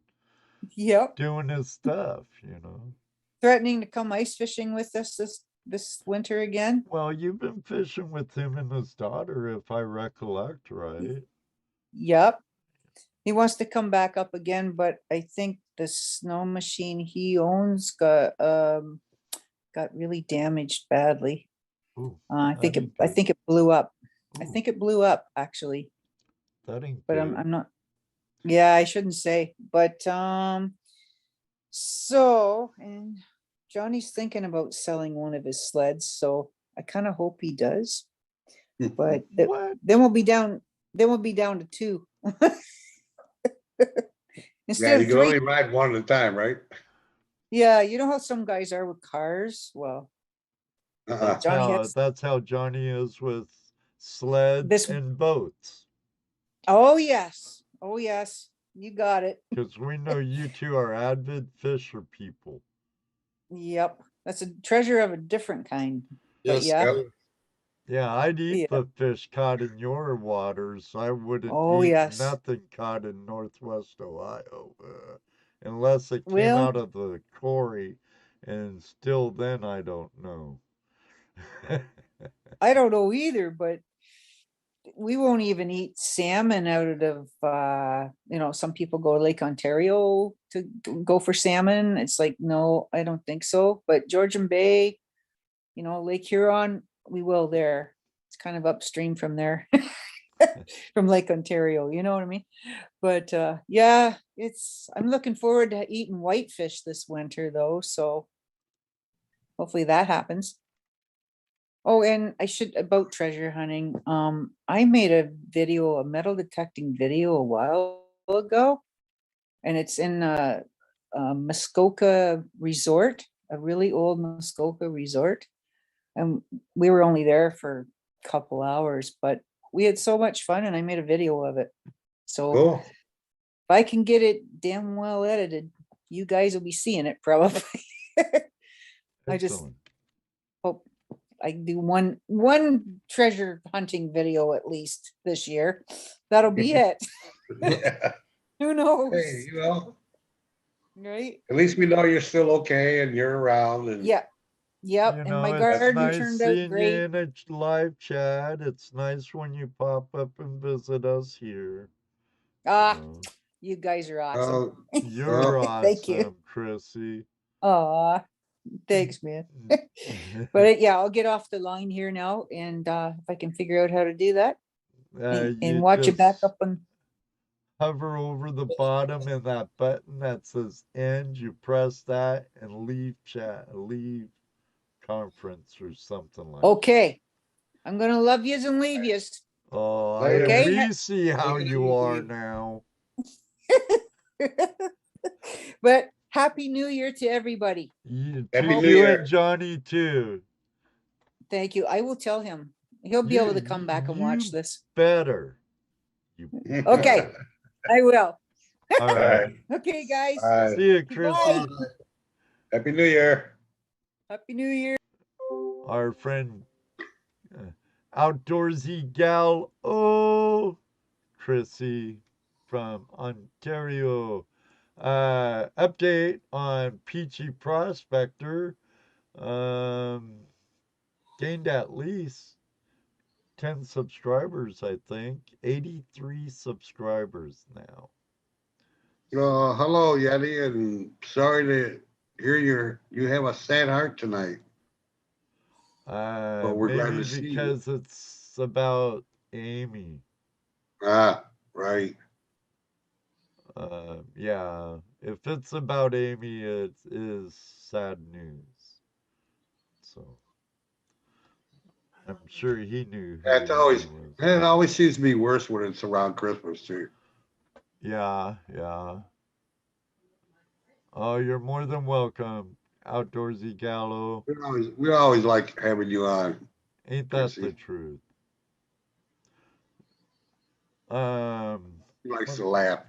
Yep. doing his stuff, you know. Threatening to come ice fishing with us this winter again. Well, you've been fishing with him and his daughter, if I recollect right. Yep. He wants to come back up again, but I think the snow machine he owns got really damaged badly. Ooh, I think that it blew up. I Ooh. think it blew up actually, that ain't but good. I'm not. Yeah, I shouldn't say, but so, and Johnny's thinking about selling one of his sleds, so I kind of hope he does. But What? then we'll be down to 2. Yeah, Instead you of can 3. only ride one at a time, right? Yeah, you know how some guys are with cars? Well, Johnny No, has that's how Johnny is with sleds This- and boats. Oh yes, you got it. Because we know you two are avid fisher people. Yep, that's a treasure of a different kind. But Yes. yeah, Yeah, I'd eat yeah. the fish caught in your waters. I wouldn't Oh eat yes. nothing caught in Northwest Ohio, unless it came Well, out of the quarry, and still then I don't know. I don't know either, but we won't even eat salmon out of some people go to Lake Ontario to go for salmon. It's like, no, I don't think so. But Georgian Bay, Lake Huron, we will there. It's kind of upstream from there. From Lake Ontario, you know what I mean? But yeah, I'm looking forward to eating whitefish this winter though, so hopefully that happens. Oh, and I should about treasure hunting. I made a metal detecting video a while ago, and it's in a Muskoka resort, a really old Muskoka resort. And we were only there for a couple hours, but we had so much fun and I made a video of it. So Cool. if I can get it damn well edited, you guys will be seeing it probably. I just Excellent. hope I do one treasure hunting video at least this year. That'll be it. Yeah. Who knows? Hey, Right? at least we know you're still okay and you're around and Yeah. Yep. You And know, my it's garden nice turned out seeing you great. in a live chat. It's nice when you pop up and visit us here. Ah, know. you guys are awesome. You're Thank you. awesome, Chrissy. Aw, thanks, man. But yeah, I'll get off the line here now, and if I can figure out how to do that, and You watch it back just up on. hover over the bottom and that button that says end, you press that and leave chat, leave conference or something like that. Okay, I'm gonna love yous and leave yous. Oh, Okay. we see how you are now. But Happy New Year to everybody. Happy To New you Year. and Johnny too. Thank you. I will tell him. He'll be able to come back and watch this. Better. Okay, I will. All right. Okay, guys. All right. See you, Chrissy. Bye. Happy New Year. Happy New Year. Our friend Outdoorsy Gal. Oh, Chrissy from Ontario. Update on Peachy Prospector. Gained at least 10 subscribers, I think. 83 subscribers now. Hello, Yeti, and sorry to hear you have a sad heart tonight. But we're glad Maybe to see you. because it's about Amy. Ah, right. Yeah, if it's about Amy, it is sad news. So I'm sure he knew who It was. always seems to be worse when it's around Christmas too. Yeah, yeah. Oh, you're more than welcome, Outdoorsy Gallo. We always like having you on. Ain't that Chrissy. the truth? He likes to laugh.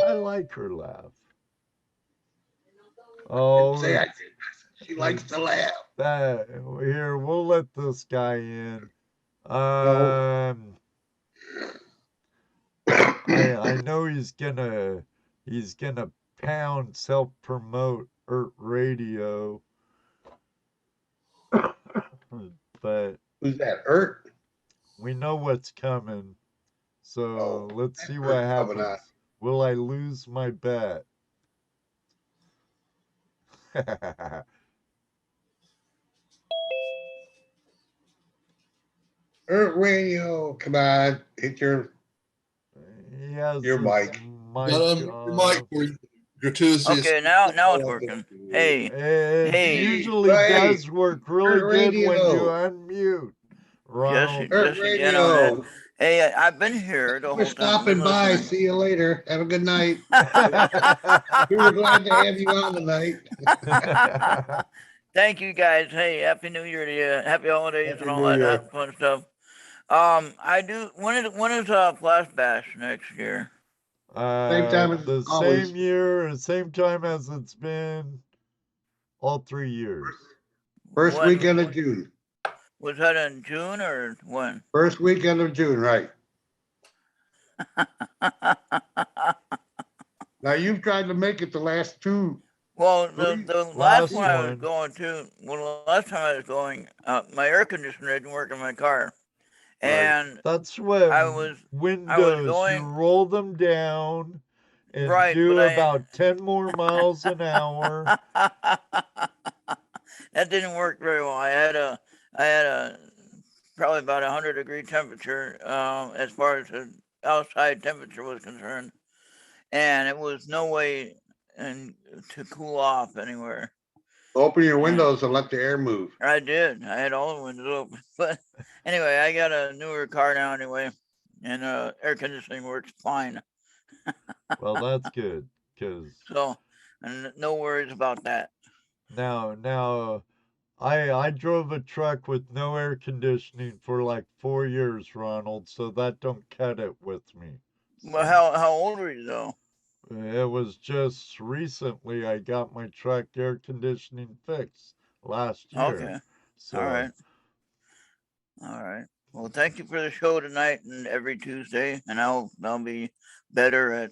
I like her laugh. Oh, she likes to laugh. Here, we'll let this guy in. I know he's gonna pound self-promote Radio. But who's that? We know what's coming. So let's see what happens. On. Will I lose my bet? Radio, come on, hit your mic. Okay, now it's working. Hey, it usually does work really good when you unmute. Radio. Hey, I've been here the whole time. We're stopping by. See you later. Have a good night. We were glad to have you on tonight. Thank you, guys. Hey, Happy New Year to you. Happy holidays and all that fun stuff. I do. When is Flash Bash next year? Same time as the always. same year, same time as it's been all 3 years. First When weekend of June. was that, in June or when? First weekend of June, right. Now you've tried to make it the last two. Well, Three- the last last one I was one. going to, well, the last time I was going, my air conditioner didn't work in my car, Right. and That's when I was windows, going you roll them down and right, do but about 10 more miles an hour. that didn't work very well. I had a probably about 100-degree temperature as far as the outside temperature was concerned, and it was no way to cool off anywhere. Open your windows and let the air move. I did. I had all the windows open, but anyway, I got a newer car now anyway, and air conditioning works fine. Well, that's good, because So, and no worries about that. now I drove a truck with no air conditioning for like 4 years, Ronald, so that don't cut it with me. Well, So, how old were you though? it was just recently I got my truck air conditioning fixed last year. Okay. So, All right. All right. Well, thank you for the show tonight and every Tuesday, and I'll be better at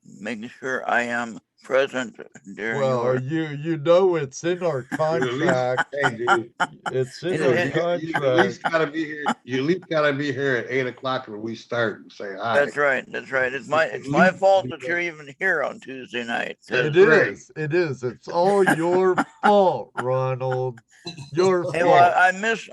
making sure I am present during well, your. you know it's in our You at least, contract. hey, dude, It's in Is our it- you at least contract. gotta be here. You at least gotta be here at 8 o'clock when we start and say hi. That's right. That's right. It's my At my least fault be that there. you're even here on Tuesday night. 'cause- It right. is. It is. It's all your fault, Ronald. Your Hey, well, fault.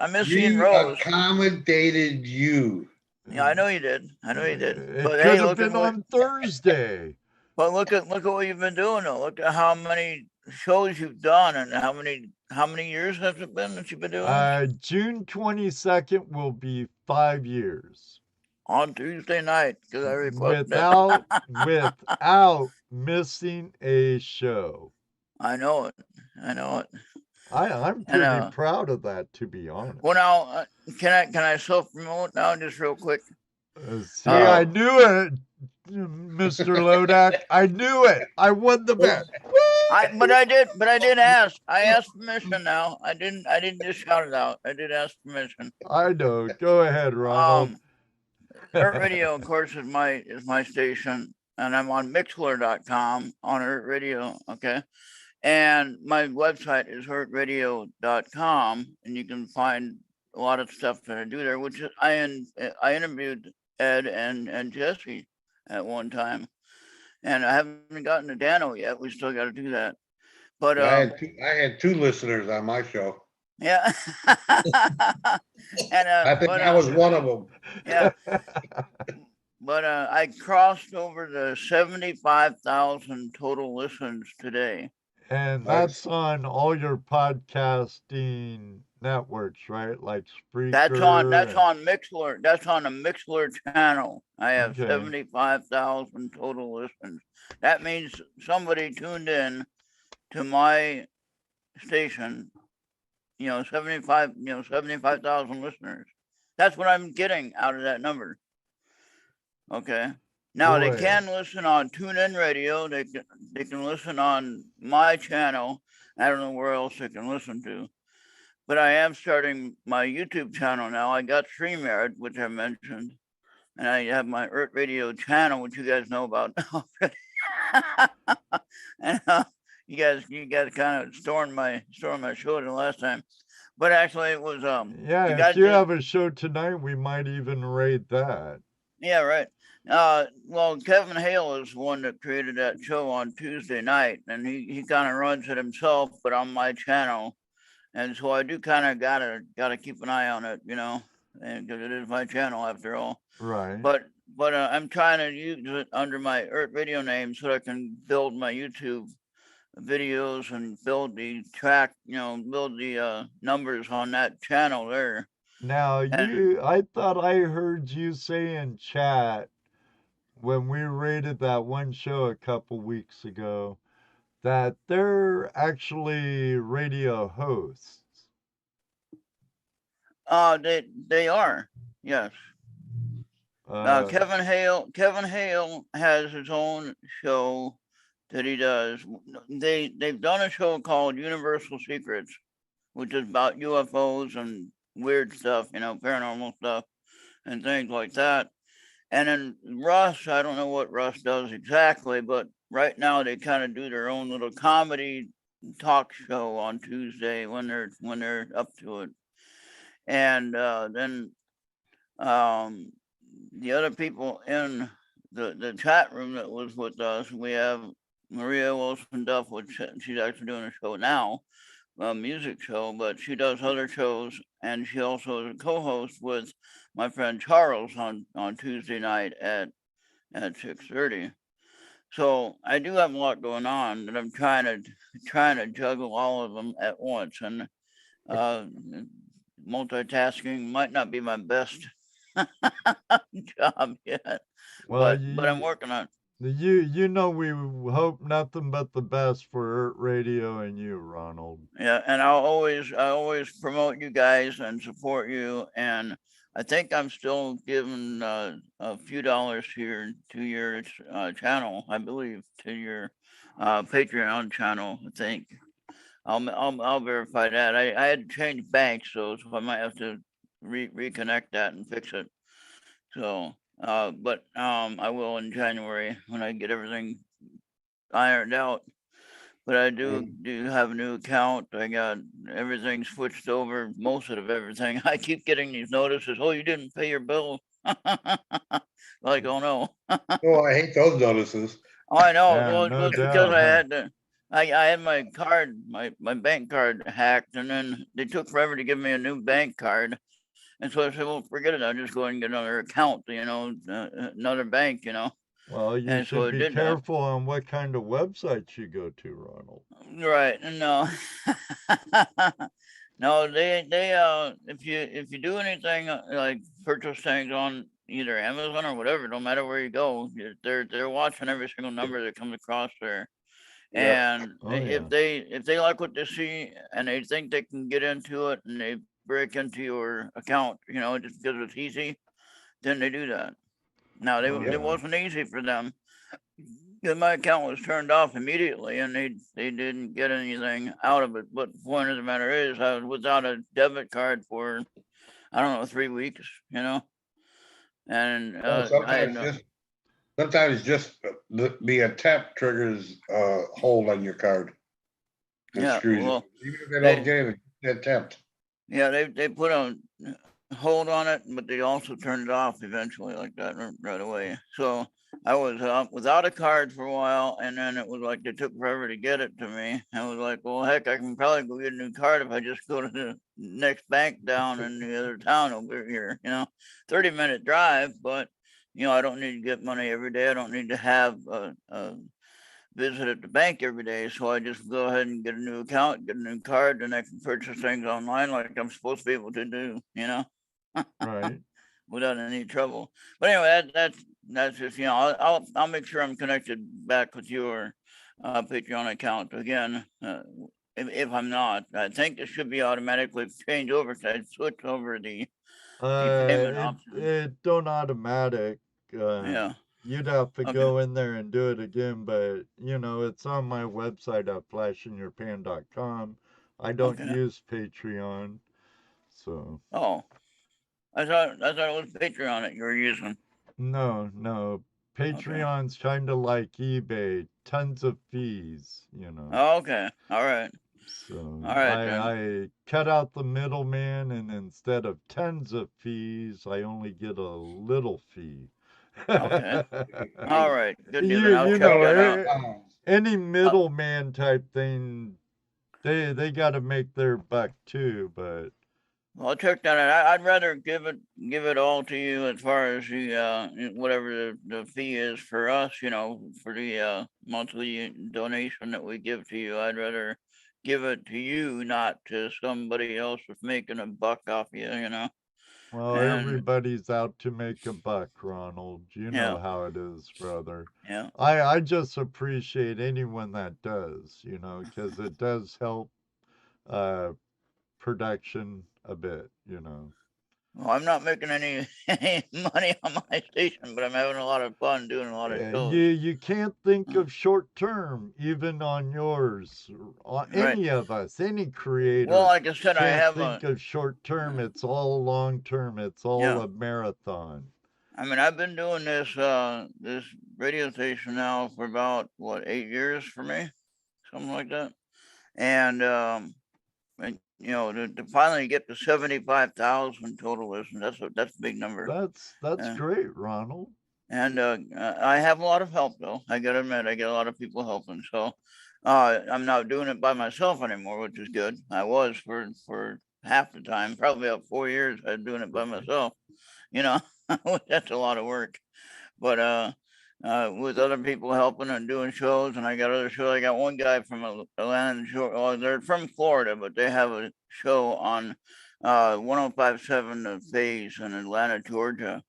I miss seeing We Rose. accommodated you. Yeah, I know you did. I know you did. It But could hey, have look at been what. on Thursday. But look at what you've been doing though. Look at how many shows you've done and how many years has it been that you've been doing this? June 22nd will be 5 years. On Tuesday night, because I already fucked it. Without missing a show. I know it. I know it. I'm And pretty proud of that, to be honest. well, now can I self promote now just real quick? See, I knew it, Mr. Lodak. I knew it. I won the bet. But I did ask. I asked permission. Now I didn't just shout it out. I did ask permission. I know. Go ahead, Ronald. Earth Radio, of course, is my station, and I'm on Mixler.com on Earth Radio. Okay. And my website is hurtradio.com, and you can find a lot of stuff that I do there, which is I interviewed Ed and Jesse at one time, and I haven't gotten to Dano yet. We still got to do that. But I had two listeners on my show. yeah, and I think I was one of them. yeah. But I crossed over the 75,000 total listens today. And that's on all your podcasting networks, right? Like Spreaker. That's on Mixler. That's on the Mixler channel. I have 75,000 total listens. That means somebody tuned in to my station. 75,000 listeners. That's what I'm getting out of that number. Okay. Now they can listen on TuneIn Radio. They can listen on my channel. I don't know where else they can listen to, but I am starting my YouTube channel now. I got StreamYard, which I mentioned, and I have my Earth Radio channel, which you guys know about. And you guys kind of stormed my show the last time, but actually it was yeah. If you have a show tonight, we might even raid that. Yeah, right. Well, Kevin Hale is the one that created that show on Tuesday night, and he kind of runs it himself, but on my channel, and so I do kind of gotta keep an eye on it, and because it is my channel after all. Right. But I'm trying to use it under my Earth Radio name so that I can build my YouTube videos and build the numbers on that channel there. Now I thought I heard you say in chat when we rated that one show a couple weeks ago that they're actually radio hosts. They are, yes. Kevin Hale has his own show that he does. They've done a show called Universal Secrets, which is about UFOs and weird stuff, paranormal stuff and things like that. And then Russ, I don't know what Russ does exactly, but right now they kind of do their own little comedy talk show on Tuesday when they're up to it. And then the other people in the chat room that was with us, we have Maria Wilson Duff, which she's actually doing a show now, a music show, but she does other shows, and she also is a co-host with my friend Charles on Tuesday night at 6:30. So I do have a lot going on, and I'm trying to juggle all of them at once, and uh, multitasking might not be my best job yet, Well, but I'm working on it. you know we hope nothing but the best for Earth Radio and you, Ronald. Yeah, and I always promote you guys and support you, and I think I'm still giving a few dollars here to your channel, I believe, to your Patreon channel. I think I'll verify that. I had to change banks, so I might have to reconnect that and fix it. So, but I will in January when I get everything ironed out. But I do have a new account. I got everything switched over, most of everything. I keep getting these notices. Oh, you didn't pay your bill. Like, oh no. Oh, I hate those notices. Oh, I know. Yeah, Well, no it's because doubt, I huh? had to. I had my card, my bank card hacked, and then they took forever to give me a new bank card. And so I said, well, forget it. I'll just go and get another account, another bank. Well, you And so should I be did that. careful on what kind of websites you go to, Ronald. Right. No. No, they if you do anything like purchase things on either Amazon or whatever, no matter where you go, they're watching every single number that comes across there. Yep. And Oh, yeah. if they like what they see and they think they can get into it and they break into your account, just because it's easy, then they do that. Now Oh, it yeah. wasn't easy for them. Because my account was turned off immediately and they didn't get anything out of it. But the point of the matter is I was without a debit card for I don't know 3 weeks, and Well, I had no. sometimes just the attempt triggers hold on your card and Yeah, screws well, you. Even if they they don't give it, the attempt. yeah they put a hold on it, but they also turned it off eventually like that right away. So I was without a card for a while, and then it was like they took forever to get it to me. I was like, well, heck, I can probably go get a new card if I just go to the next bank down in the other town over here. 30-minute drive, but I don't need to get money every day. I don't need to have a visit at the bank every day. So I just go ahead and get a new account, get a new card, and I can purchase things online like I'm supposed to be able to do, Right. without any trouble. But anyway, that's just I'll make sure I'm connected back with your Patreon account again. If I'm not, I think it should be automatically changed over because I switched over the payment option. It don't automatic. Yeah. You'd have to Okay. go in there and do it again, but it's on my website at flashinyourpan.com. I don't Okay. use Patreon, so. Oh, I thought it was Patreon that you were using. No. Patreon's kind of like eBay, tons of fees, Oh, okay. All right. So All right then. I cut out the middleman, and instead of tons of fees, I only get a little fee. Okay. All right. Good deal. You Then I'll you check know that out. any middleman type thing, they got to make their buck too. But Well, I'll check that out. I'd rather give it all to you as far as the whatever the fee is for us, for the monthly donation that we give to you. I'd rather give it to you, not to somebody else that's making a buck off you. well, And everybody's out to make a buck, Ronald. You know yeah, how it is, brother. yeah. I just appreciate anyone that does, because it does help uh production a bit. Well, I'm not making any, any money on my station, but I'm having a lot of fun doing a lot of shows. You can't think of short term, even on yours. Right. Any of us, any creator, Well, like I said, I can't have think a, of short term. It's all long term. It's all yeah. a marathon. I mean, I've been doing this radio station now for about, what, 8 years for me? Something like that. And, you know, to finally get to 75,000 total listens, that's a big number. That's great, Ronald. And I have a lot of help, though. I gotta admit, I get a lot of people helping. So I'm not doing it by myself anymore, which is good. I was for half the time, probably about 4 years. I was doing it by myself. You know, that's a lot of work. But with other people helping and doing shows, and I got other shows. I got one guy from Atlanta, well, they're from Florida, but they have a show on 105.7 The Phase in Atlanta, Georgia.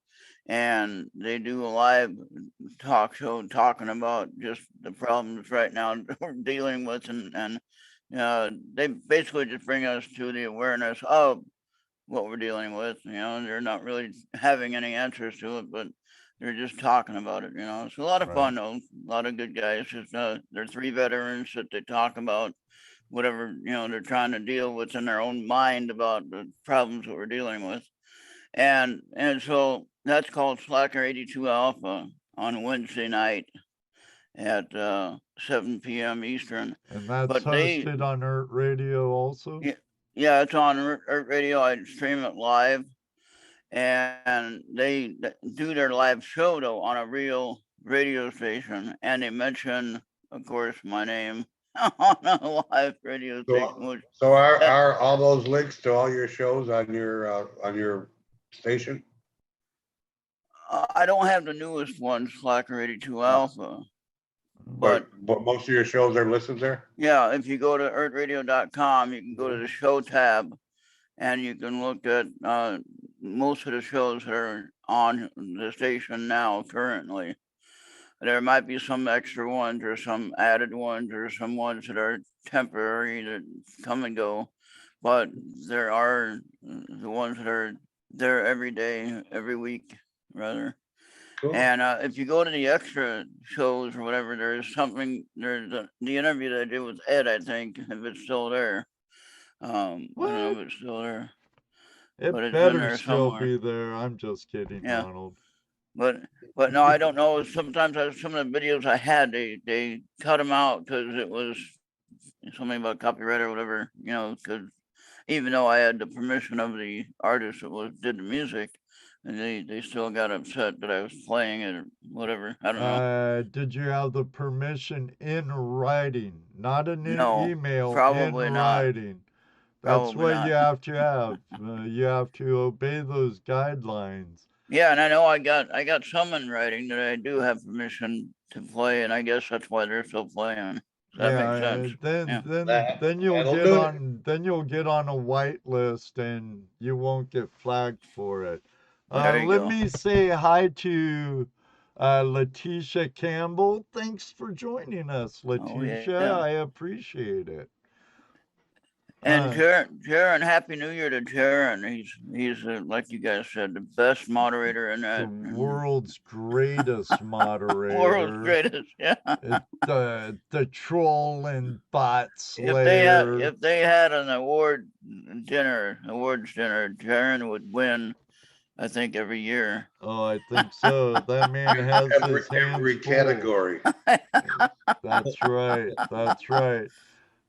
And they do a live talk show talking about just the problems right now we're dealing with, and they basically just bring us to the awareness of what we're dealing with. You know, they're not really having any answers to it, but they're just talking about it. You know, it's a lot of Right. fun though. A lot of good guys. Just they're 3 veterans that they talk about whatever, you know, they're trying to deal with in their own mind about the problems that we're dealing with. And so that's called Slacker 82 Alpha on Wednesday night at 7 p.m. Eastern. And that's But they, hosted on Earth Radio also. yeah, it's on Earth Radio. I stream it live, and they do their live show though on a real radio station, and they mention, of course, my name on a live radio station. Which, So are all those links to all your shows on your station? I don't have the newest one, Slacker 82 Alpha. But most of your shows are listed there? Yeah, if you go to earthradio.com, you can go to the show tab, and you can look at most of the shows that are on the station now currently. There might be some extra ones or some added ones or some ones that are temporary that come and go, but there are the ones that are there every day, every week, rather. Cool. And if you go to the extra shows or whatever, there's something, there's the interview that I did with Ed, I think, if it's still there. I don't know if it's still there. It but it's in better there still somewhere. be there. I'm just kidding, Yeah. Ronald. But no, I don't know. Sometimes some of the videos I had, they cut them out because it was something about copyright or whatever, you know, because even though I had the permission of the artist that did the music, and they still got upset that I was playing it or whatever. I don't know. Did you have the permission in writing, not an No, email, probably in not. writing? That's Probably what not. you have to have. You have to obey those guidelines. Yeah, and I know I got some in writing that I do have permission to play, and I guess that's why they're still playing. Does that make sense? Then you'll that'll get do on you'll get on a white list and you won't get flagged for it. There you Let go. me say hi to Letitia Campbell. Thanks for joining us, Letitia. yeah. I appreciate it. And Jaron, Happy New Year to Jaron. He's like you guys said, the best moderator in that. The world's greatest moderator. World's greatest, yeah. The troll and bot slayer. If they had an awards dinner, Jaron would win. I think every year. Oh, I think so. That man has his hands every full. category. That's right. That's right.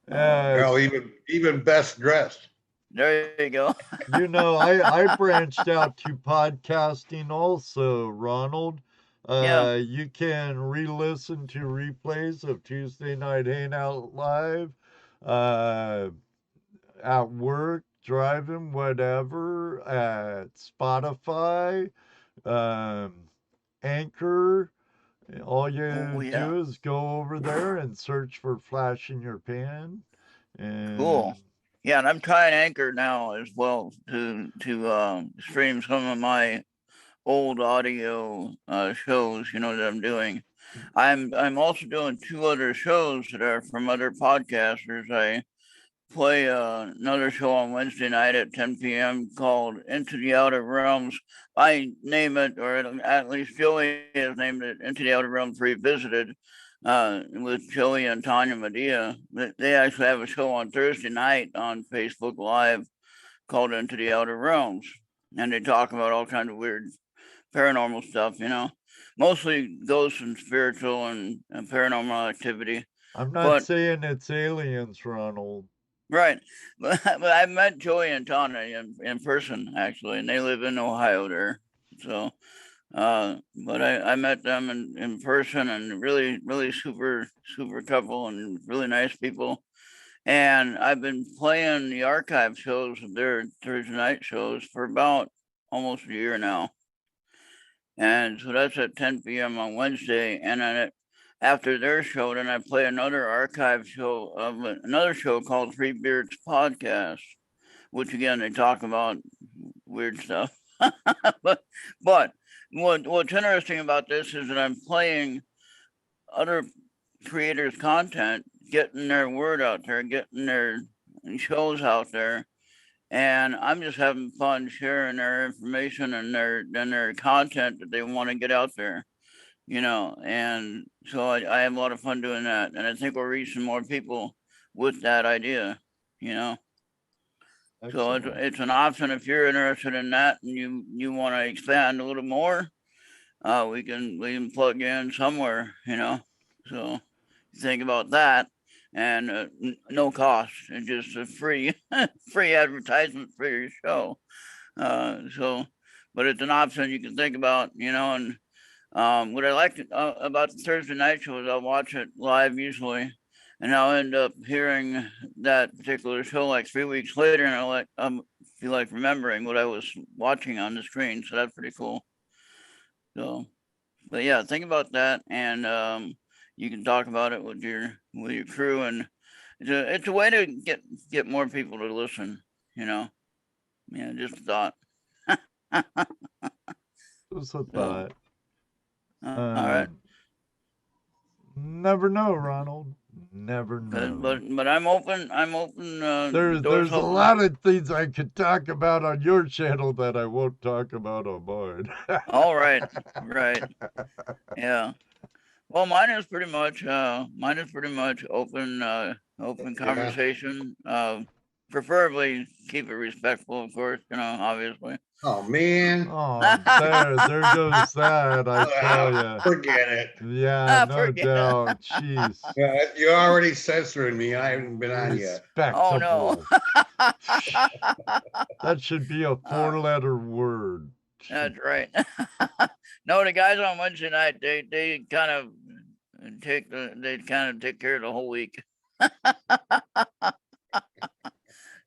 Well, even best dressed. There you go. You know, I branched out to podcasting also, Ronald. Yeah. You can re-listen to replays of Tuesday Night Hangout Live at work, driving, whatever, at Spotify, Anchor. All you do is go over there and search for Flash in Your Pan. And cool. Yeah, and I'm trying Anchor now as well to stream some of my old audio shows, you know, that I'm doing. I'm also doing 2 other shows that are from other podcasters. play another show on Wednesday night at 10 p.m. called Into the Outer Realms. I name it, or at least Joey has named it Into the Outer Realms Revisited with Joey and Tanya Medea. They actually have a show on Thursday night on Facebook Live called Into the Outer Realms. And they talk about all kinds of weird paranormal stuff, mostly ghosts and spiritual and paranormal activity. I'm not But saying it's aliens, Ronald. right, but I met Joey and Tanya in person actually, and they live in Ohio there. So, but I met them in person, and really super couple and really nice people. And I've been playing the archive shows of their Thursday night shows for about almost a year now. And so that's at 10 p.m. on Wednesday. And then after their show, then I play another archive show of another show called Three Beards Podcast, which again, they talk about weird stuff. but what's interesting about this is that I'm playing other creators' content, getting their word out there, getting their shows out there. And I'm just having fun sharing their information and their content that they want to get out there, and so I have a lot of fun doing that. And I think we're reaching more people with that idea, So Excellent. it's an option if you're interested in that and you want to expand a little more, we can plug you in somewhere, So think about that. And no cost, and just a free advertisement for your show. But it's an option you can think about, And what I like about the Thursday night show is I'll watch it live usually, and I'll end up hearing that particular show like 3 weeks later, and I feel like remembering what I was watching on the screen. So that's pretty cool. So, but yeah, think about that, and you can talk about it with your crew, and it's a way to get more people to listen, just a thought. Just a thought. All right. Never know, Ronald. Never know. But I'm open. There's a lot of things I could talk about on your channel that I won't talk about on mine. All right. Yeah. Well, mine is pretty much open conversation. Preferably keep it respectful, of course, obviously. Oh man. Oh, there goes that, I tell you. Forget it. Yeah, no doubt. Jeez. Yeah, you're already censoring me. I haven't been on yet. Oh no. That should be a 4-letter word. That's right. No, the guys on Wednesday night, they kind of take care of the whole week.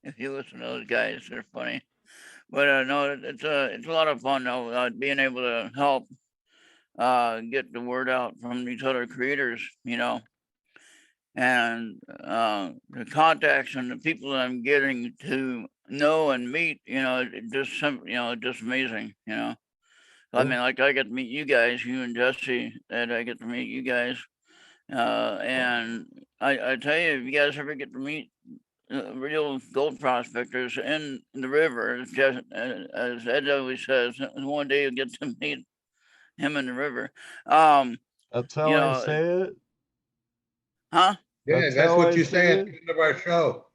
If you listen to those guys, they're funny. But no, it's a lot of fun though, being able to help get the word out from these other creators, and the contacts and the people that I'm getting to know and meet, just amazing, I mean, like I get to meet you guys, you and Jesse, and I get to meet you guys, and I tell you, if you guys ever get to meet real gold prospectors in the river, just as Ed always says, one day you'll get to meet him in the river. That's how I say it. Huh? Yeah, that's what you say at the end of our show.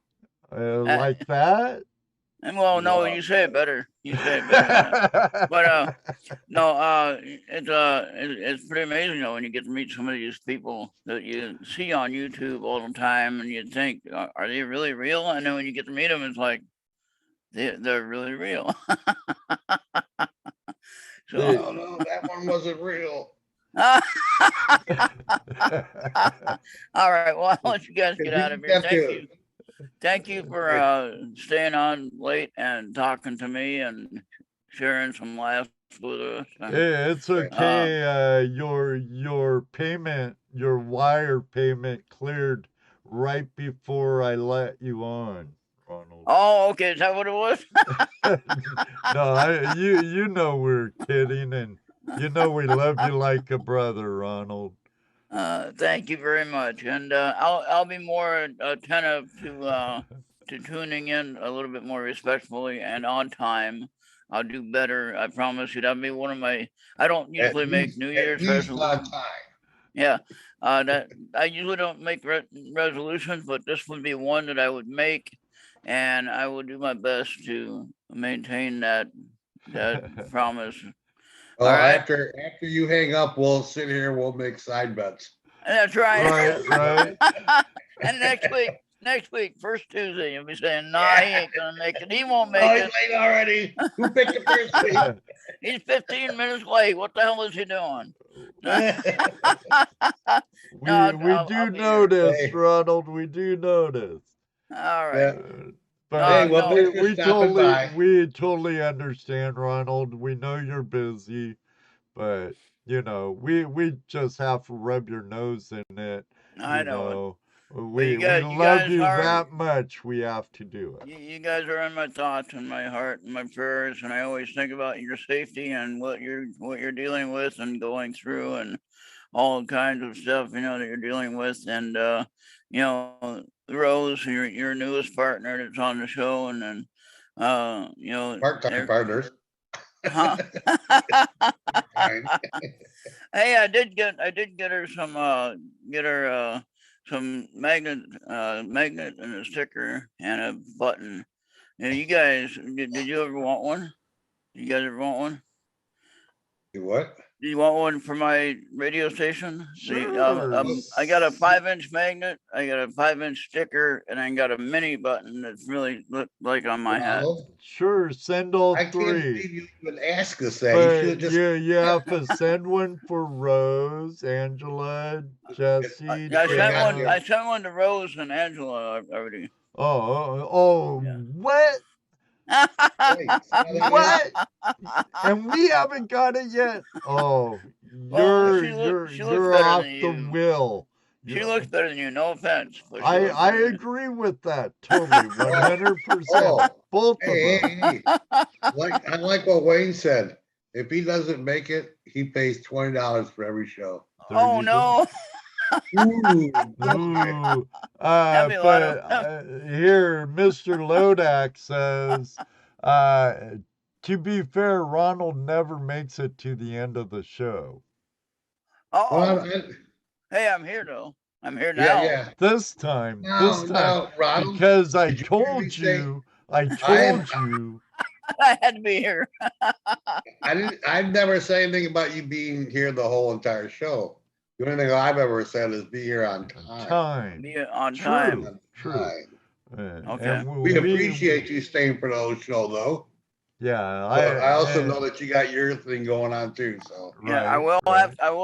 Like that? And well, no, you say it better. You say it better. But no, it's pretty amazing when you get to meet some of these people that you see on YouTube all the time, and you think, are they really real? And then when you get to meet them, it's like they're really real. So, no, that one wasn't real. All right. Well, I'll let you guys get out of here. Thank you for staying on late and talking to me and sharing some laughs with us. Hey, it's okay. Your payment, your wire payment cleared right before I let you on, Ronald. Oh, okay. Is that what it was? No, you know we're kidding, and you know we love you like a brother, Ronald. Thank you very much, and I'll be more attentive to to tuning in a little bit more respectfully and on time. I'll do better. I promise you. That'll be one of my. I don't usually make New Year's on resolutions. time. Yeah, that I usually don't make resolutions, but this would be one that I would make, and I will do my best to maintain that promise. Well, All right. after you hang up, we'll sit here. We'll make side bets. And that's right. Right. And next week, first Tuesday, you'll be saying, "Nah, he ain't gonna make it. He won't make Oh, it. he's late already. Who picked the first week? He's 15 minutes late. What the hell is he doing?" We No, we I'll do be here. notice, Hey. Ronald. We do notice. All right. Yeah. But Hey, well, no. thanks for stopping by. we totally understand, Ronald. We know you're busy, but you know, we just have to rub your nose in it. I You know it. know, But you we guys love you are that much. We have to do it. you guys are in my thoughts and my heart and my prayers, and I always think about your safety and what you're dealing with and going through and all kinds of stuff, you know, that you're dealing with. And you know, Rose, your newest partner that's on the show, and then you know, Part-time partners. huh? Hey, I did get her some magnet and a sticker and a button. You know, you guys, did you ever want one? You guys ever want one? You what? Do you want one for my radio station? Sure. I got a 5-inch magnet, I got a 5-inch sticker, and I got a mini button that's really look like on my hat. Well, Sure, send all I can't three. believe you even asked us that. You should But have just. you have to send one for Rose, Angela, Jesse, I sent one to Rose and Angela already. Oh, Yeah. what? Wait, What? And we haven't got it yet. Oh, Well, she looks you're better off than the you. wheel. She looks better than you. No offense. But she I looks better than you. agree with that totally, 100%. Oh, Both hey, of them. hey, hey. I like what Wayne said. If he doesn't make it, he pays $20 for every show. There Oh you go. no! Ooh, Ooh, That'd be a lot but of. here, Mr. Lodak says, to be fair, Ronald never makes it to the end of the show. well, Oh, hey, I'm here though. I'm here now. yeah, yeah. This time, No, Ronald. because I did you hear me told say- you, I had to be here. I've never said anything about you being here the whole entire show. The only thing I've ever said is be here on time. Be on True. time. True. Okay. And We appreciate you staying for the whole show, though. Yeah, But I also know that you got your thing going on too. So Yeah, I will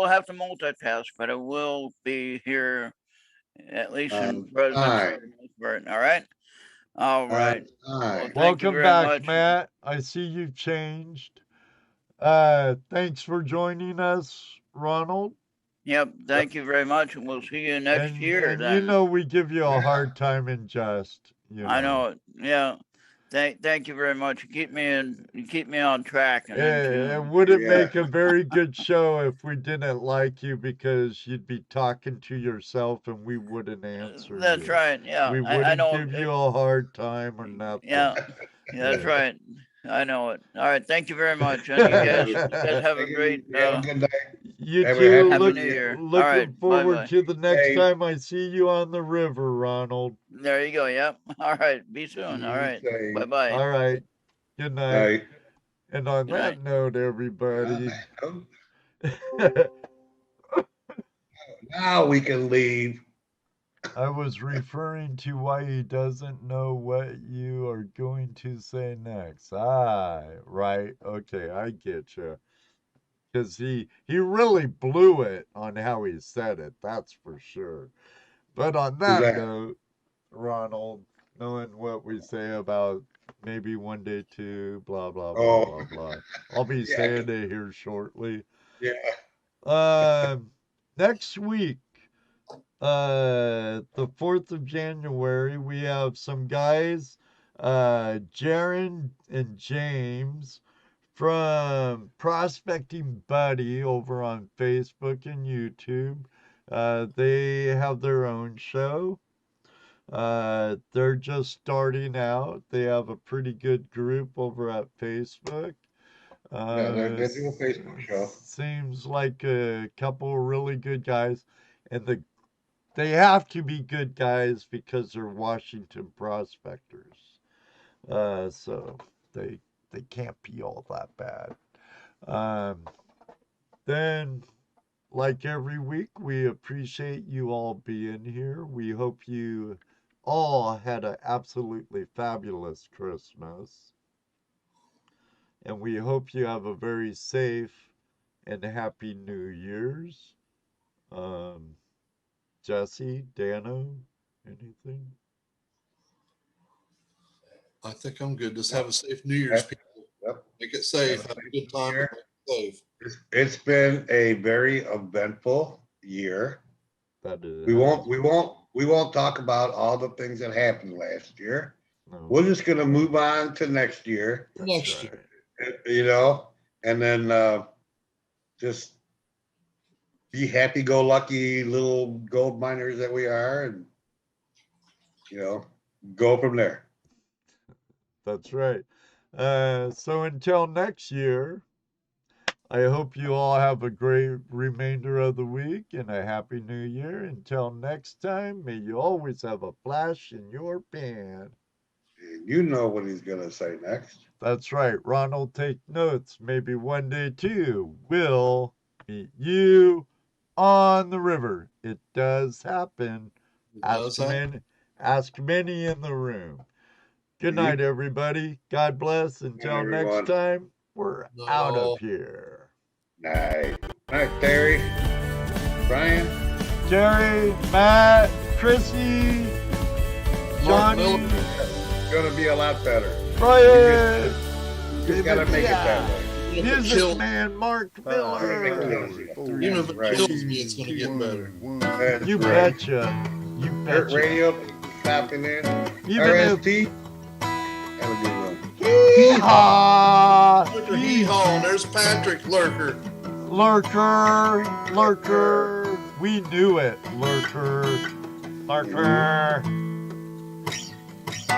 have to multitask, but I will be here at least in presence for the most part. All right. All right. Well, thank you welcome very back, much. Matt. I see you've changed. Thanks for joining us, Ronald. Yep. Thank you very much, and we'll see you next year. And Then. you know we give you a hard time in jest. I know it. Yeah. Thank you very much. You keep me on track. And it wouldn't make a very good show if we didn't like you, because you'd be talking to yourself and we wouldn't answer. That's right. Yeah. We wouldn't give you a hard time or nothing. Yeah. That's right. I know it. All right. Thank you very much. And you guys have a great have a good night. You Have a too. happy New Year. Looking All right, forward bye-bye. to the next Hey. time I see you on the river, Ronald. There you go. Yep. All right. Be soon. All right. Say, Bye bye. All right. Good night. night. And on Good that note, everybody. Now we can leave. I was referring to why he doesn't know what you are going to say next. Ah, right. Okay, I get you. Because he really blew it on how he said it, that's for sure. But on that note, Ronald, knowing what we say about maybe one day two, blah, blah, blah, blah, blah. I'll be saying it here shortly. Yeah. Next week, the 4th of January, we have some guys, Jaron and James from Prospecting Buddy over on Facebook and YouTube. They have their own show. They're just starting out. They have a pretty good group over at Facebook. Yeah, they're doing a Facebook show. Seems like a couple of really good guys, and they have to be good guys because they're Washington prospectors. So they can't be all that bad. Then, like every week, we appreciate you all being here. We hope you all had an absolutely fabulous Christmas. And we hope you have a very safe and happy New Year's. Jesse, Dano, anything? I think I'm good. Just have a safe New Year's, people. Yep. Make it safe. Have a good time. Year. Make it safe. It's been a very eventful year. That is. We won't talk about all the things that happened last year. No, We're just gonna move on to next year, that's next right. you know, and then just be happy-go-lucky little gold miners that we are, and go from there. That's right. So until next year, I hope you all have a great remainder of the week and a happy new year. Until next time, may you always have a flash in your pan. And you know what he's gonna say next. That's right. Ronald, take notes. Maybe one day too, we'll meet you on the river. It does happen. Ask many in the room. Good night, everybody. God bless. Until next time, we're out of here. Night. Night, Terry. Brian. Jerry, Matt, Chrissy, Johnny. It's gonna be a lot better. Brian. You just gotta make it that way. Music man Mark Miller. Even if it kills me, it's gonna get better. That's You right. betcha. You Dirt betcha. Radio, stopping in. Even if RST. Have a good one. Hee-haw! Lurker, hee-haw, and there's Patrick Lurker. Lurker. We knew it. Lurker.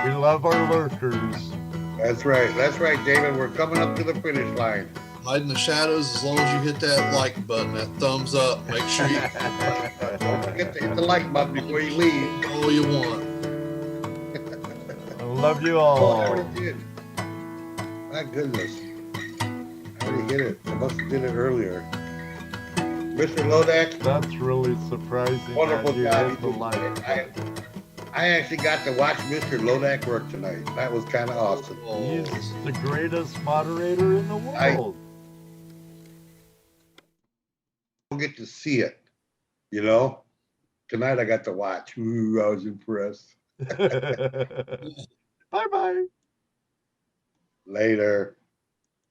We love our lurkers. That's right, David. We're coming up to the finish line. Hide in the shadows as long as you hit that like button, that thumbs up. Make sure you Don't forget to hit the like button before you leave. all you want. I love you Oh, I all. already did. My goodness. I already hit it. I must have did it earlier. Mr. Lodak, That's really surprising wonderful that you job. hit the like. I actually got to watch Mr. Lodak work tonight. That was kind of awesome. He's the greatest moderator in the world. Don't get to see it, Tonight I got to watch. Ooh, I was impressed. Bye-bye. Later.